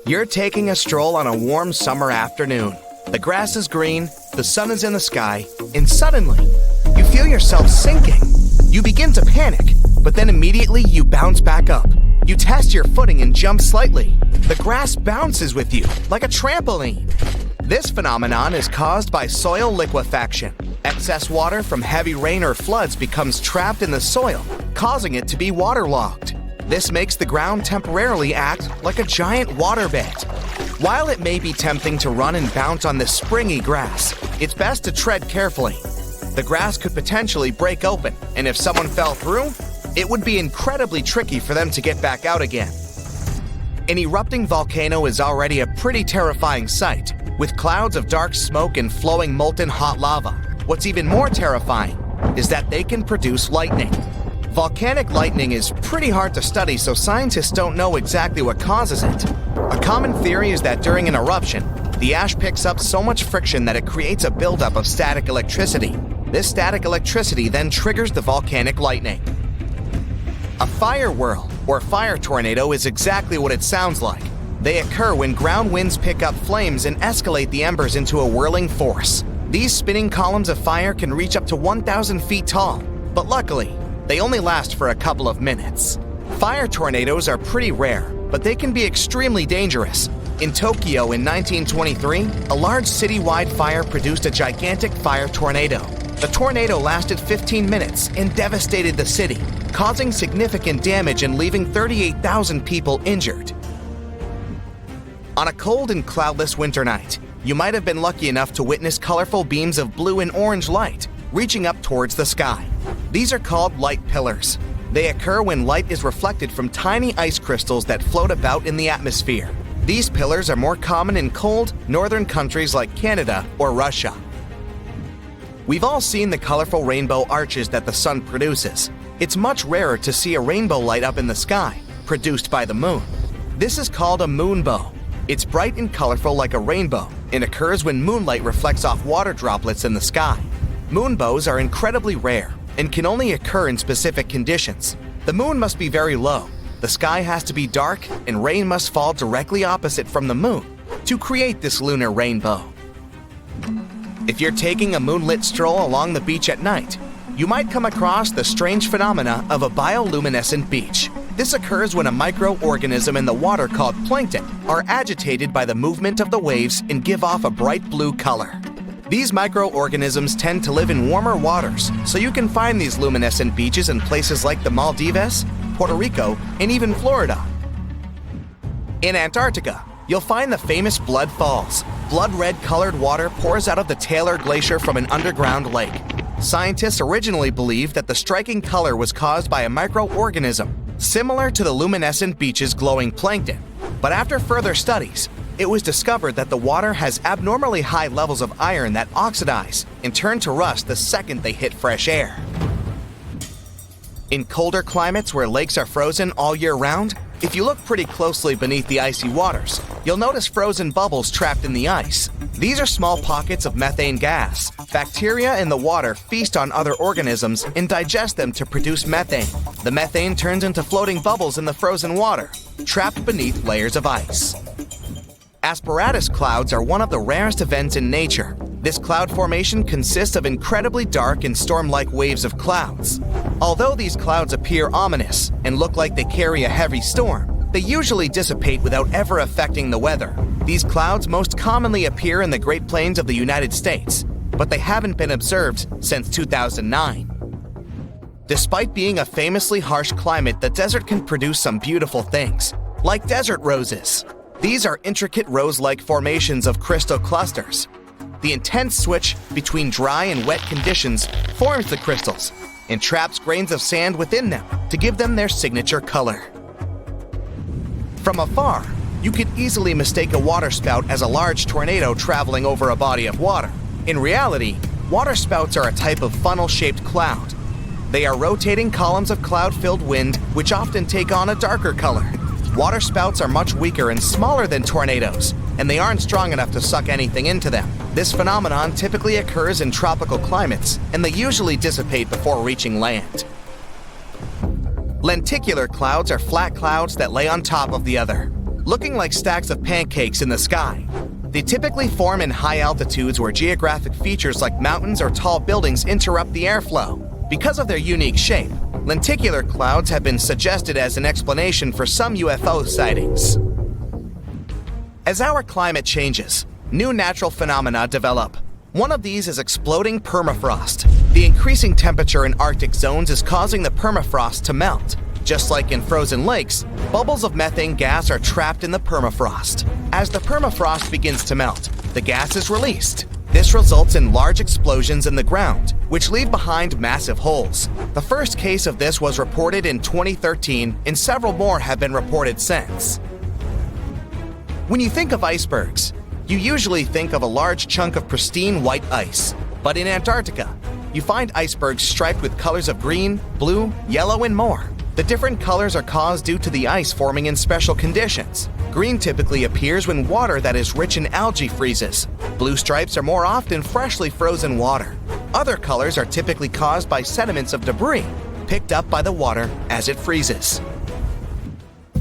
You're taking a stroll on a warm summer afternoon. The grass is green, the sun is in the sky, and suddenly, you feel yourself sinking. You begin to panic, but then immediately you bounce back up. You test your footing and jump slightly. The grass bounces with you, like a trampoline. This phenomenon is caused by soil liquefaction. Excess water from heavy rain or floods becomes trapped in the soil, causing it to be waterlogged. This makes the ground temporarily act like a giant waterbed. While it may be tempting to run and bounce on this springy grass, it's best to tread carefully. The grass could potentially break open, and if someone fell through, it would be incredibly tricky for them to get back out again. An erupting volcano is already a pretty terrifying sight, with clouds of dark smoke and flowing molten hot lava. What's even more terrifying is that they can produce lightning. Volcanic lightning is pretty hard to study, so scientists don't know exactly what causes it. A common theory is that during an eruption, The ash picks up so much friction that it creates a buildup of static electricity. This static electricity then triggers the volcanic lightning. A fire whirl, or fire tornado, is exactly what it sounds like. They occur when ground winds pick up flames and escalate the embers into a whirling force. These spinning columns of fire can reach up to 1,000 feet tall, but luckily, they only last for a couple of minutes. Fire tornadoes are pretty rare, but they can be extremely dangerous. In Tokyo in 1923, a large citywide fire produced a gigantic fire tornado. The tornado lasted 15 minutes and devastated the city, causing significant damage and leaving 38,000 people injured. On a cold and cloudless winter night, you might have been lucky enough to witness colorful beams of blue and orange light reaching up towards the sky. These are called light pillars. They occur when light is reflected from tiny ice crystals that float about in the atmosphere. These pillars are more common in cold, northern countries like Canada or Russia. We've all seen the colorful rainbow arches that the sun produces. It's much rarer to see a rainbow light up in the sky, produced by the moon. This is called a moonbow. It's bright and colorful like a rainbow and occurs when moonlight reflects off water droplets in the sky. Moonbows are incredibly rare and can only occur in specific conditions. The moon must be very low, the sky has to be dark, and rain must fall directly opposite from the moon to create this lunar rainbow. If you're taking a moonlit stroll along the beach at night, you might come across the strange phenomena of a bioluminescent beach. This occurs when a microorganism in the water called plankton are agitated by the movement of the waves and give off a bright blue color. These microorganisms tend to live in warmer waters, so you can find these luminescent beaches in places like the Maldives, Puerto Rico, and even Florida. In Antarctica, you'll find the famous Blood Falls. Blood-red colored water pours out of the Taylor Glacier from an underground lake. Scientists originally believed that the striking color was caused by a microorganism similar to the luminescent beach's glowing plankton. But after further studies, it was discovered that the water has abnormally high levels of iron that oxidize and turn to rust the second they hit fresh air. In colder climates where lakes are frozen all year round, if you look pretty closely beneath the icy waters, you'll notice frozen bubbles trapped in the ice. These are small pockets of methane gas. Bacteria in the water feast on other organisms and digest them to produce methane. The methane turns into floating bubbles in the frozen water, trapped beneath layers of ice. Asperatus clouds are one of the rarest events in nature. This cloud formation consists of incredibly dark and storm-like waves of clouds. Although these clouds appear ominous and look like they carry a heavy storm, they usually dissipate without ever affecting the weather. These clouds most commonly appear in the Great Plains of the United States, but they haven't been observed since 2009. Despite being a famously harsh climate, the desert can produce some beautiful things, like desert roses. These are intricate rose-like formations of crystal clusters. The intense switch between dry and wet conditions forms the crystals and traps grains of sand within them to give them their signature color. From afar, you could easily mistake a waterspout as a large tornado traveling over a body of water. In reality, waterspouts are a type of funnel-shaped cloud. They are rotating columns of cloud-filled wind which often take on a darker color. Waterspouts are much weaker and smaller than tornadoes, and they aren't strong enough to suck anything into them. This phenomenon typically occurs in tropical climates, and they usually dissipate before reaching land. Lenticular clouds are flat clouds that lay on top of the other, looking like stacks of pancakes in the sky. They typically form in high altitudes where geographic features like mountains or tall buildings interrupt the airflow. Because of their unique shape, lenticular clouds have been suggested as an explanation for some UFO sightings. As our climate changes, new natural phenomena develop. One of these is exploding permafrost. The increasing temperature in Arctic zones is causing the permafrost to melt. Just like in frozen lakes, bubbles of methane gas are trapped in the permafrost. As the permafrost begins to melt, the gas is released. This results in large explosions in the ground, which leave behind massive holes. The first case of this was reported in 2013, and several more have been reported since. When you think of icebergs, you usually think of a large chunk of pristine white ice. But in Antarctica, you find icebergs striped with colors of green, blue, yellow, and more. The different colors are caused due to the ice forming in special conditions. Green typically appears when water that is rich in algae freezes. Blue stripes are more often freshly frozen water. Other colors are typically caused by sediments of debris picked up by the water as it freezes.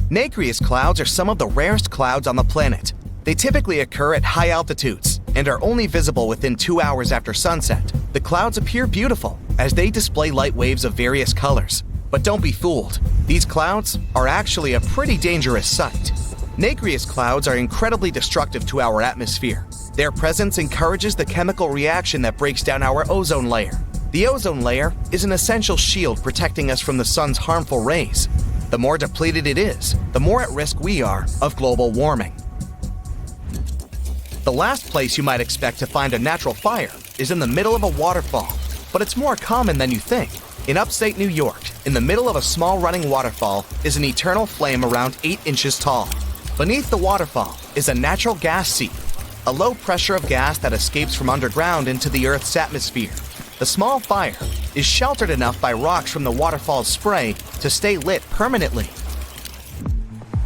Nacreous clouds are some of the rarest clouds on the planet. They typically occur at high altitudes and are only visible within 2 hours after sunset. The clouds appear beautiful as they display light waves of various colors. But don't be fooled. These clouds are actually a pretty dangerous sight. Nacreous clouds are incredibly destructive to our atmosphere. Their presence encourages the chemical reaction that breaks down our ozone layer. The ozone layer is an essential shield protecting us from the sun's harmful rays. The more depleted it is, the more at risk we are of global warming. The last place you might expect to find a natural fire is in the middle of a waterfall, but it's more common than you think. In upstate New York, in the middle of a small running waterfall is an eternal flame around 8 inches tall. Beneath the waterfall is a natural gas seep, a low pressure of gas that escapes from underground into the Earth's atmosphere. The small fire is sheltered enough by rocks from the waterfall's spray to stay lit permanently.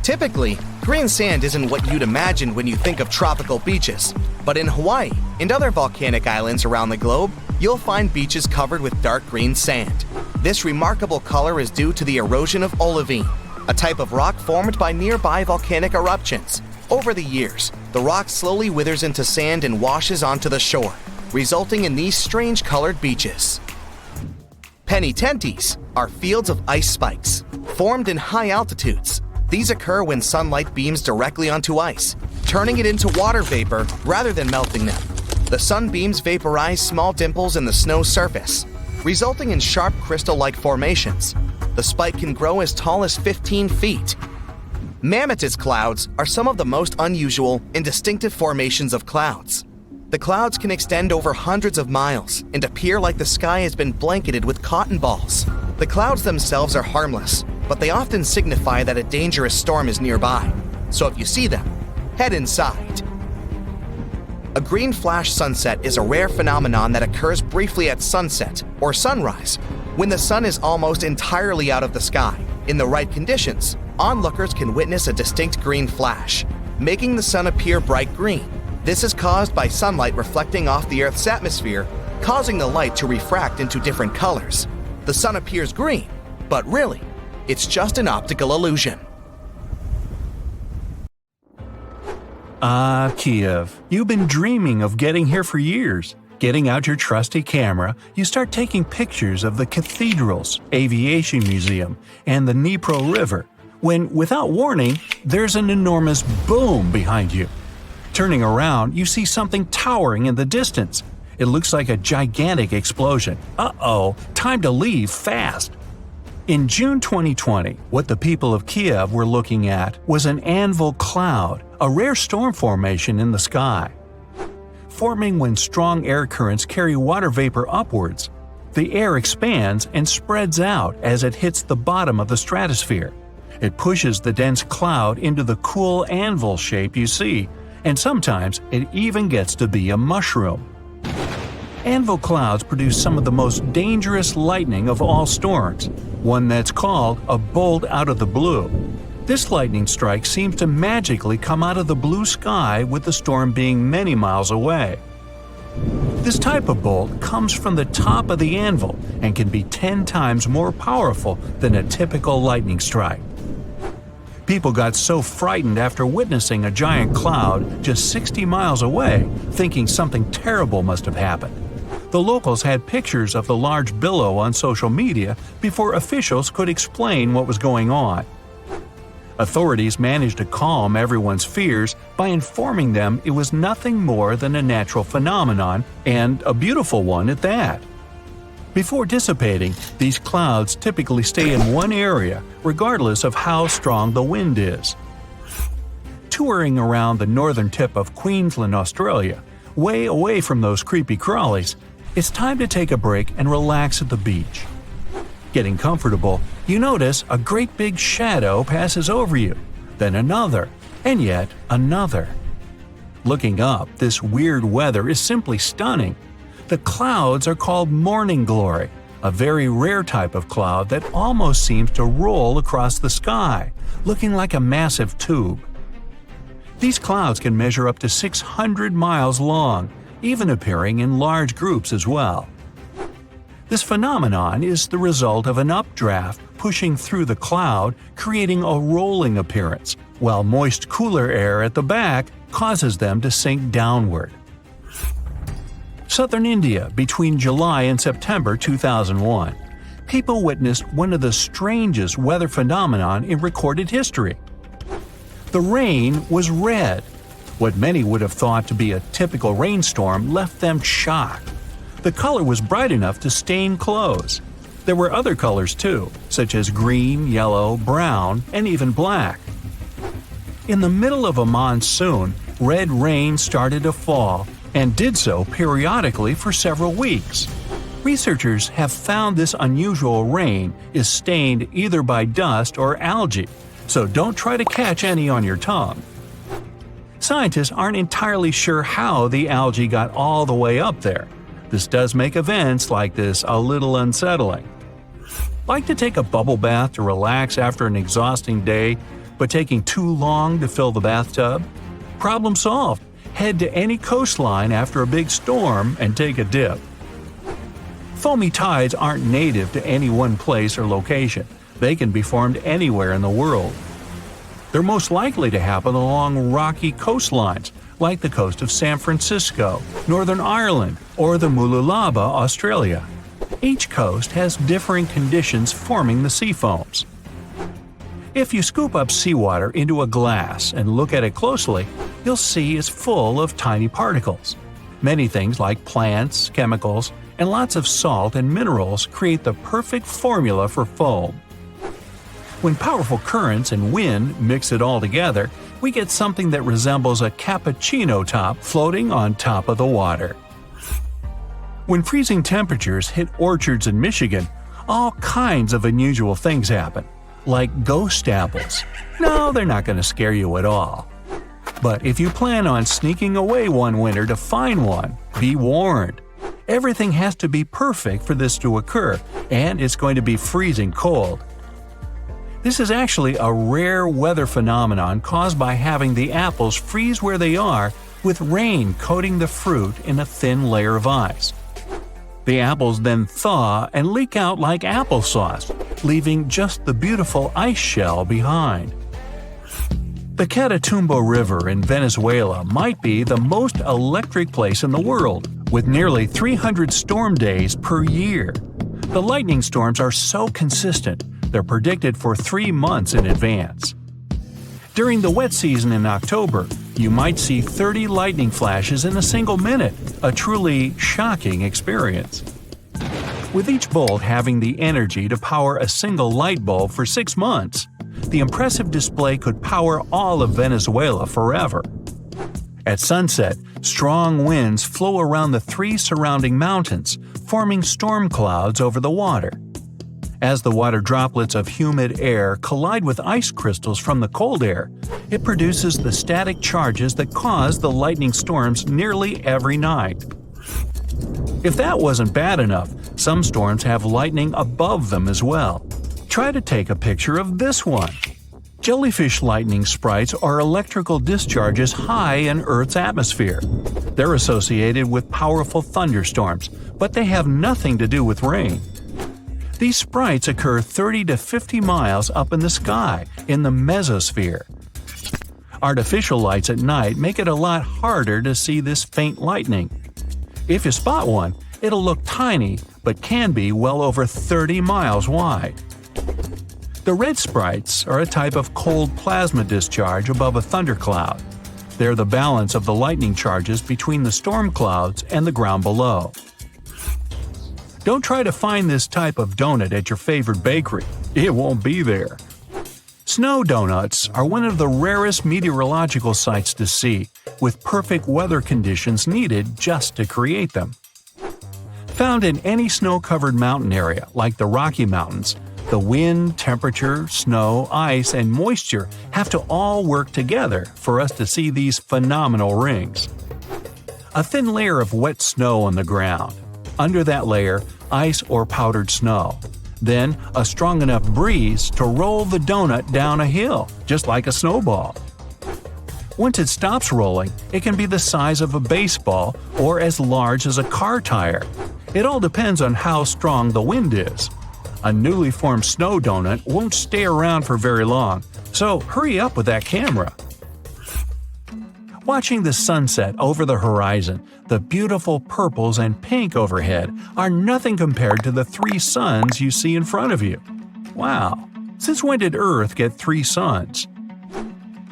Typically, green sand isn't what you'd imagine when you think of tropical beaches, but in Hawaii and other volcanic islands around the globe, you'll find beaches covered with dark green sand. This remarkable color is due to the erosion of olivine, a type of rock formed by nearby volcanic eruptions. Over the years, the rock slowly withers into sand and washes onto the shore, resulting in these strange colored beaches. Penitentes are fields of ice spikes, formed in high altitudes. These occur when sunlight beams directly onto ice, turning it into water vapor rather than melting them. The sunbeams vaporize small dimples in the snow surface, resulting in sharp crystal-like formations. The spike can grow as tall as 15 feet. Mammatus clouds are some of the most unusual and distinctive formations of clouds. The clouds can extend over hundreds of miles and appear like the sky has been blanketed with cotton balls. The clouds themselves are harmless, but they often signify that a dangerous storm is nearby. So if you see them, head inside. A green flash sunset is a rare phenomenon that occurs briefly at sunset or sunrise, when the sun is almost entirely out of the sky. In the right conditions, onlookers can witness a distinct green flash, making the sun appear bright green. This is caused by sunlight reflecting off the Earth's atmosphere, causing the light to refract into different colors. The sun appears green, but really, it's just an optical illusion. Ah, Kiev, you've been dreaming of getting here for years. Getting out your trusty camera, you start taking pictures of the cathedrals, aviation museum, and the Dnipro River, when, without warning, there's an enormous boom behind you. Turning around, you see something towering in the distance. It looks like a gigantic explosion. Uh-oh, time to leave fast. In June 2020, what the people of Kiev were looking at was an anvil cloud, a rare storm formation in the sky. Forming when strong air currents carry water vapor upwards, the air expands and spreads out as it hits the bottom of the stratosphere. It pushes the dense cloud into the cool anvil shape you see, and sometimes it even gets to be a mushroom. Anvil clouds produce some of the most dangerous lightning of all storms, one that's called a bolt out of the blue. This lightning strike seems to magically come out of the blue sky with the storm being many miles away. This type of bolt comes from the top of the anvil and can be 10 times more powerful than a typical lightning strike. People got so frightened after witnessing a giant cloud just 60 miles away, thinking something terrible must have happened. The locals had pictures of the large billow on social media before officials could explain what was going on. Authorities managed to calm everyone's fears by informing them it was nothing more than a natural phenomenon, and a beautiful one at that. Before dissipating, these clouds typically stay in one area, regardless of how strong the wind is. Touring around the northern tip of Queensland, Australia, way away from those creepy crawlies, it's time to take a break and relax at the beach. Getting comfortable, you notice a great big shadow passes over you, then another, and yet another. Looking up, this weird weather is simply stunning. The clouds are called morning glory, a very rare type of cloud that almost seems to roll across the sky, looking like a massive tube. These clouds can measure up to 600 miles long, even appearing in large groups as well. This phenomenon is the result of an updraft pushing through the cloud, creating a rolling appearance, while moist cooler air at the back causes them to sink downward. Southern India between July and September 2001. People witnessed one of the strangest weather phenomenon in recorded history. The rain was red. What many would have thought to be a typical rainstorm left them shocked. The color was bright enough to stain clothes. There were other colors too, such as green, yellow, brown, and even black. In the middle of a monsoon, red rain started to fall, and did so periodically for several weeks. Researchers have found this unusual rain is stained either by dust or algae, so don't try to catch any on your tongue. Scientists aren't entirely sure how the algae got all the way up there. This does make events like this a little unsettling. Like to take a bubble bath to relax after an exhausting day, but taking too long to fill the bathtub? Problem solved. Head to any coastline after a big storm and take a dip. Foamy tides aren't native to any one place or location. They can be formed anywhere in the world. They're most likely to happen along rocky coastlines, like the coast of San Francisco, Northern Ireland, or the Mululaba, Australia. Each coast has differing conditions forming the sea foams. If you scoop up seawater into a glass and look at it closely, you'll see it's full of tiny particles. Many things like plants, chemicals, and lots of salt and minerals create the perfect formula for foam. When powerful currents and wind mix it all together, we get something that resembles a cappuccino top floating on top of the water. When freezing temperatures hit orchards in Michigan, all kinds of unusual things happen, like ghost apples. No, they're not going to scare you at all. But if you plan on sneaking away one winter to find one, be warned. Everything has to be perfect for this to occur, and it's going to be freezing cold. This is actually a rare weather phenomenon caused by having the apples freeze where they are with rain coating the fruit in a thin layer of ice. The apples then thaw and leak out like applesauce, leaving just the beautiful ice shell behind. The Catatumbo River in Venezuela might be the most electric place in the world, with nearly 300 storm days per year. The lightning storms are so consistent, they're predicted for 3 months in advance. During the wet season in October, you might see 30 lightning flashes in a single minute, a truly shocking experience. With each bolt having the energy to power a single light bulb for 6 months, the impressive display could power all of Venezuela forever. At sunset, strong winds flow around the 3 surrounding mountains, forming storm clouds over the water. As the water droplets of humid air collide with ice crystals from the cold air, it produces the static charges that cause the lightning storms nearly every night. If that wasn't bad enough, some storms have lightning above them as well. Try to take a picture of this one. Jellyfish lightning sprites are electrical discharges high in Earth's atmosphere. They're associated with powerful thunderstorms, but they have nothing to do with rain. These sprites occur 30 to 50 miles up in the sky, in the mesosphere. Artificial lights at night make it a lot harder to see this faint lightning. If you spot one, it'll look tiny, but can be well over 30 miles wide. The red sprites are a type of cold plasma discharge above a thundercloud. They're the balance of the lightning charges between the storm clouds and the ground below. Don't try to find this type of donut at your favorite bakery. It won't be there. Snow donuts are one of the rarest meteorological sights to see, with perfect weather conditions needed just to create them. Found in any snow-covered mountain area, like the Rocky Mountains, the wind, temperature, snow, ice, and moisture have to all work together for us to see these phenomenal rings. A thin layer of wet snow on the ground. Under that layer, ice or powdered snow. Then, a strong enough breeze to roll the donut down a hill, just like a snowball. Once it stops rolling, it can be the size of a baseball or as large as a car tire. It all depends on how strong the wind is. A newly formed snow donut won't stay around for very long, so hurry up with that camera. Watching the sunset over the horizon, the beautiful purples and pink overhead are nothing compared to the 3 suns you see in front of you. Wow, since when did Earth get 3 suns?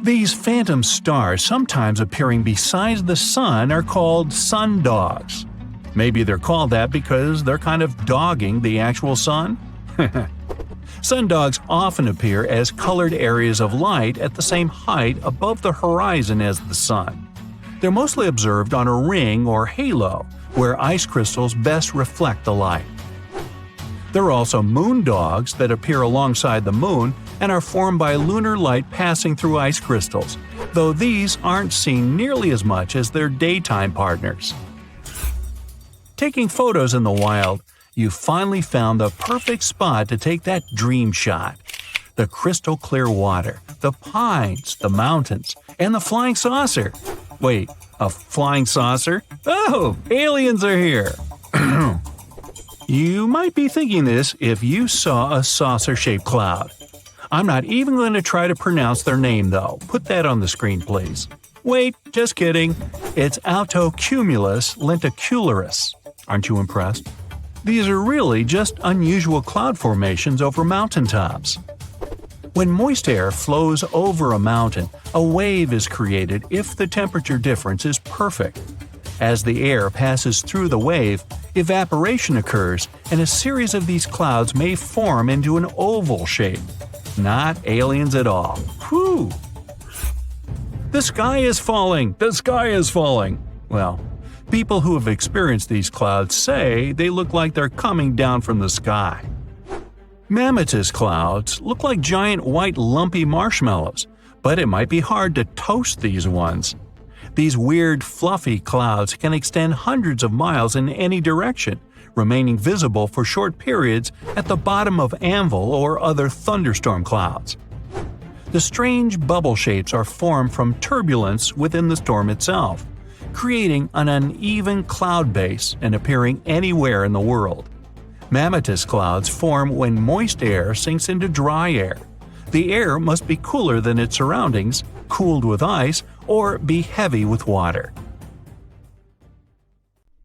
These phantom stars sometimes appearing beside the sun are called sundogs. Maybe they're called that because they're kind of dogging the actual sun? Sundogs often appear as colored areas of light at the same height above the horizon as the sun. They're mostly observed on a ring or halo, where ice crystals best reflect the light. There are also moondogs that appear alongside the moon and are formed by lunar light passing through ice crystals, though these aren't seen nearly as much as their daytime partners. Taking photos in the wild, you finally found the perfect spot to take that dream shot. The crystal clear water, the pines, the mountains, and the flying saucer. Wait, a flying saucer? Oh, aliens are here! You might be thinking this if you saw a saucer-shaped cloud. I'm not even going to try to pronounce their name though. Put that on the screen, please. Wait, just kidding. It's altocumulus lenticularis. Aren't you impressed? These are really just unusual cloud formations over mountaintops. When moist air flows over a mountain, a wave is created if the temperature difference is perfect. As the air passes through the wave, evaporation occurs and a series of these clouds may form into an oval shape. Not aliens at all. Whew! The sky is falling! The sky is falling! Well, people who have experienced these clouds say they look like they're coming down from the sky. Mammatus clouds look like giant white lumpy marshmallows, but it might be hard to toast these ones. These weird fluffy clouds can extend hundreds of miles in any direction, remaining visible for short periods at the bottom of anvil or other thunderstorm clouds. The strange bubble shapes are formed from turbulence within the storm itself, creating an uneven cloud base and appearing anywhere in the world. Mammatus clouds form when moist air sinks into dry air. The air must be cooler than its surroundings, cooled with ice, or be heavy with water.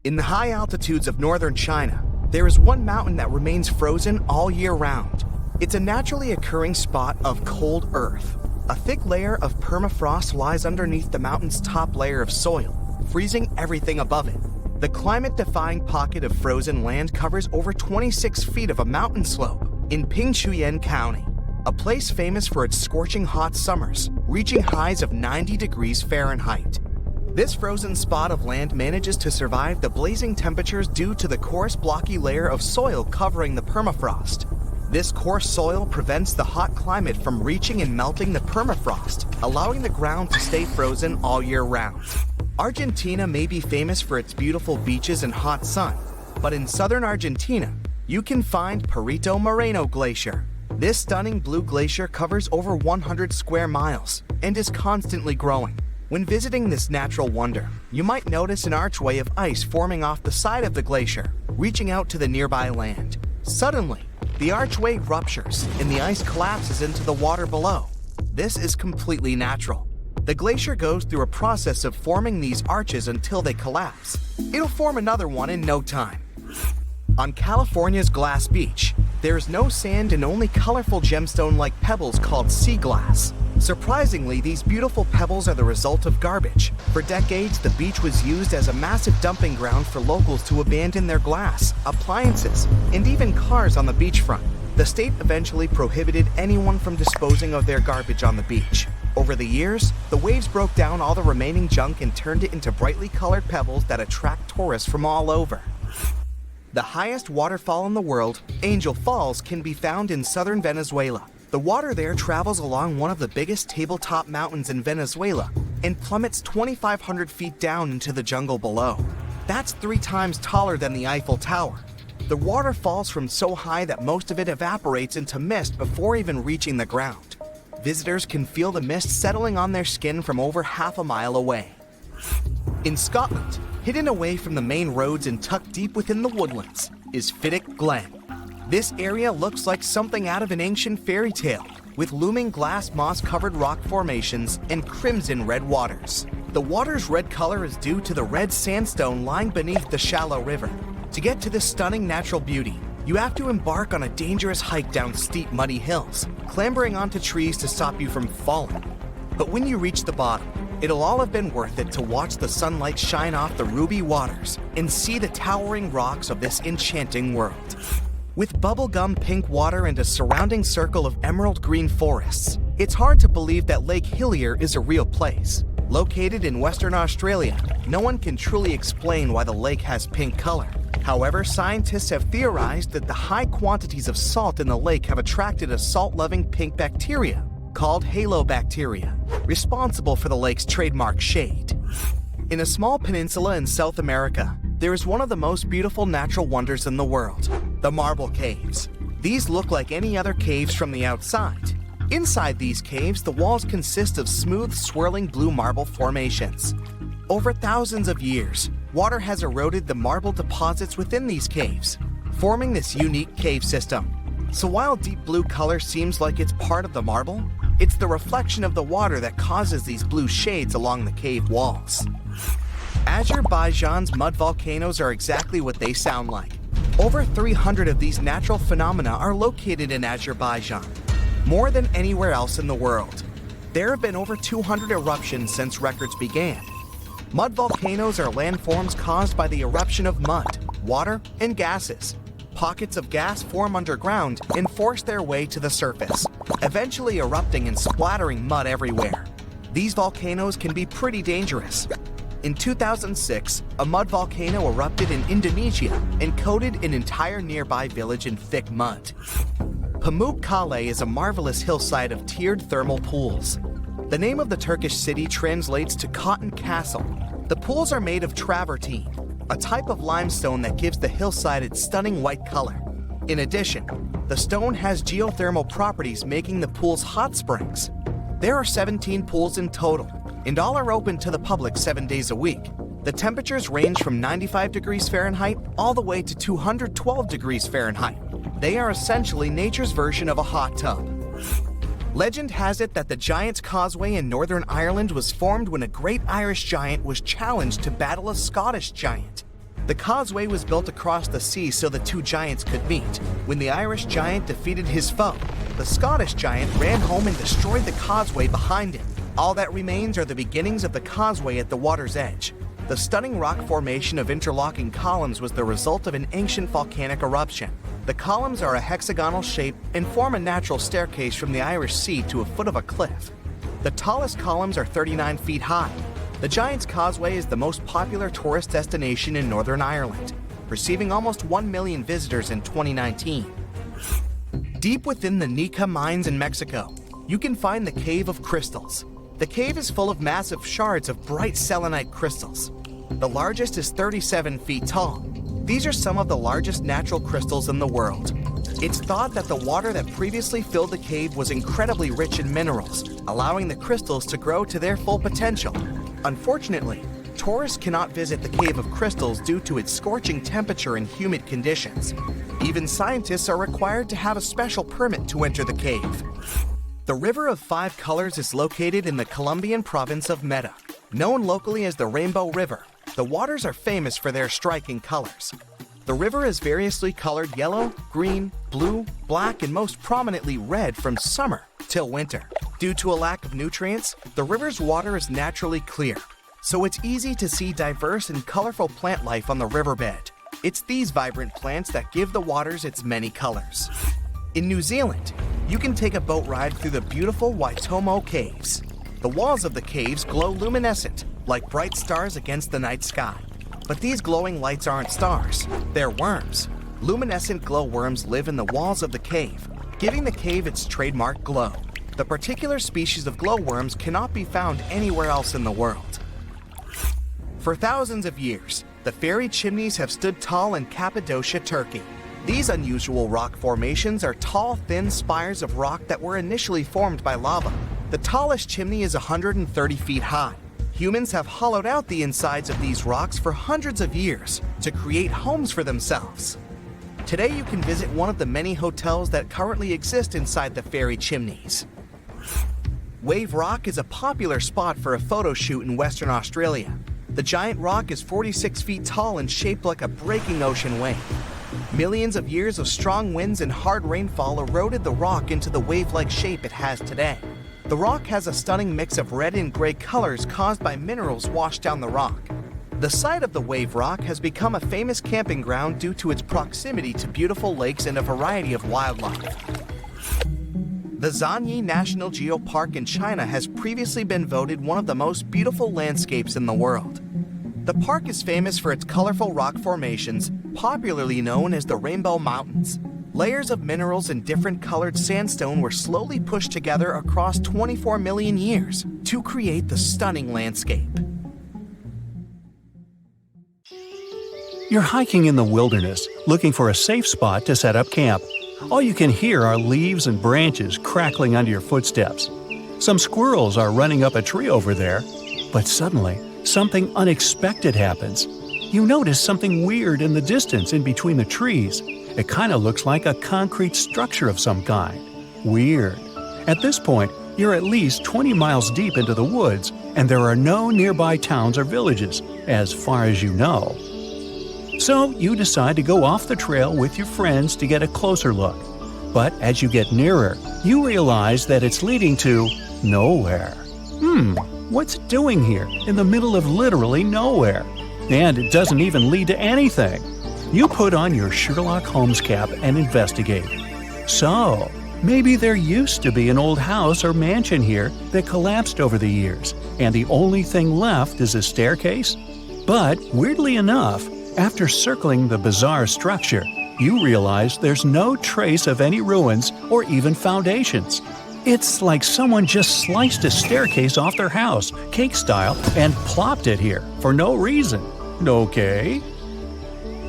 In the high altitudes of northern China, there is one mountain that remains frozen all year round. It's a naturally occurring spot of cold earth. A thick layer of permafrost lies underneath the mountain's top layer of soil, freezing everything above it. The climate-defying pocket of frozen land covers over 26 feet of a mountain slope in Pingchuyen County, a place famous for its scorching hot summers, reaching highs of 90 degrees Fahrenheit. This frozen spot of land manages to survive the blazing temperatures due to the coarse blocky layer of soil covering the permafrost. This coarse soil prevents the hot climate from reaching and melting the permafrost, allowing the ground to stay frozen all year round. Argentina may be famous for its beautiful beaches and hot sun, but in southern Argentina, you can find Perito Moreno Glacier. This stunning blue glacier covers over 100 square miles and is constantly growing. When visiting this natural wonder, you might notice an archway of ice forming off the side of the glacier, reaching out to the nearby land. Suddenly, the archway ruptures and the ice collapses into the water below. This is completely natural. The glacier goes through a process of forming these arches until they collapse. It'll form another one in no time. On California's Glass Beach, there's no sand and only colorful gemstone-like pebbles called sea glass. Surprisingly, these beautiful pebbles are the result of garbage. For decades, the beach was used as a massive dumping ground for locals to abandon their glass, appliances, and even cars on the beachfront. The state eventually prohibited anyone from disposing of their garbage on the beach. Over the years, the waves broke down all the remaining junk and turned it into brightly colored pebbles that attract tourists from all over. The highest waterfall in the world, Angel Falls, can be found in southern Venezuela. The water there travels along one of the biggest tabletop mountains in Venezuela and plummets 2,500 feet down into the jungle below. That's 3 times taller than the Eiffel Tower. The water falls from so high that most of it evaporates into mist before even reaching the ground. visitors can feel the mist settling on their skin from over half a mile away. In Scotland, hidden away from the main roads and tucked deep within the woodlands, is Fiddick Glen. This area looks like something out of an ancient fairy tale, with looming glass moss-covered rock formations and crimson red waters. The water's red color is due to the red sandstone lying beneath the shallow river. To get to this stunning natural beauty, you have to embark on a dangerous hike down steep, muddy hills, clambering onto trees to stop you from falling. But when you reach the bottom, it'll all have been worth it to watch the sunlight shine off the ruby waters and see the towering rocks of this enchanting world. With bubblegum pink water and a surrounding circle of emerald green forests, it's hard to believe that Lake Hillier is a real place. Located in Western Australia, no one can truly explain why the lake has pink color. However, scientists have theorized that the high quantities of salt in the lake have attracted a salt-loving pink bacteria called halobacteria, responsible for the lake's trademark shade. In a small peninsula in South America, there is one of the most beautiful natural wonders in the world, the Marble Caves. These look like any other caves from the outside. Inside these caves, the walls consist of smooth, swirling blue marble formations. Over thousands of years, water has eroded the marble deposits within these caves, forming this unique cave system. So while deep blue color seems like it's part of the marble, it's the reflection of the water that causes these blue shades along the cave walls. Azerbaijan's mud volcanoes are exactly what they sound like. Over 300 of these natural phenomena are located in Azerbaijan, more than anywhere else in the world. There have been over 200 eruptions since records began. Mud volcanoes are landforms caused by the eruption of mud, water, and gases. Pockets of gas form underground and force their way to the surface, eventually erupting and splattering mud everywhere. These volcanoes can be pretty dangerous. In 2006, a mud volcano erupted in Indonesia and coated an entire nearby village in thick mud. Pamukkale is a marvelous hillside of tiered thermal pools. The name of the Turkish city translates to Cotton Castle. The pools are made of travertine, a type of limestone that gives the hillside its stunning white color. In addition, the stone has geothermal properties, making the pools hot springs. There are 17 pools in total, and all are open to the public 7 days a week. The temperatures range from 95 degrees Fahrenheit all the way to 212 degrees Fahrenheit. They are essentially nature's version of a hot tub. Legend has it that the Giant's Causeway in Northern Ireland was formed when a great Irish giant was challenged to battle a Scottish giant. The causeway was built across the sea so the two giants could meet. When the Irish giant defeated his foe, the Scottish giant ran home and destroyed the causeway behind him. All that remains are the beginnings of the causeway at the water's edge. The stunning rock formation of interlocking columns was the result of an ancient volcanic eruption. The columns are a hexagonal shape and form a natural staircase from the Irish Sea to a foot of a cliff. The tallest columns are 39 feet high. The Giant's Causeway is the most popular tourist destination in Northern Ireland, receiving almost 1 million visitors in 2019. Deep within the Nika mines in Mexico, you can find the Cave of Crystals. The cave is full of massive shards of bright selenite crystals. The largest is 37 feet tall. These are some of the largest natural crystals in the world. It's thought that the water that previously filled the cave was incredibly rich in minerals, allowing the crystals to grow to their full potential. Unfortunately, tourists cannot visit the Cave of Crystals due to its scorching temperature and humid conditions. Even scientists are required to have a special permit to enter the cave. The River of Five Colors is located in the Colombian province of Meta. Known locally as the Rainbow River, the waters are famous for their striking colors. The river is variously colored yellow, green, blue, black, and most prominently red from summer till winter. Due to a lack of nutrients, the river's water is naturally clear, so it's easy to see diverse and colorful plant life on the riverbed. It's these vibrant plants that give the waters its many colors. In New Zealand, you can take a boat ride through the beautiful Waitomo Caves. The walls of the caves glow luminescent, like bright stars against the night sky. But these glowing lights aren't stars, they're worms. Luminescent glowworms live in the walls of the cave, giving the cave its trademark glow. The particular species of glowworms cannot be found anywhere else in the world. For thousands of years, the fairy chimneys have stood tall in Cappadocia, Turkey. These unusual rock formations are tall, thin spires of rock that were initially formed by lava. The tallest chimney is 130 feet high. Humans have hollowed out the insides of these rocks for hundreds of years to create homes for themselves. Today you can visit one of the many hotels that currently exist inside the fairy chimneys. Wave Rock is a popular spot for a photo shoot in Western Australia. The giant rock is 46 feet tall and shaped like a breaking ocean wave. Millions of years of strong winds and hard rainfall eroded the rock into the wave-like shape it has today. The rock has a stunning mix of red and gray colors caused by minerals washed down the rock. The site of the Wave Rock has become a famous camping ground due to its proximity to beautiful lakes and a variety of wildlife. The Zanyi National Geopark in China has previously been voted one of the most beautiful landscapes in the world. The park is famous for its colorful rock formations, popularly known as the Rainbow Mountains. Layers of minerals and different colored sandstone were slowly pushed together across 24 million years to create the stunning landscape. You're hiking in the wilderness, looking for a safe spot to set up camp. All you can hear are leaves and branches crackling under your footsteps. Some squirrels are running up a tree over there, but suddenly, something unexpected happens. You notice something weird in the distance in between the trees. It kind of looks like a concrete structure of some kind. Weird. At this point, you're at least 20 miles deep into the woods, and there are no nearby towns or villages, as far as you know. So you decide to go off the trail with your friends to get a closer look. But as you get nearer, you realize that it's leading to nowhere. What's it doing here in the middle of literally nowhere? And it doesn't even lead to anything. You put on your Sherlock Holmes cap and investigate. So, maybe there used to be an old house or mansion here that collapsed over the years, and the only thing left is a staircase? But, weirdly enough, after circling the bizarre structure, you realize there's no trace of any ruins or even foundations. It's like someone just sliced a staircase off their house, cake style, and plopped it here for no reason. Okay?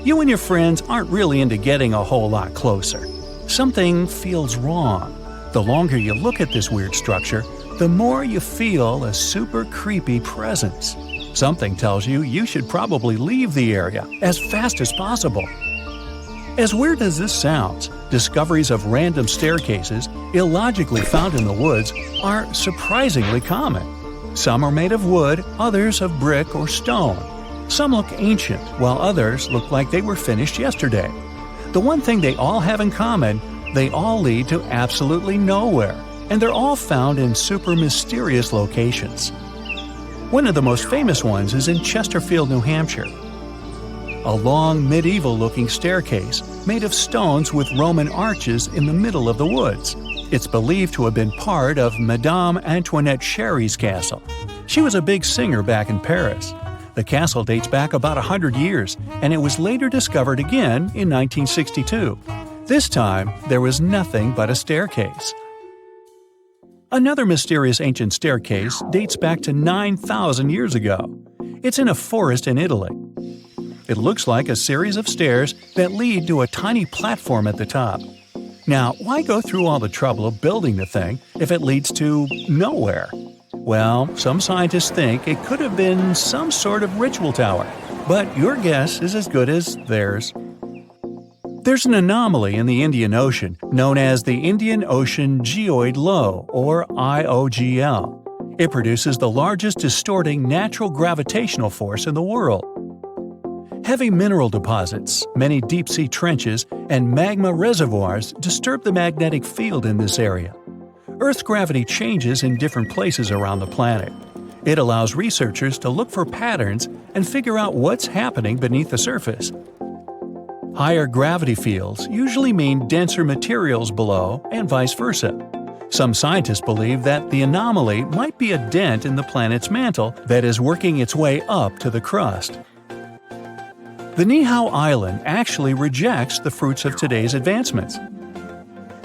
You and your friends aren't really into getting a whole lot closer. Something feels wrong. The longer you look at this weird structure, the more you feel a super creepy presence. Something tells you you should probably leave the area as fast as possible. As weird as this sounds, discoveries of random staircases, illogically found in the woods, are surprisingly common. Some are made of wood, others of brick or stone. Some look ancient, while others look like they were finished yesterday. The one thing they all have in common, they all lead to absolutely nowhere, and they're all found in super mysterious locations. One of the most famous ones is in Chesterfield, New Hampshire. A long, medieval-looking staircase made of stones with Roman arches in the middle of the woods. It's believed to have been part of Madame Antoinette Sherry's castle. She was a big singer back in Paris. The castle dates back about 100 years, and it was later discovered again in 1962. This time, there was nothing but a staircase. Another mysterious ancient staircase dates back to 9,000 years ago. It's in a forest in Italy. It looks like a series of stairs that lead to a tiny platform at the top. Now, why go through all the trouble of building the thing if it leads to nowhere? Well, some scientists think it could have been some sort of ritual tower, but your guess is as good as theirs. There's an anomaly in the Indian Ocean known as the Indian Ocean Geoid Low, or IOGL. It produces the largest distorting natural gravitational force in the world. Heavy mineral deposits, many deep-sea trenches, and magma reservoirs disturb the magnetic field in this area. Earth's gravity changes in different places around the planet. It allows researchers to look for patterns and figure out what's happening beneath the surface. Higher gravity fields usually mean denser materials below, and vice versa. Some scientists believe that the anomaly might be a dent in the planet's mantle that is working its way up to the crust. The Niihau Island actually rejects the fruits of today's advancements.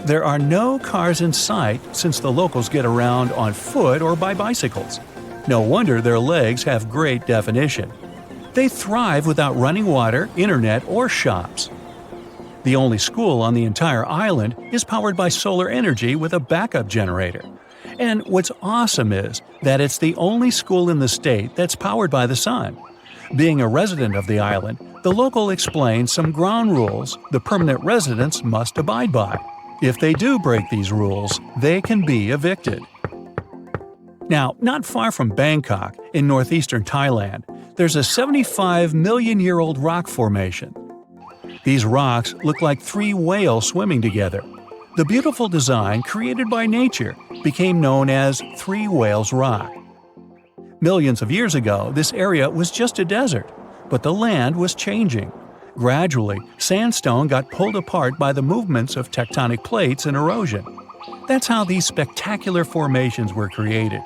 There are no cars in sight since the locals get around on foot or by bicycles. No wonder their legs have great definition. They thrive without running water, internet, or shops. The only school on the entire island is powered by solar energy with a backup generator. And what's awesome is that it's the only school in the state that's powered by the sun. Being a resident of the island, the local explains some ground rules the permanent residents must abide by. If they do break these rules, they can be evicted. Now, not far from Bangkok, in northeastern Thailand, there's a 75-million-year-old rock formation. These rocks look like three whales swimming together. The beautiful design created by nature became known as Three Whales Rock. Millions of years ago, this area was just a desert, but the land was changing. Gradually, sandstone got pulled apart by the movements of tectonic plates and erosion. That's how these spectacular formations were created.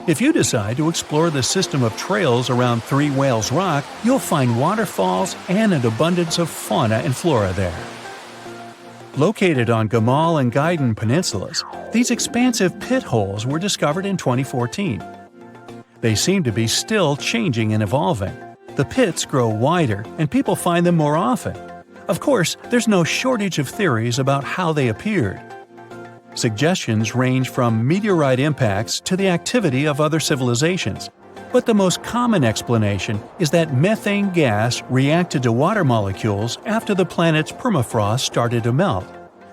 If you decide to explore the system of trails around Three Whales Rock, you'll find waterfalls and an abundance of fauna and flora there. Located on Gamal and Gaiden peninsulas, these expansive pit holes were discovered in 2014. They seem to be still changing and evolving. The pits grow wider and people find them more often. Of course, there's no shortage of theories about how they appeared. Suggestions range from meteorite impacts to the activity of other civilizations. But the most common explanation is that methane gas reacted to water molecules after the planet's permafrost started to melt.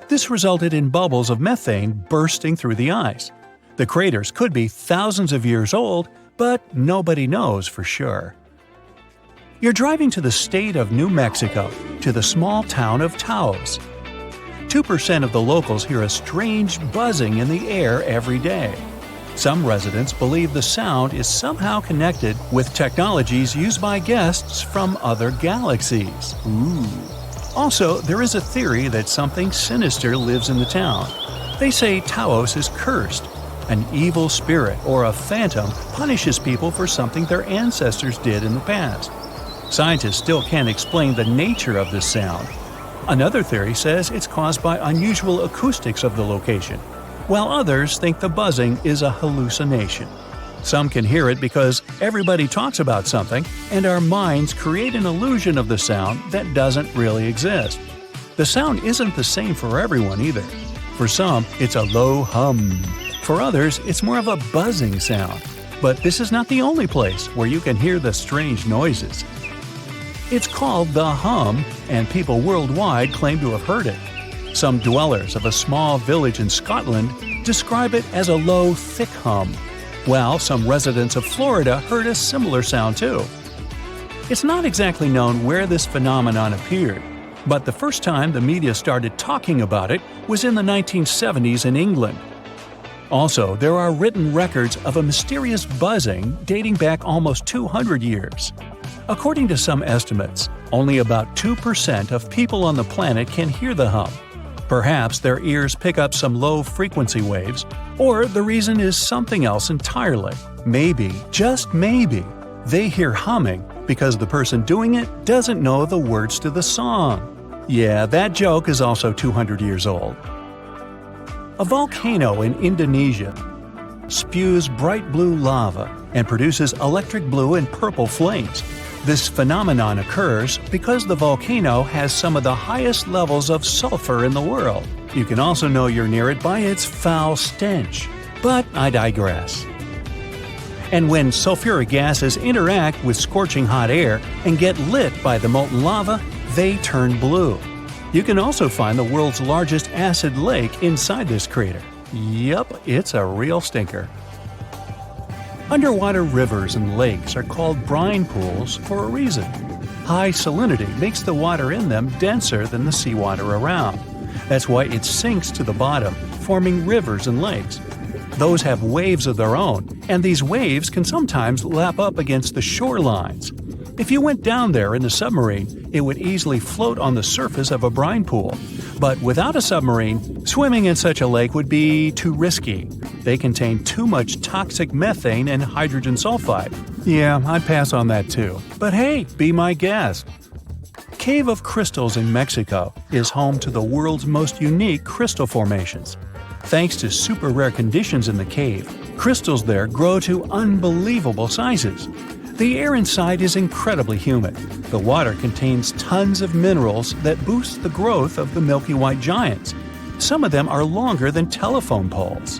This resulted in bubbles of methane bursting through the ice. The craters could be thousands of years old, but nobody knows for sure. You're driving to the state of New Mexico, to the small town of Taos. 2% of the locals hear a strange buzzing in the air every day. Some residents believe the sound is somehow connected with technologies used by guests from other galaxies. Also, there is a theory that something sinister lives in the town. They say Taos is cursed. An evil spirit or a phantom punishes people for something their ancestors did in the past. Scientists still can't explain the nature of this sound. Another theory says it's caused by unusual acoustics of the location, while others think the buzzing is a hallucination. Some can hear it because everybody talks about something, and our minds create an illusion of the sound that doesn't really exist. The sound isn't the same for everyone either. For some, it's a low hum. For others, it's more of a buzzing sound. But this is not the only place where you can hear the strange noises. It's called the hum, and people worldwide claim to have heard it. Some dwellers of a small village in Scotland describe it as a low, thick hum, while some residents of Florida heard a similar sound too. It's not exactly known where this phenomenon appeared, but the first time the media started talking about it was in the 1970s in England. Also, there are written records of a mysterious buzzing dating back almost 200 years. According to some estimates, only about 2% of people on the planet can hear the hum. Perhaps their ears pick up some low-frequency waves, or the reason is something else entirely. Maybe, just maybe, they hear humming because the person doing it doesn't know the words to the song. Yeah, that joke is also 200 years old. A volcano in Indonesia spews bright blue lava and produces electric blue and purple flames. This phenomenon occurs because the volcano has some of the highest levels of sulfur in the world. You can also know you're near it by its foul stench. But I digress. And when sulfuric gases interact with scorching hot air and get lit by the molten lava, they turn blue. You can also find the world's largest acid lake inside this crater. Yup, it's a real stinker. Underwater rivers and lakes are called brine pools for a reason. High salinity makes the water in them denser than the seawater around. That's why it sinks to the bottom, forming rivers and lakes. Those have waves of their own, and these waves can sometimes lap up against the shorelines. If you went down there in a submarine, it would easily float on the surface of a brine pool. But without a submarine, swimming in such a lake would be too risky. They contain too much toxic methane and hydrogen sulfide. Yeah, I'd pass on that too. But hey, be my guest. Cave of Crystals in Mexico is home to the world's most unique crystal formations. Thanks to super rare conditions in the cave, crystals there grow to unbelievable sizes. The air inside is incredibly humid. The water contains tons of minerals that boost the growth of the milky white giants. Some of them are longer than telephone poles.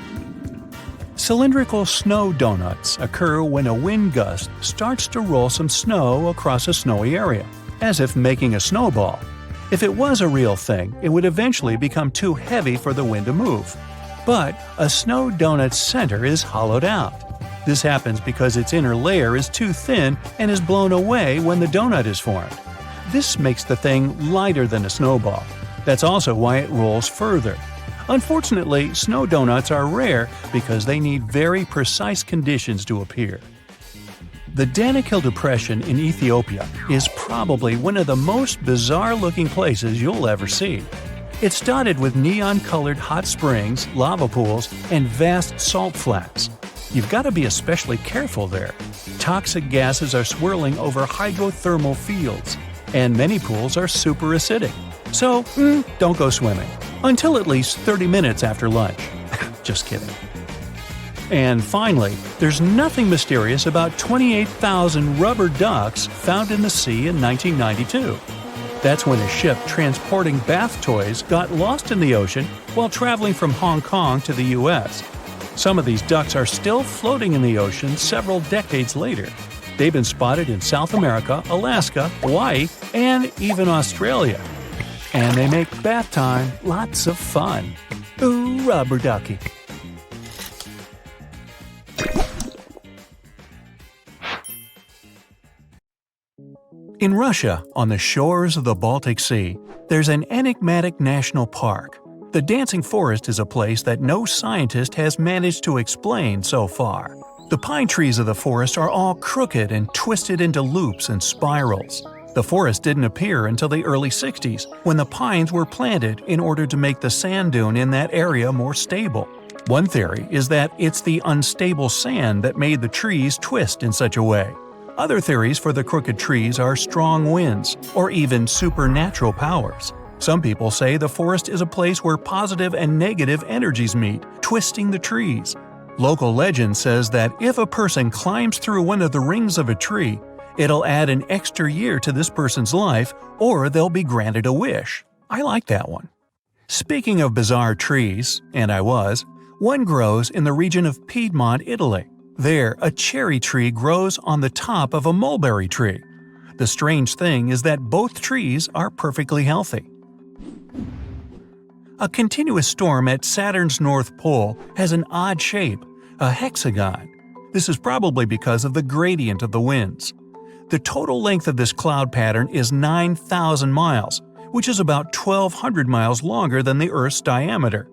Cylindrical snow donuts occur when a wind gust starts to roll some snow across a snowy area, as if making a snowball. If it was a real thing, it would eventually become too heavy for the wind to move. But a snow donut's center is hollowed out. This happens because its inner layer is too thin and is blown away when the donut is formed. This makes the thing lighter than a snowball. That's also why it rolls further. Unfortunately, snow donuts are rare because they need very precise conditions to appear. The Danakil Depression in Ethiopia is probably one of the most bizarre-looking places you'll ever see. It's dotted with neon-colored hot springs, lava pools, and vast salt flats. You've got to be especially careful there. Toxic gases are swirling over hydrothermal fields, and many pools are super acidic. So, don't go swimming. Until at least 30 minutes after lunch. Just kidding. And finally, there's nothing mysterious about 28,000 rubber ducks found in the sea in 1992. That's when a ship transporting bath toys got lost in the ocean while traveling from Hong Kong to the U.S. Some of these ducks are still floating in the ocean several decades later. They've been spotted in South America, Alaska, Hawaii, and even Australia. And they make bath time lots of fun. Ooh, rubber ducky. In Russia, on the shores of the Baltic Sea, there's an enigmatic national park. The Dancing Forest is a place that no scientist has managed to explain so far. The pine trees of the forest are all crooked and twisted into loops and spirals. The forest didn't appear until the early 60s, when the pines were planted in order to make the sand dune in that area more stable. One theory is that it's the unstable sand that made the trees twist in such a way. Other theories for the crooked trees are strong winds, or even supernatural powers. Some people say the forest is a place where positive and negative energies meet, twisting the trees. Local legend says that if a person climbs through one of the rings of a tree, it'll add an extra year to this person's life, or they'll be granted a wish. I like that one. Speaking of bizarre trees, and one grows in the region of Piedmont, Italy. There, a cherry tree grows on the top of a mulberry tree. The strange thing is that both trees are perfectly healthy. A continuous storm at Saturn's North Pole has an odd shape, a hexagon. This is probably because of the gradient of the winds. The total length of this cloud pattern is 9,000 miles, which is about 1,200 miles longer than the Earth's diameter.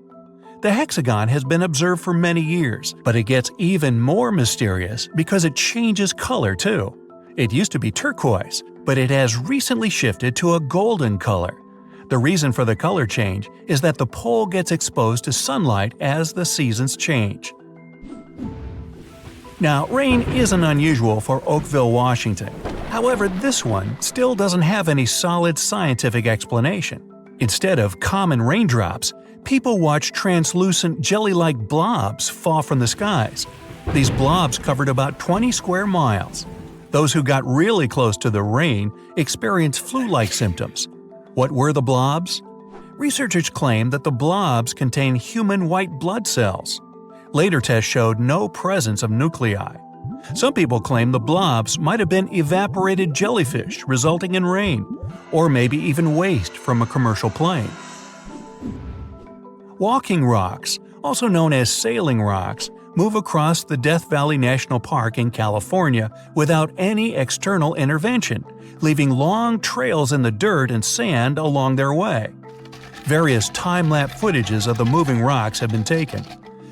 The hexagon has been observed for many years, but it gets even more mysterious because it changes color too. It used to be turquoise, but it has recently shifted to a golden color. The reason for the color change is that the pole gets exposed to sunlight as the seasons change. Now, rain isn't unusual for Oakville, Washington. However, this one still doesn't have any solid scientific explanation. Instead of common raindrops, people watch translucent jelly-like blobs fall from the skies. These blobs covered about 20 square miles. Those who got really close to the rain experienced flu-like symptoms. What were the blobs? Researchers claim that the blobs contain human white blood cells. Later tests showed no presence of nuclei. Some people claim the blobs might have been evaporated jellyfish resulting in rain, or maybe even waste from a commercial plane. Walking rocks, also known as sailing rocks, move across the Death Valley National Park in California without any external intervention, leaving long trails in the dirt and sand along their way. Various time-lapse footages of the moving rocks have been taken.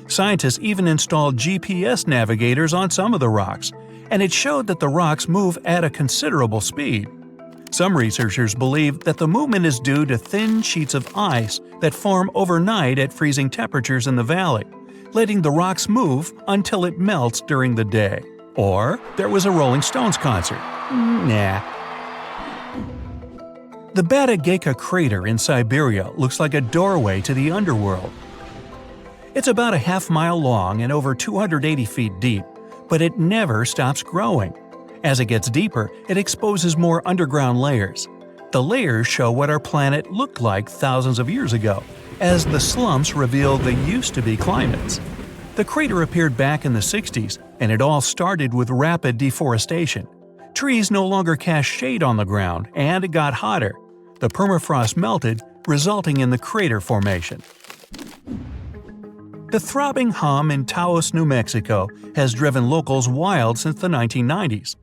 Scientists even installed GPS navigators on some of the rocks, and it showed that the rocks move at a considerable speed. Some researchers believe that the movement is due to thin sheets of ice that form overnight at freezing temperatures in the valley, letting the rocks move until it melts during the day. Or there was a Rolling Stones concert. Nah. The Batagayka crater in Siberia looks like a doorway to the underworld. It's about a half-mile long and over 280 feet deep, but it never stops growing. As it gets deeper, it exposes more underground layers. The layers show what our planet looked like thousands of years ago, as the slumps reveal the used-to-be climates. The crater appeared back in the 60s, and it all started with rapid deforestation. Trees no longer cast shade on the ground, and it got hotter. The permafrost melted, resulting in the crater formation. The throbbing hum in Taos, New Mexico has driven locals wild since the 1990s.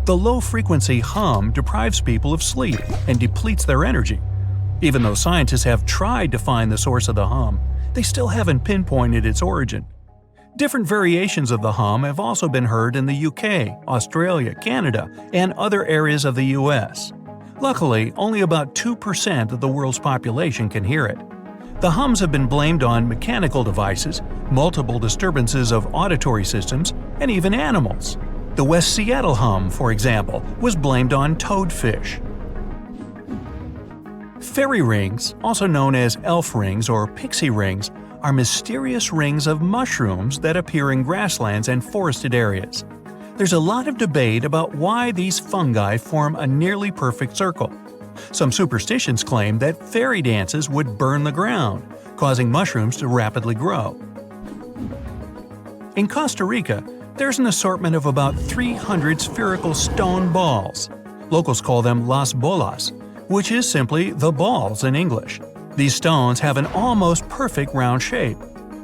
The low-frequency hum deprives people of sleep and depletes their energy. Even though scientists have tried to find the source of the hum, they still haven't pinpointed its origin. Different variations of the hum have also been heard in the UK, Australia, Canada, and other areas of the US. Luckily, only about 2% of the world's population can hear it. The hums have been blamed on mechanical devices, multiple disturbances of auditory systems, and even animals. The West Seattle hum, for example, was blamed on toadfish. Fairy rings, also known as elf rings or pixie rings, are mysterious rings of mushrooms that appear in grasslands and forested areas. There's a lot of debate about why these fungi form a nearly perfect circle. Some superstitions claim that fairy dances would burn the ground, causing mushrooms to rapidly grow. In Costa Rica, there's an assortment of about 300 spherical stone balls. Locals call them las bolas, which is simply the balls in English. These stones have an almost perfect round shape.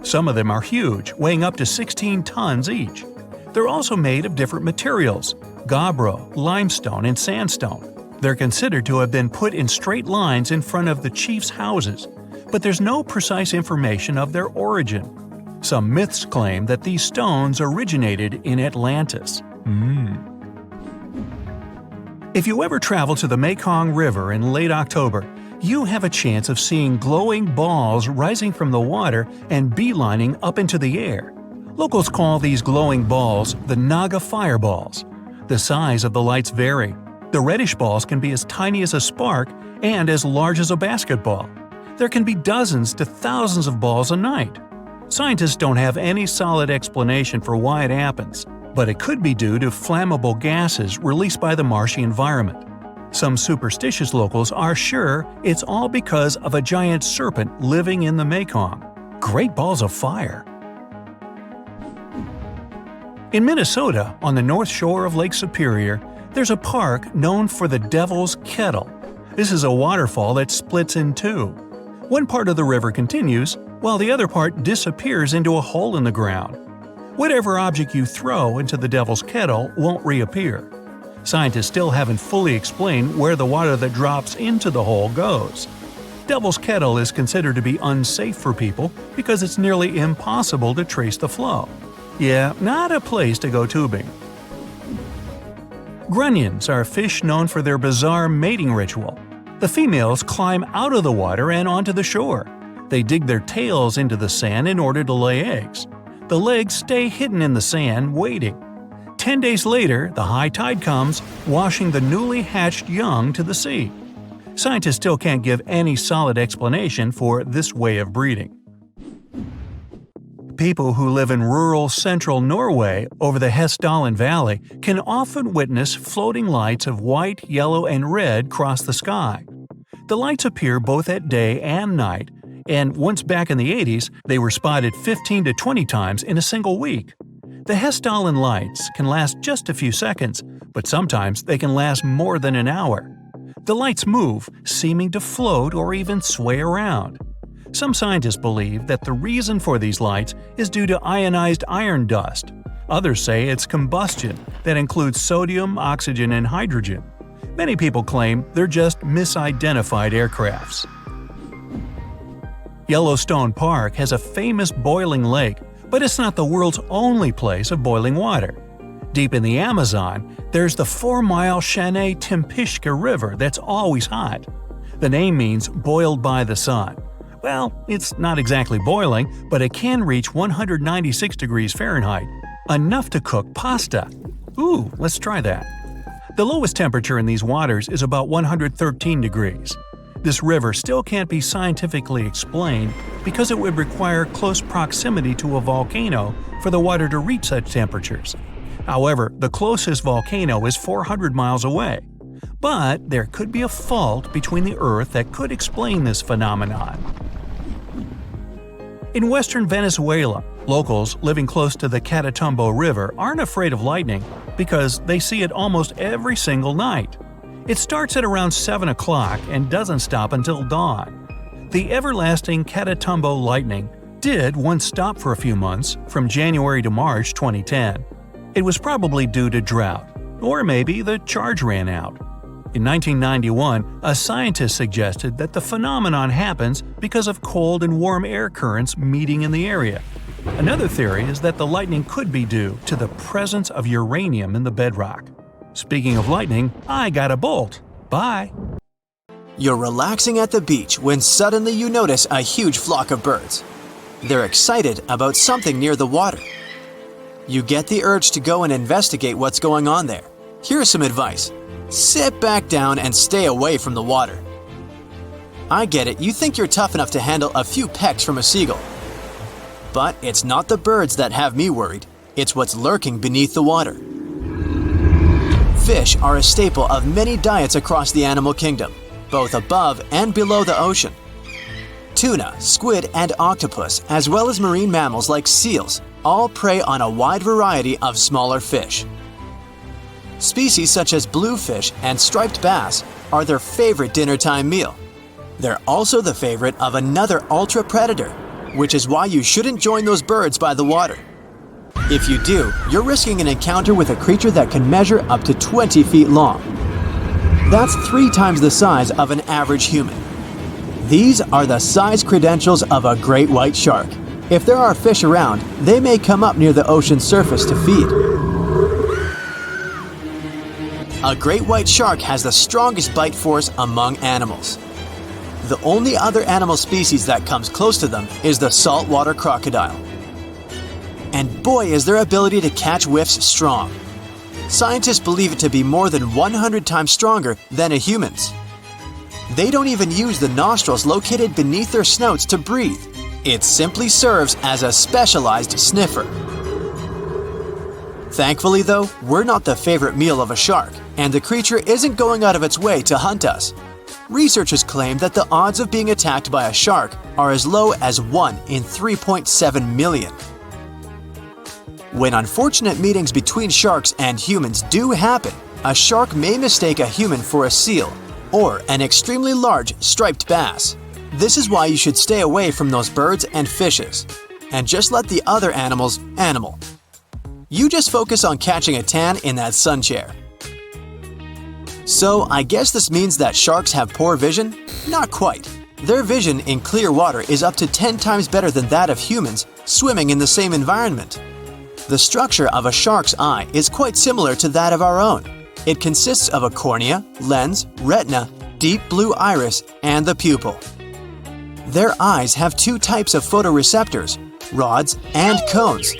Some of them are huge, weighing up to 16 tons each. They're also made of different materials – gabbro, limestone, and sandstone. They're considered to have been put in straight lines in front of the chief's houses, but there's no precise information of their origin. Some myths claim that these stones originated in Atlantis. If you ever travel to the Mekong River in late October, you have a chance of seeing glowing balls rising from the water and beelining up into the air. Locals call these glowing balls the Naga fireballs. The size of the lights vary. The reddish balls can be as tiny as a spark and as large as a basketball. There can be dozens to thousands of balls a night. Scientists don't have any solid explanation for why it happens, but it could be due to flammable gases released by the marshy environment. Some superstitious locals are sure it's all because of a giant serpent living in the Mekong. Great balls of fire! In Minnesota, on the north shore of Lake Superior, there's a park known for the Devil's Kettle. This is a waterfall that splits in two. One part of the river continues, while the other part disappears into a hole in the ground. Whatever object you throw into the Devil's Kettle won't reappear. Scientists still haven't fully explained where the water that drops into the hole goes. Devil's Kettle is considered to be unsafe for people because it's nearly impossible to trace the flow. Yeah, not a place to go tubing. Grunions are fish known for their bizarre mating ritual. The females climb out of the water and onto the shore. They dig their tails into the sand in order to lay eggs. The legs stay hidden in the sand, waiting. 10 days later, the high tide comes, washing the newly hatched young to the sea. Scientists still can't give any solid explanation for this way of breeding. People who live in rural central Norway over the Hessdalen Valley can often witness floating lights of white, yellow, and red cross the sky. The lights appear both at day and night, and once back in the 80s, they were spotted 15 to 20 times in a single week. The Hessdalen lights can last just a few seconds, but sometimes they can last more than an hour. The lights move, seeming to float or even sway around. Some scientists believe that the reason for these lights is due to ionized iron dust. Others say it's combustion that includes sodium, oxygen, and hydrogen. Many people claim they're just misidentified aircrafts. Yellowstone Park has a famous boiling lake, but it's not the world's only place of boiling water. Deep in the Amazon, there's the 4-mile Shanay Timpishka River that's always hot. The name means boiled by the sun. Well, it's not exactly boiling, but it can reach 196 degrees Fahrenheit, enough to cook pasta. Ooh, let's try that. The lowest temperature in these waters is about 113 degrees. This river still can't be scientifically explained because it would require close proximity to a volcano for the water to reach such temperatures. However, the closest volcano is 400 miles away. But there could be a fault between the Earth that could explain this phenomenon. In western Venezuela, locals living close to the Catatumbo River aren't afraid of lightning because they see it almost every single night. It starts at around 7 o'clock and doesn't stop until dawn. The everlasting Catatumbo lightning did once stop for a few months, from January to March 2010. It was probably due to drought, or maybe the charge ran out. In 1991, a scientist suggested that the phenomenon happens because of cold and warm air currents meeting in the area. Another theory is that the lightning could be due to the presence of uranium in the bedrock. Speaking of lightning, I got a bolt. Bye! You're relaxing at the beach when suddenly you notice a huge flock of birds. They're excited about something near the water. You get the urge to go and investigate what's going on there. Here's some advice. Sit back down and stay away from the water. I get it, you think you're tough enough to handle a few pecks from a seagull. But it's not the birds that have me worried, it's what's lurking beneath the water. Fish are a staple of many diets across the animal kingdom, both above and below the ocean. Tuna, squid, and octopus, as well as marine mammals like seals, all prey on a wide variety of smaller fish. Species such as bluefish and striped bass are their favorite dinner-time meal. They're also the favorite of another ultra-predator, which is why you shouldn't join those birds by the water. If you do, you're risking an encounter with a creature that can measure up to 20 feet long. That's 3 times the size of an average human. These are the size credentials of a great white shark. If there are fish around, they may come up near the ocean's surface to feed. A great white shark has the strongest bite force among animals. The only other animal species that comes close to them is the saltwater crocodile. And boy, is their ability to catch whiffs strong. Scientists believe it to be more than 100 times stronger than a human's. They don't even use the nostrils located beneath their snouts to breathe. It simply serves as a specialized sniffer. Thankfully though, we're not the favorite meal of a shark, and the creature isn't going out of its way to hunt us. Researchers claim that the odds of being attacked by a shark are as low as 1 in 3.7 million. When unfortunate meetings between sharks and humans do happen, a shark may mistake a human for a seal or an extremely large striped bass. This is why you should stay away from those birds and fishes, and just let the other animals animal. You just focus on catching a tan in that sun chair. So I guess this means that sharks have poor vision? Not quite. Their vision in clear water is up to 10 times better than that of humans swimming in the same environment. The structure of a shark's eye is quite similar to that of our own. It consists of a cornea, lens, retina, deep blue iris, and the pupil. Their eyes have 2 types of photoreceptors, rods and cones,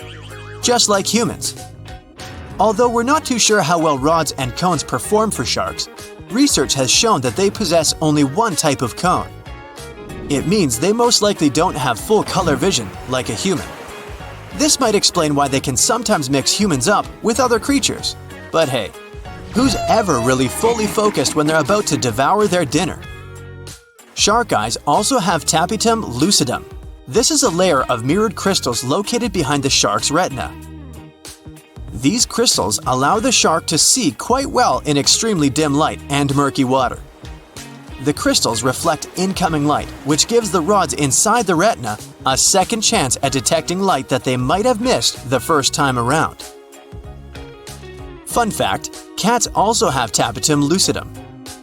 just like humans. Although we're not too sure how well rods and cones perform for sharks, research has shown that they possess only 1 type of cone. It means they most likely don't have full color vision like a human. This might explain why they can sometimes mix humans up with other creatures. But hey, who's ever really fully focused when they're about to devour their dinner? Shark eyes also have tapetum lucidum. This is a layer of mirrored crystals located behind the shark's retina. These crystals allow the shark to see quite well in extremely dim light and murky water. The crystals reflect incoming light, which gives the rods inside the retina a second chance at detecting light that they might have missed the first time around. Fun fact, cats also have tapetum lucidum.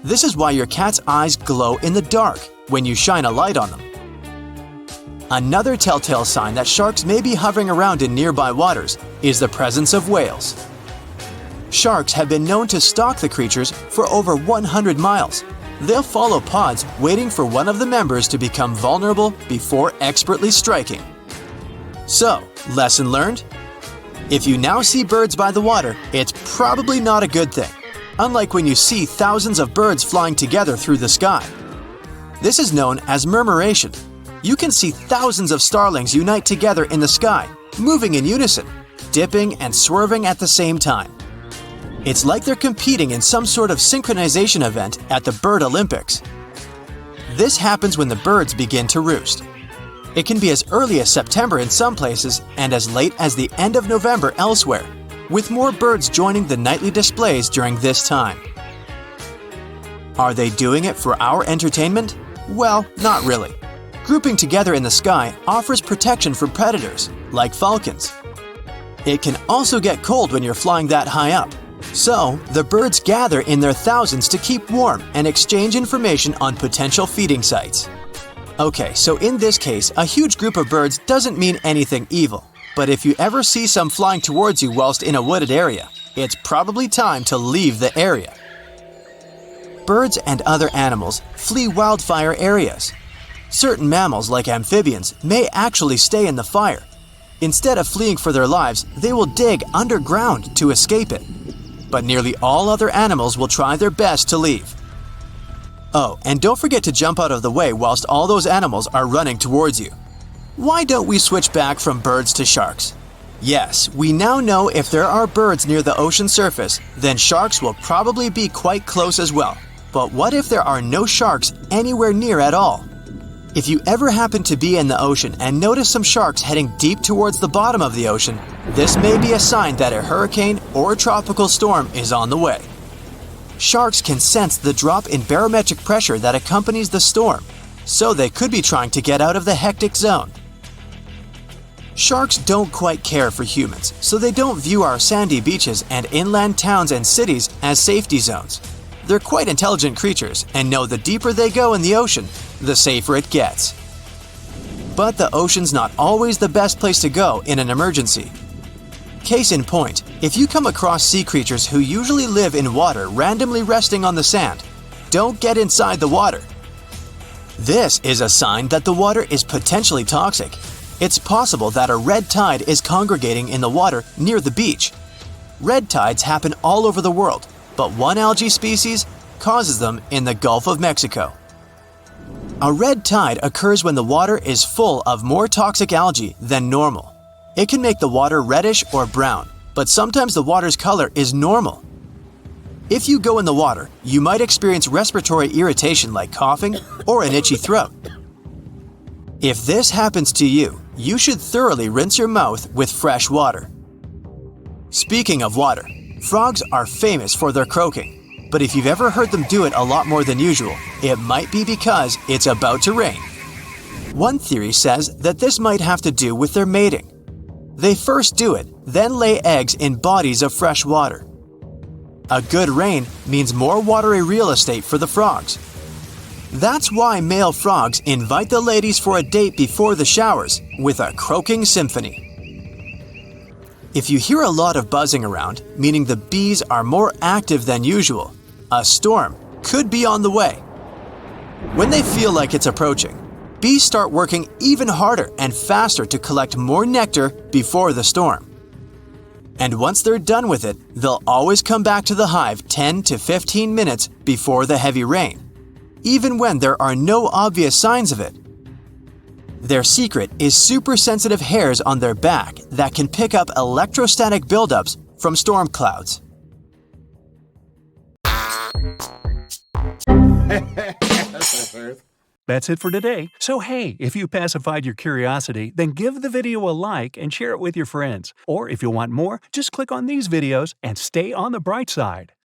This is why your cat's eyes glow in the dark when you shine a light on them. Another telltale sign that sharks may be hovering around in nearby waters is the presence of whales. Sharks have been known to stalk the creatures for over 100 miles. They'll follow pods waiting for one of the members to become vulnerable before expertly striking. So, lesson learned? If you now see birds by the water, it's probably not a good thing, unlike when you see thousands of birds flying together through the sky. This is known as murmuration. You can see thousands of starlings unite together in the sky, moving in unison, dipping and swerving at the same time. It's like they're competing in some sort of synchronization event at the Bird Olympics. This happens when the birds begin to roost. It can be as early as September in some places and as late as the end of November elsewhere, with more birds joining the nightly displays during this time. Are they doing it for our entertainment? Well, not really. Grouping together in the sky offers protection from predators, like falcons. It can also get cold when you're flying that high up. So, the birds gather in their thousands to keep warm and exchange information on potential feeding sites. Okay, so in this case, a huge group of birds doesn't mean anything evil. But if you ever see some flying towards you whilst in a wooded area, it's probably time to leave the area. Birds and other animals flee wildfire areas. Certain mammals, like amphibians, may actually stay in the fire. Instead of fleeing for their lives, they will dig underground to escape it. But nearly all other animals will try their best to leave. Oh, and don't forget to jump out of the way whilst all those animals are running towards you. Why don't we switch back from birds to sharks? Yes, we now know if there are birds near the ocean surface, then sharks will probably be quite close as well. But what if there are no sharks anywhere near at all? If you ever happen to be in the ocean and notice some sharks heading deep towards the bottom of the ocean, this may be a sign that a hurricane or a tropical storm is on the way. Sharks can sense the drop in barometric pressure that accompanies the storm, so they could be trying to get out of the hectic zone. Sharks don't quite care for humans, so they don't view our sandy beaches and inland towns and cities as safety zones. They're quite intelligent creatures and know the deeper they go in the ocean, the safer it gets. But the ocean's not always the best place to go in an emergency. Case in point, if you come across sea creatures who usually live in water randomly resting on the sand, don't get inside the water. This is a sign that the water is potentially toxic. It's possible that a red tide is congregating in the water near the beach. Red tides happen all over the world, but one algae species causes them in the Gulf of Mexico. A red tide occurs when the water is full of more toxic algae than normal. It can make the water reddish or brown, but sometimes the water's color is normal. If you go in the water, you might experience respiratory irritation like coughing or an itchy throat. If this happens to you, you should thoroughly rinse your mouth with fresh water. Speaking of water, frogs are famous for their croaking, but if you've ever heard them do it a lot more than usual, it might be because it's about to rain. One theory says that this might have to do with their mating. They first do it, then lay eggs in bodies of fresh water. A good rain means more watery real estate for the frogs. That's why male frogs invite the ladies for a date before the showers with a croaking symphony. If you hear a lot of buzzing around, meaning the bees are more active than usual, a storm could be on the way. When they feel like it's approaching, bees start working even harder and faster to collect more nectar before the storm. And once they're done with it, they'll always come back to the hive 10 to 15 minutes before the heavy rain, even when there are no obvious signs of it. Their secret is super sensitive hairs on their back that can pick up electrostatic buildups from storm clouds. That's it for today. So hey, if you pacified your curiosity, then give the video a like and share it with your friends. Or if you want more, just click on these videos and stay on the bright side.